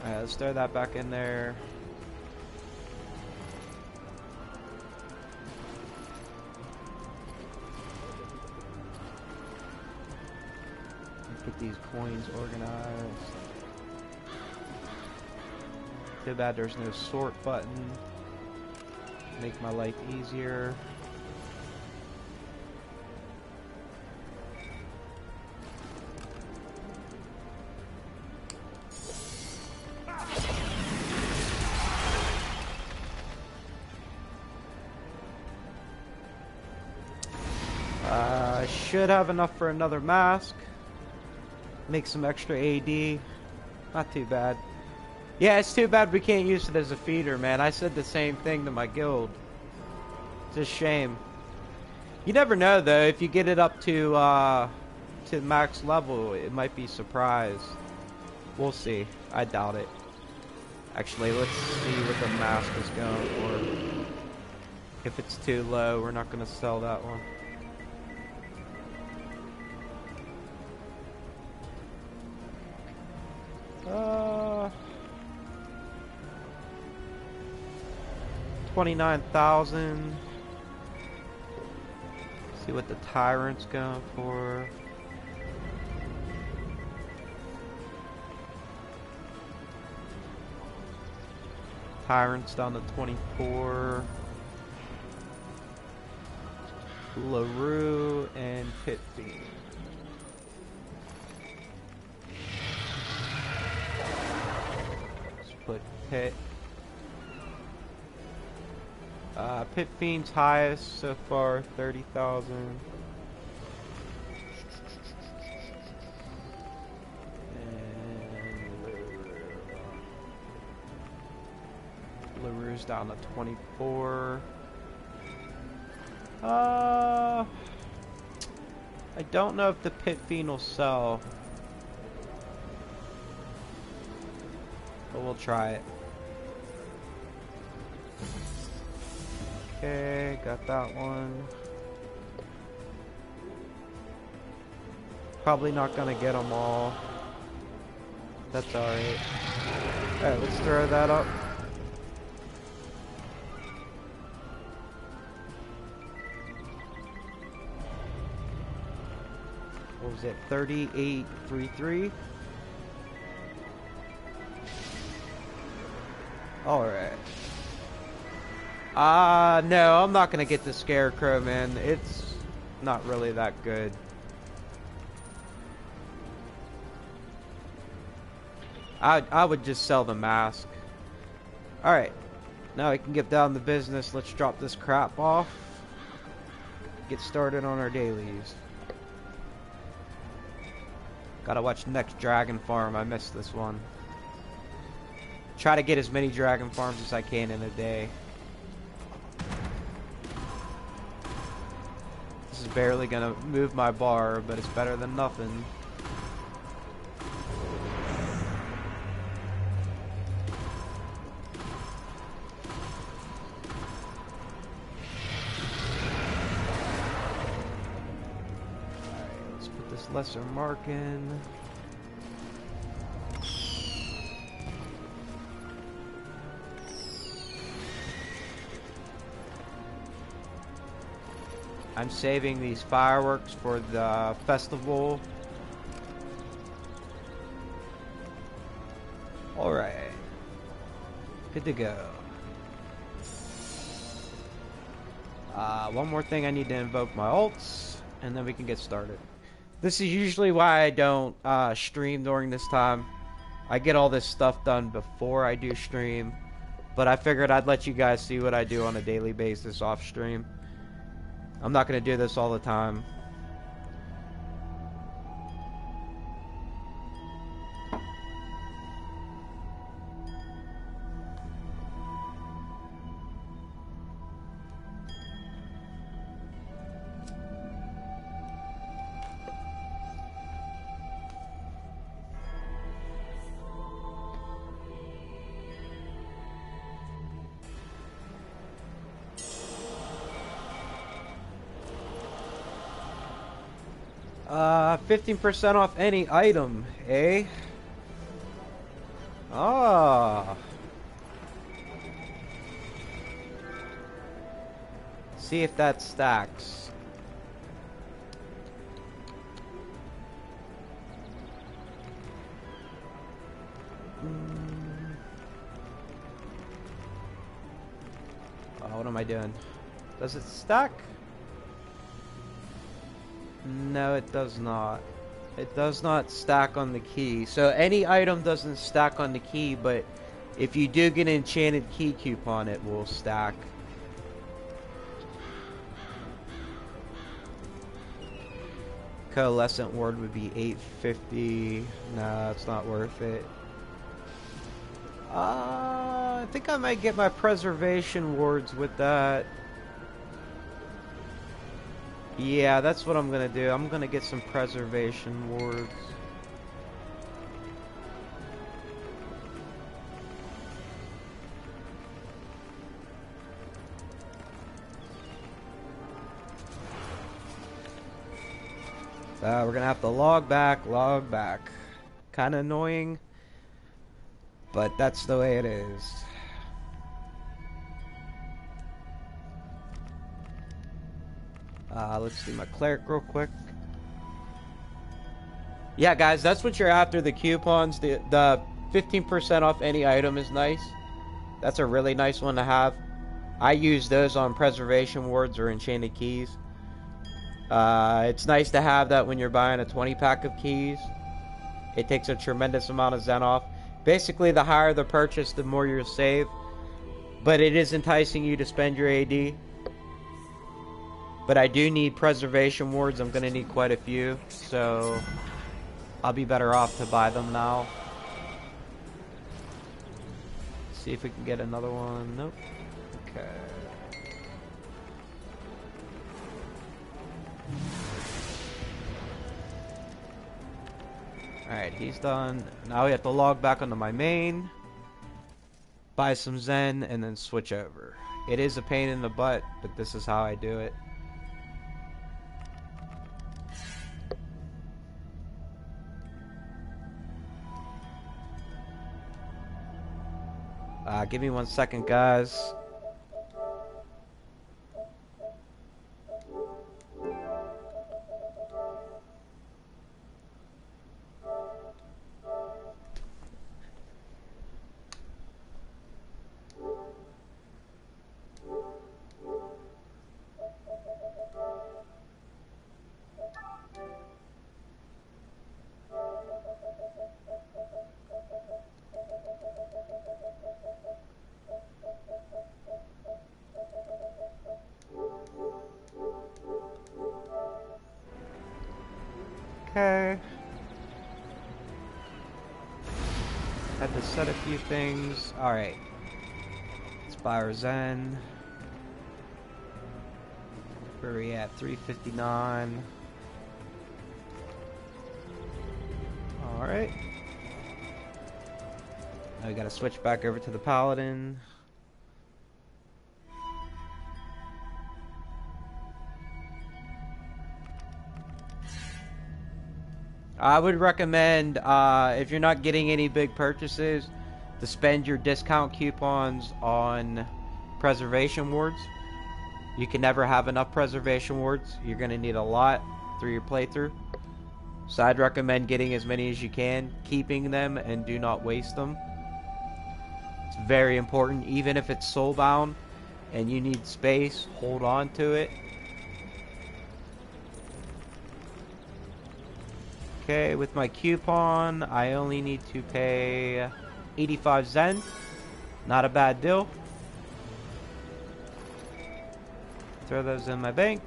Alright, let's throw that back in there. Get these coins organized. Too bad there's no sort button. Make my life easier. I should have enough for another mask. Make some extra AD. Not too bad. Yeah, it's too bad we can't use it as a feeder, man. I said the same thing to my guild. It's a shame. You never know, though. If you get it up to max level, it might be surprised. We'll see. I doubt it. Actually, let's see what the mask is going for. If it's too low, we're not going to sell that one. Uh, 29,000. See what the tyrant's going for. Tyrant's down to 24. LaRue and Pit Fiend. Put Pit. Pit Fiend's highest so far, 30,000. And LaRue's down to 24. I don't know if the Pit Fiend will sell. But we'll try it. Okay, got that one. Probably not gonna get them all. That's alright. Alright, let's throw that up. What was it? 3833? Alright. No, I'm not gonna get the Scarecrow, man. It's not really that good. I would just sell the mask. Alright. Now we can get down to business. Let's drop this crap off. Get started on our dailies. Gotta watch next Dragon Farm. I missed this one. Try to get as many Dragon Farms as I can in a day. This is barely gonna move my bar, but it's better than nothing. Alright, let's put this lesser mark in. I'm saving these fireworks for the festival. Alright. Good to go. One more thing, I need to invoke my ults, and then we can get started. This is usually why I don't stream during this time. I get all this stuff done before I do stream, but I figured I'd let you guys see what I do on a daily basis off stream. I'm not going to do this all the time. 15% off any item, eh? Ah. See if that stacks. Oh, what am I doing? Does it stack? No, it does not. It does not stack on the key. So any item doesn't stack on the key, but if you do get an enchanted key coupon, it will stack. Coalescent ward would be $8.50. No, it's not worth it. I think I might get my preservation wards with that. Yeah, that's what I'm gonna do. I'm gonna get some preservation wards. We're gonna have to log back. Kinda annoying, but that's the way it is. Let's see my cleric real quick. Yeah, guys, that's what you're after, the coupons. The 15% off any item is nice. That's a really nice one to have. I use those on preservation wards or enchanted keys. It's nice to have that when you're buying a 20-pack of keys. It takes a tremendous amount of Zen off. Basically, the higher the purchase, the more you'll save. But it is enticing you to spend your AD. But I do need preservation wards. I'm going to need quite a few. So I'll be better off to buy them now. See if we can get another one. Nope. Okay. Alright, he's done. Now we have to log back onto my main, buy some Zen, and then switch over. It is a pain in the butt, but this is how I do it. Give me 1 second, guys. Okay. Had to set a few things. Alright. Let's buy our Zen. Where are we at? 359. Alright. Now we gotta switch back over to the Paladin. I would recommend, if you're not getting any big purchases, to spend your discount coupons on preservation wards. You can never have enough preservation wards. You're going to need a lot through your playthrough. So I'd recommend getting as many as you can, keeping them, and do not waste them. It's very important. Even if it's soulbound and you need space, hold on to it. Okay, with my coupon, I only need to pay 85 Zen. Not a bad deal. Throw those in my bank.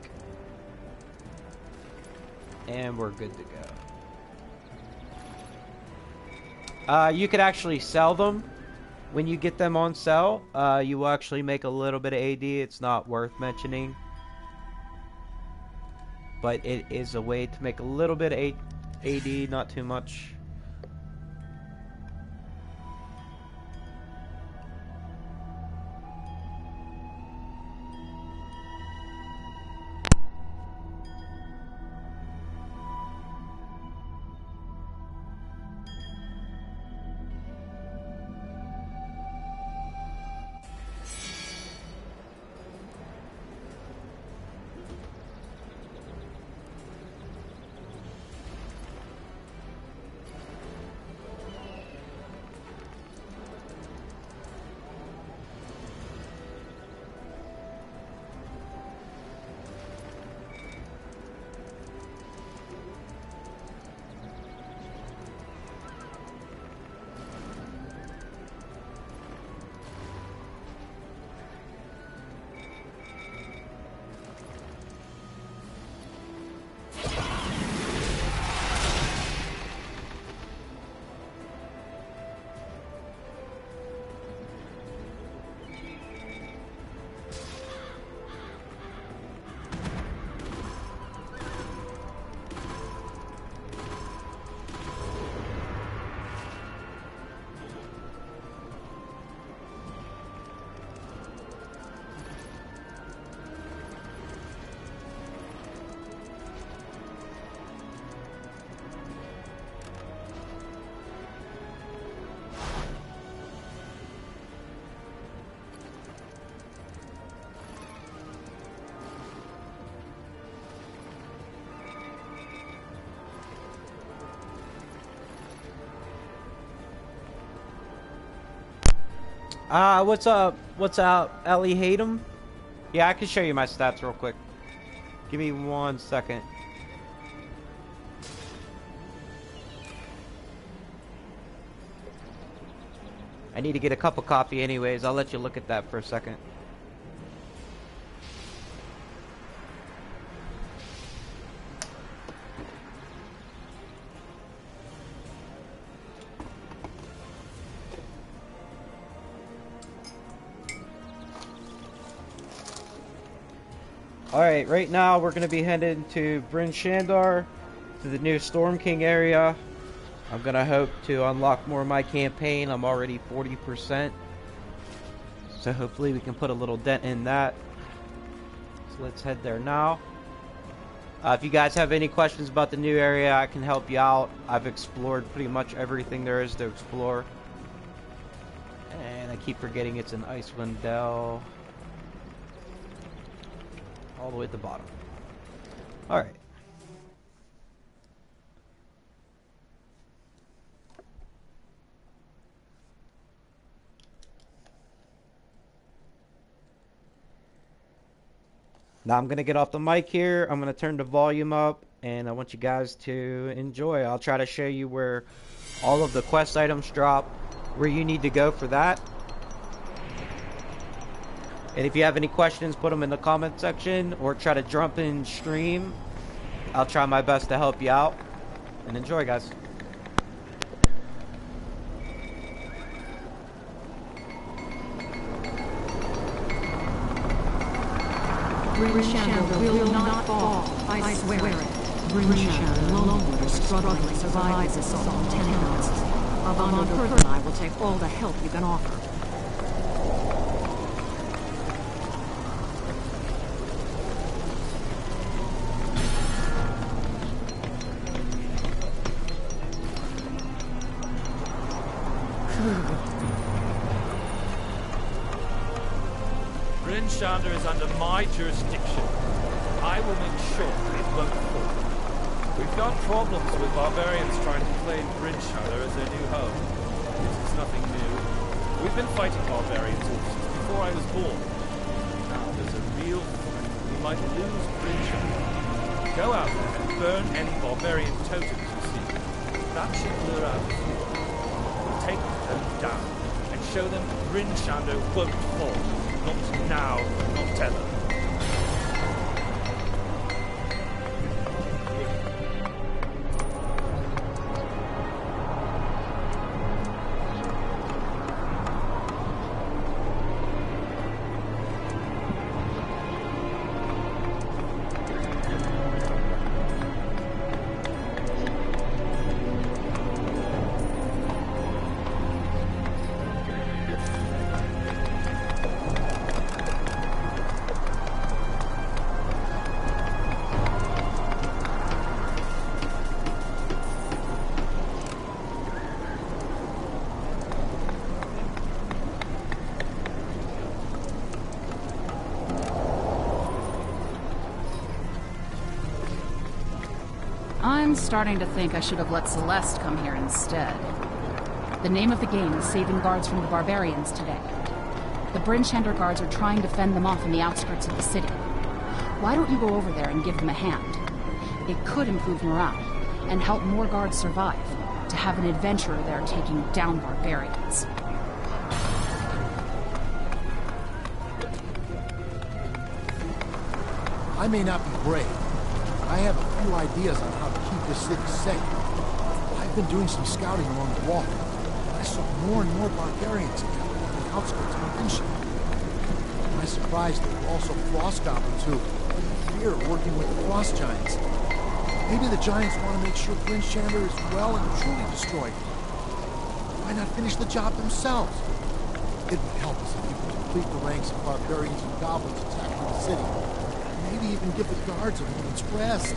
And we're good to go. You could actually sell them. When you get them on sale, you will actually make a little bit of AD. It's not worth mentioning. But it is a way to make a little bit of AD, not too much. What's up? What's up, Ellie Hatem? Yeah, I can show you my stats real quick. Give me 1 second. I need to get a cup of coffee anyways. I'll let you look at that for a second. Alright, right now we're going to be headed to Bryn Shandar, to the new Storm King area. I'm going to hope to unlock more of my campaign. I'm already 40%. So hopefully we can put a little dent in that. So let's head there now. If you guys have any questions about the new area, I can help you out. I've explored pretty much everything there is to explore. And I keep forgetting it's in Icewind Dale. All the way at the bottom. Alright. Now I'm going to get off the mic here. I'm going to turn the volume up. And I want you guys to enjoy. I'll try to show you where all of the quest items drop. Where you need to go for that. And if you have any questions, put them in the comment section or try to jump in stream. I'll try my best to help you out. And enjoy, guys. Bryn Shandar will not fall, I swear it. Bryn Shandar alone is struggling to survive this assault on 10 minutes. Havin and I will take all the help you can offer. Bryn Shandar is under my jurisdiction. I will make sure it won't fall. We've got problems with barbarians trying to claim Bryn Shandar as their new home. This is nothing new. We've been fighting barbarians since before I was born. Now there's a real threat. We might lose Bryn Shandar. Go out there and burn any barbarian totems you see. That should lure out a few. We'll take them down and show them Bryn Shandar won't fall. Not now, not ever. I'm starting to think I should have let Celeste come here instead. The name of the game is saving guards from the barbarians today. The Bryn Shandar guards are trying to fend them off in the outskirts of the city. Why don't you go over there and give them a hand? It could improve morale and help more guards survive, to have an adventurer there taking down barbarians. I may not be brave, but I have a few ideas on how to keep this city safe. I've been doing some scouting along the wall. I saw more and more barbarians encamped on the outskirts of Bryn Shandar. To my surprise, there were also frost goblins who, I fear, are working with the frost giants. Maybe the giants want to make sure Bryn Shandar is well and truly destroyed. Why not finish the job themselves? It would help us if we could complete the ranks of barbarians and goblins attacking the city. Maybe even give the guards a moment's rest.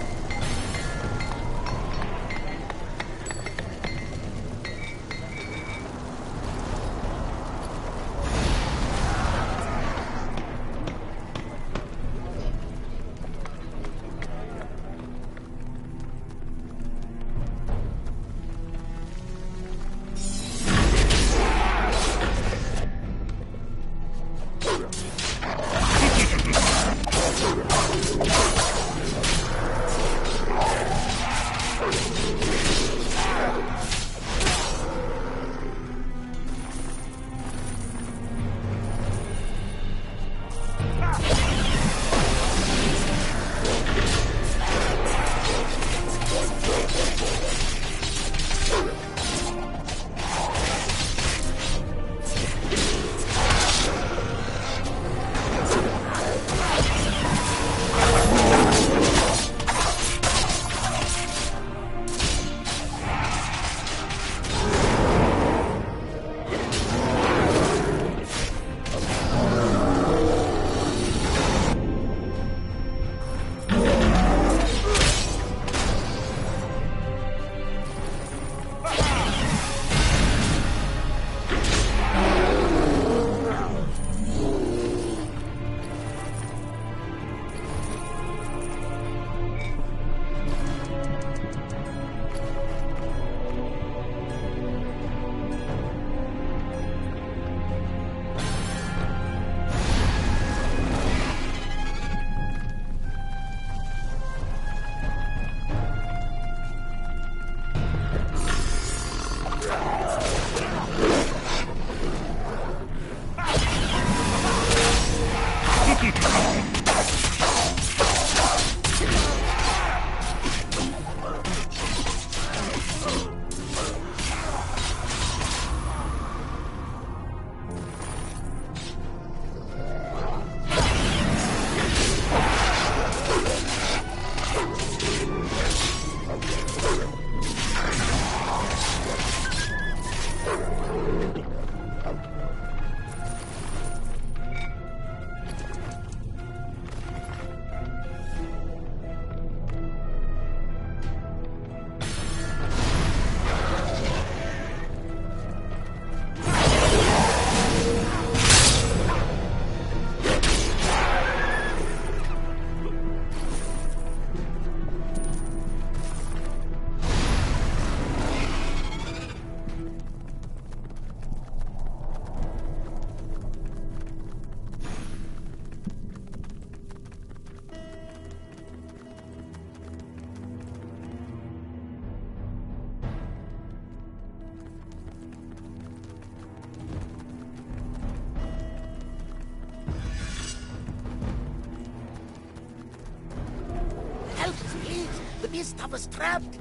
The beast have us trapped.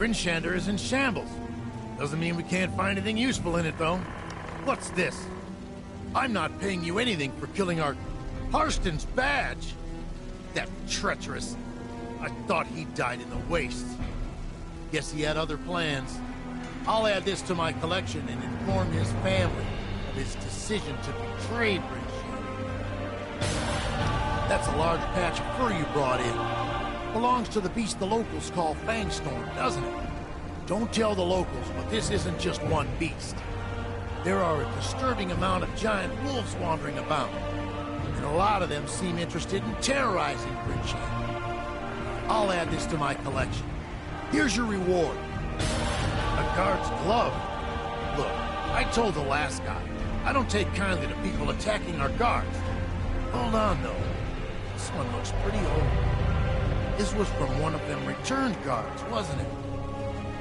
Brinshander is in shambles. Doesn't mean we can't find anything useful in it, though. What's this? I'm not paying you anything for killing our... Harston's badge! That treacherous... I thought he died in the wastes. Guess he had other plans. I'll add this to my collection and inform his family of his decision to betray Brinshander. That's a large patch of fur you brought in. Belongs to the beast the locals call Fangstorm, doesn't it? Don't tell the locals, but this isn't just one beast. There are a disturbing amount of giant wolves wandering about, and a lot of them seem interested in terrorizing Brinshander. I'll add this to my collection. Here's your reward. A guard's glove. Look, I told the last guy, I don't take kindly to people attacking our guards. Hold on, though. This one looks pretty old. This was from one of them returned guards, wasn't it?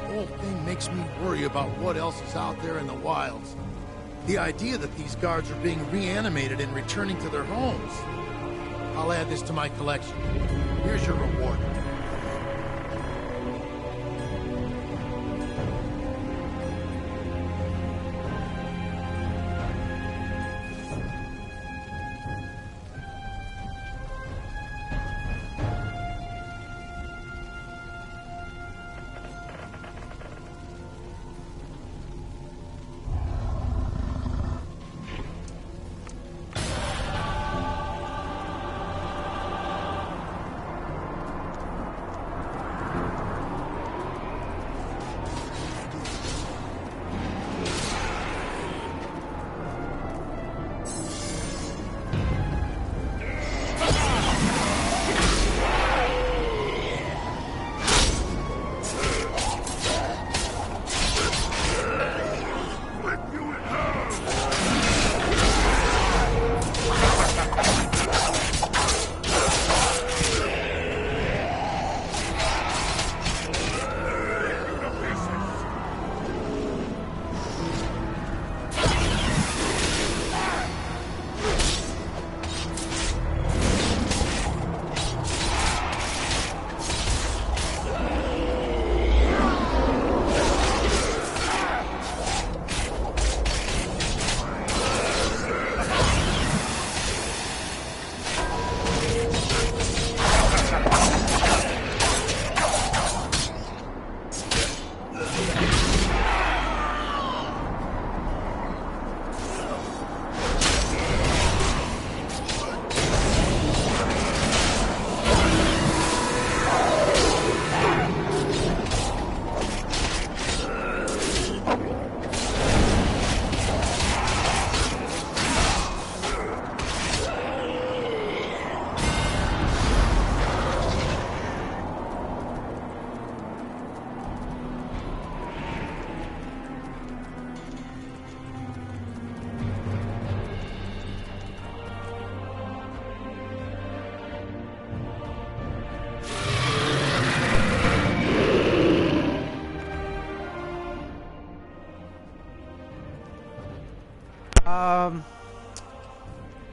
The whole thing makes me worry about what else is out there in the wilds. The idea that these guards are being reanimated and returning to their homes. I'll add this to my collection. Here's your reward.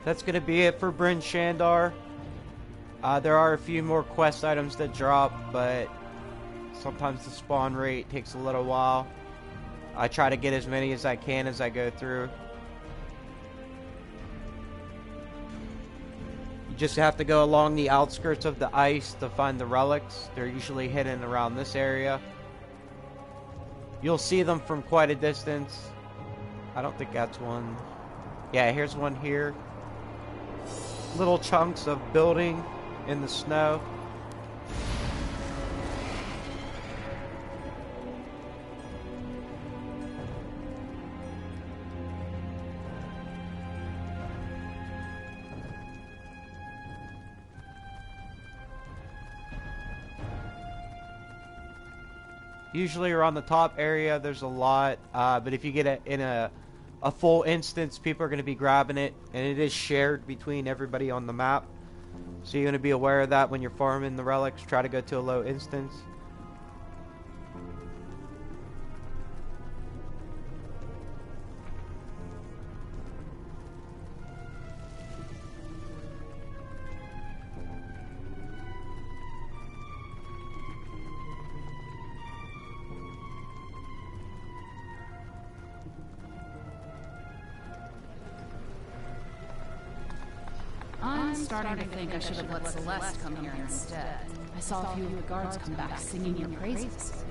That's gonna be it for Bryn Shandar. There are a few more quest items that drop, but sometimes the spawn rate takes a little while. I try to get as many as I can as I go through. You just have to go along the outskirts of the ice to find the relics. They're usually hidden around this area. You'll see them from quite a distance. I don't think that's one. Yeah, here's one here. Little chunks of building in the snow. Usually around the top area there's a lot, but if you get in a full instance, people are going to be grabbing it, and it is shared between everybody on the map. So you're going to be aware of that when you're farming the relics. Try to go to a low instance. starting to think I should have let Celeste come here instead. I saw a few of the guards come back singing your praises.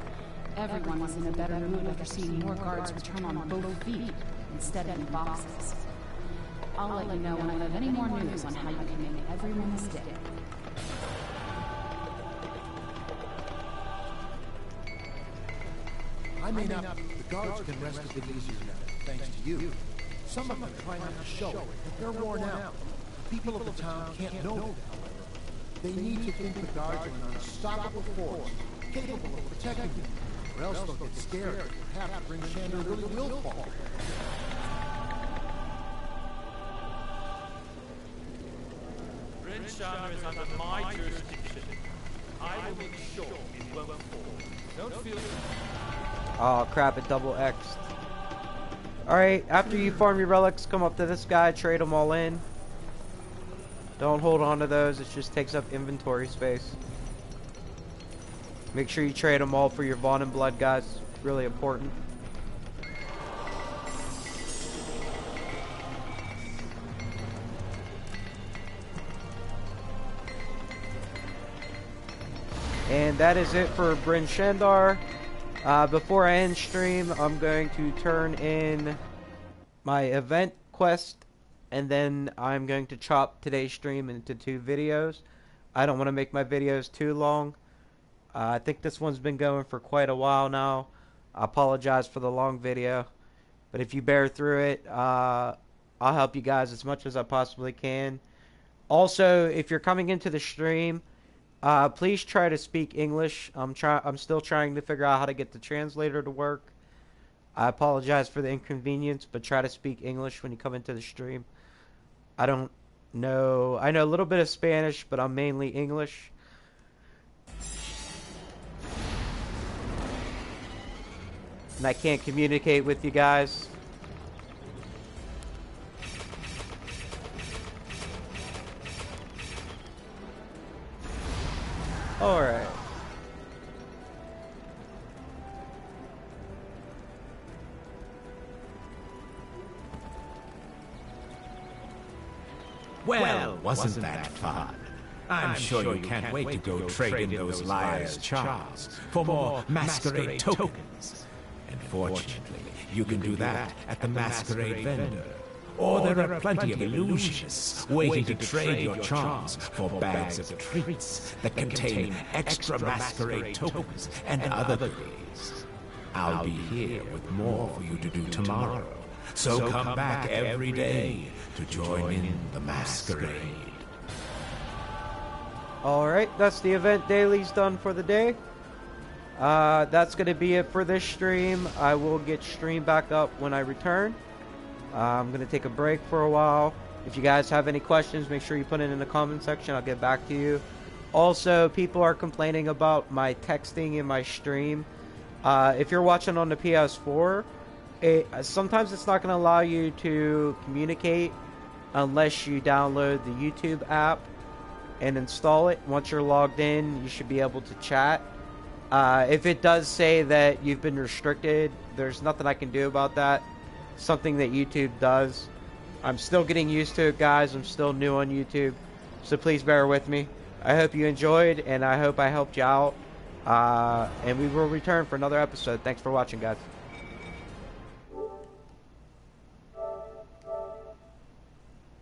Everyone was in a better mood after seeing more guards return on both feet instead of in boxes. I'll let you know when I have any more news on how you can make everyone's day. I may not. The guards can rest a bit easier now, thanks to you. Some of them try not to show it, but they're worn out. The people of the town can't know that, however. They need to think the guards are an unstoppable force, capable of protecting them, or else they'll get scared and perhaps bring Shander really will fall. Bryn Shander is under my jurisdiction. I will make sure it won't fall. Don't feel... Oh crap, it double X'd. Alright, after you farm your relics, come up to this guy, trade them all in. Don't hold on to those, it just takes up inventory space. Make sure you trade them all for your Vaughn and Blood, guys. Really important. And that is it for Bryn Shander. Before I end stream, I'm going to turn in my event quest, and then I'm going to chop today's stream into 2 videos. I don't want to make my videos too long. I think this one's been going for quite a while now. I apologize for the long video, but if you bear through it, I'll help you guys as much as I possibly can. Also, if you're coming into the stream, please try to speak English. I'm still trying to figure out how to get the translator to work. I apologize for the inconvenience, but try to speak English when you come into the stream. I don't know. I know a little bit of Spanish, but I'm mainly English. And I can't communicate with you guys. Alright. Well, wasn't that fun? I'm sure you can't wait to go trade in those liars' charms for more masquerade tokens. And fortunately, you can do that at the masquerade vendor. Or there are plenty of illusionists waiting to trade your charms for bags of treats that contain extra masquerade tokens and other goodies. I'll be here with more for you to do tomorrow, so come back every day to join in the masquerade. Alright, that's the event dailies done for the day. That's going to be it for this stream. I will get stream back up when I return. I'm going to take a break for a while. If you guys have any questions, make sure you put it in the comment section. I'll get back to you. Also, people are complaining about my texting in my stream. If you're watching on the PS4, sometimes it's not going to allow you to communicate unless you download the YouTube app and install it. Once you're logged in, you should be able to chat. If it does say that you've been restricted, there's nothing I can do about that. Something that YouTube does. I'm still getting used to it, guys. I'm still new on YouTube, so please bear with me. I hope you enjoyed, and I hope I helped you out. And we will return for another episode. Thanks for watching, guys.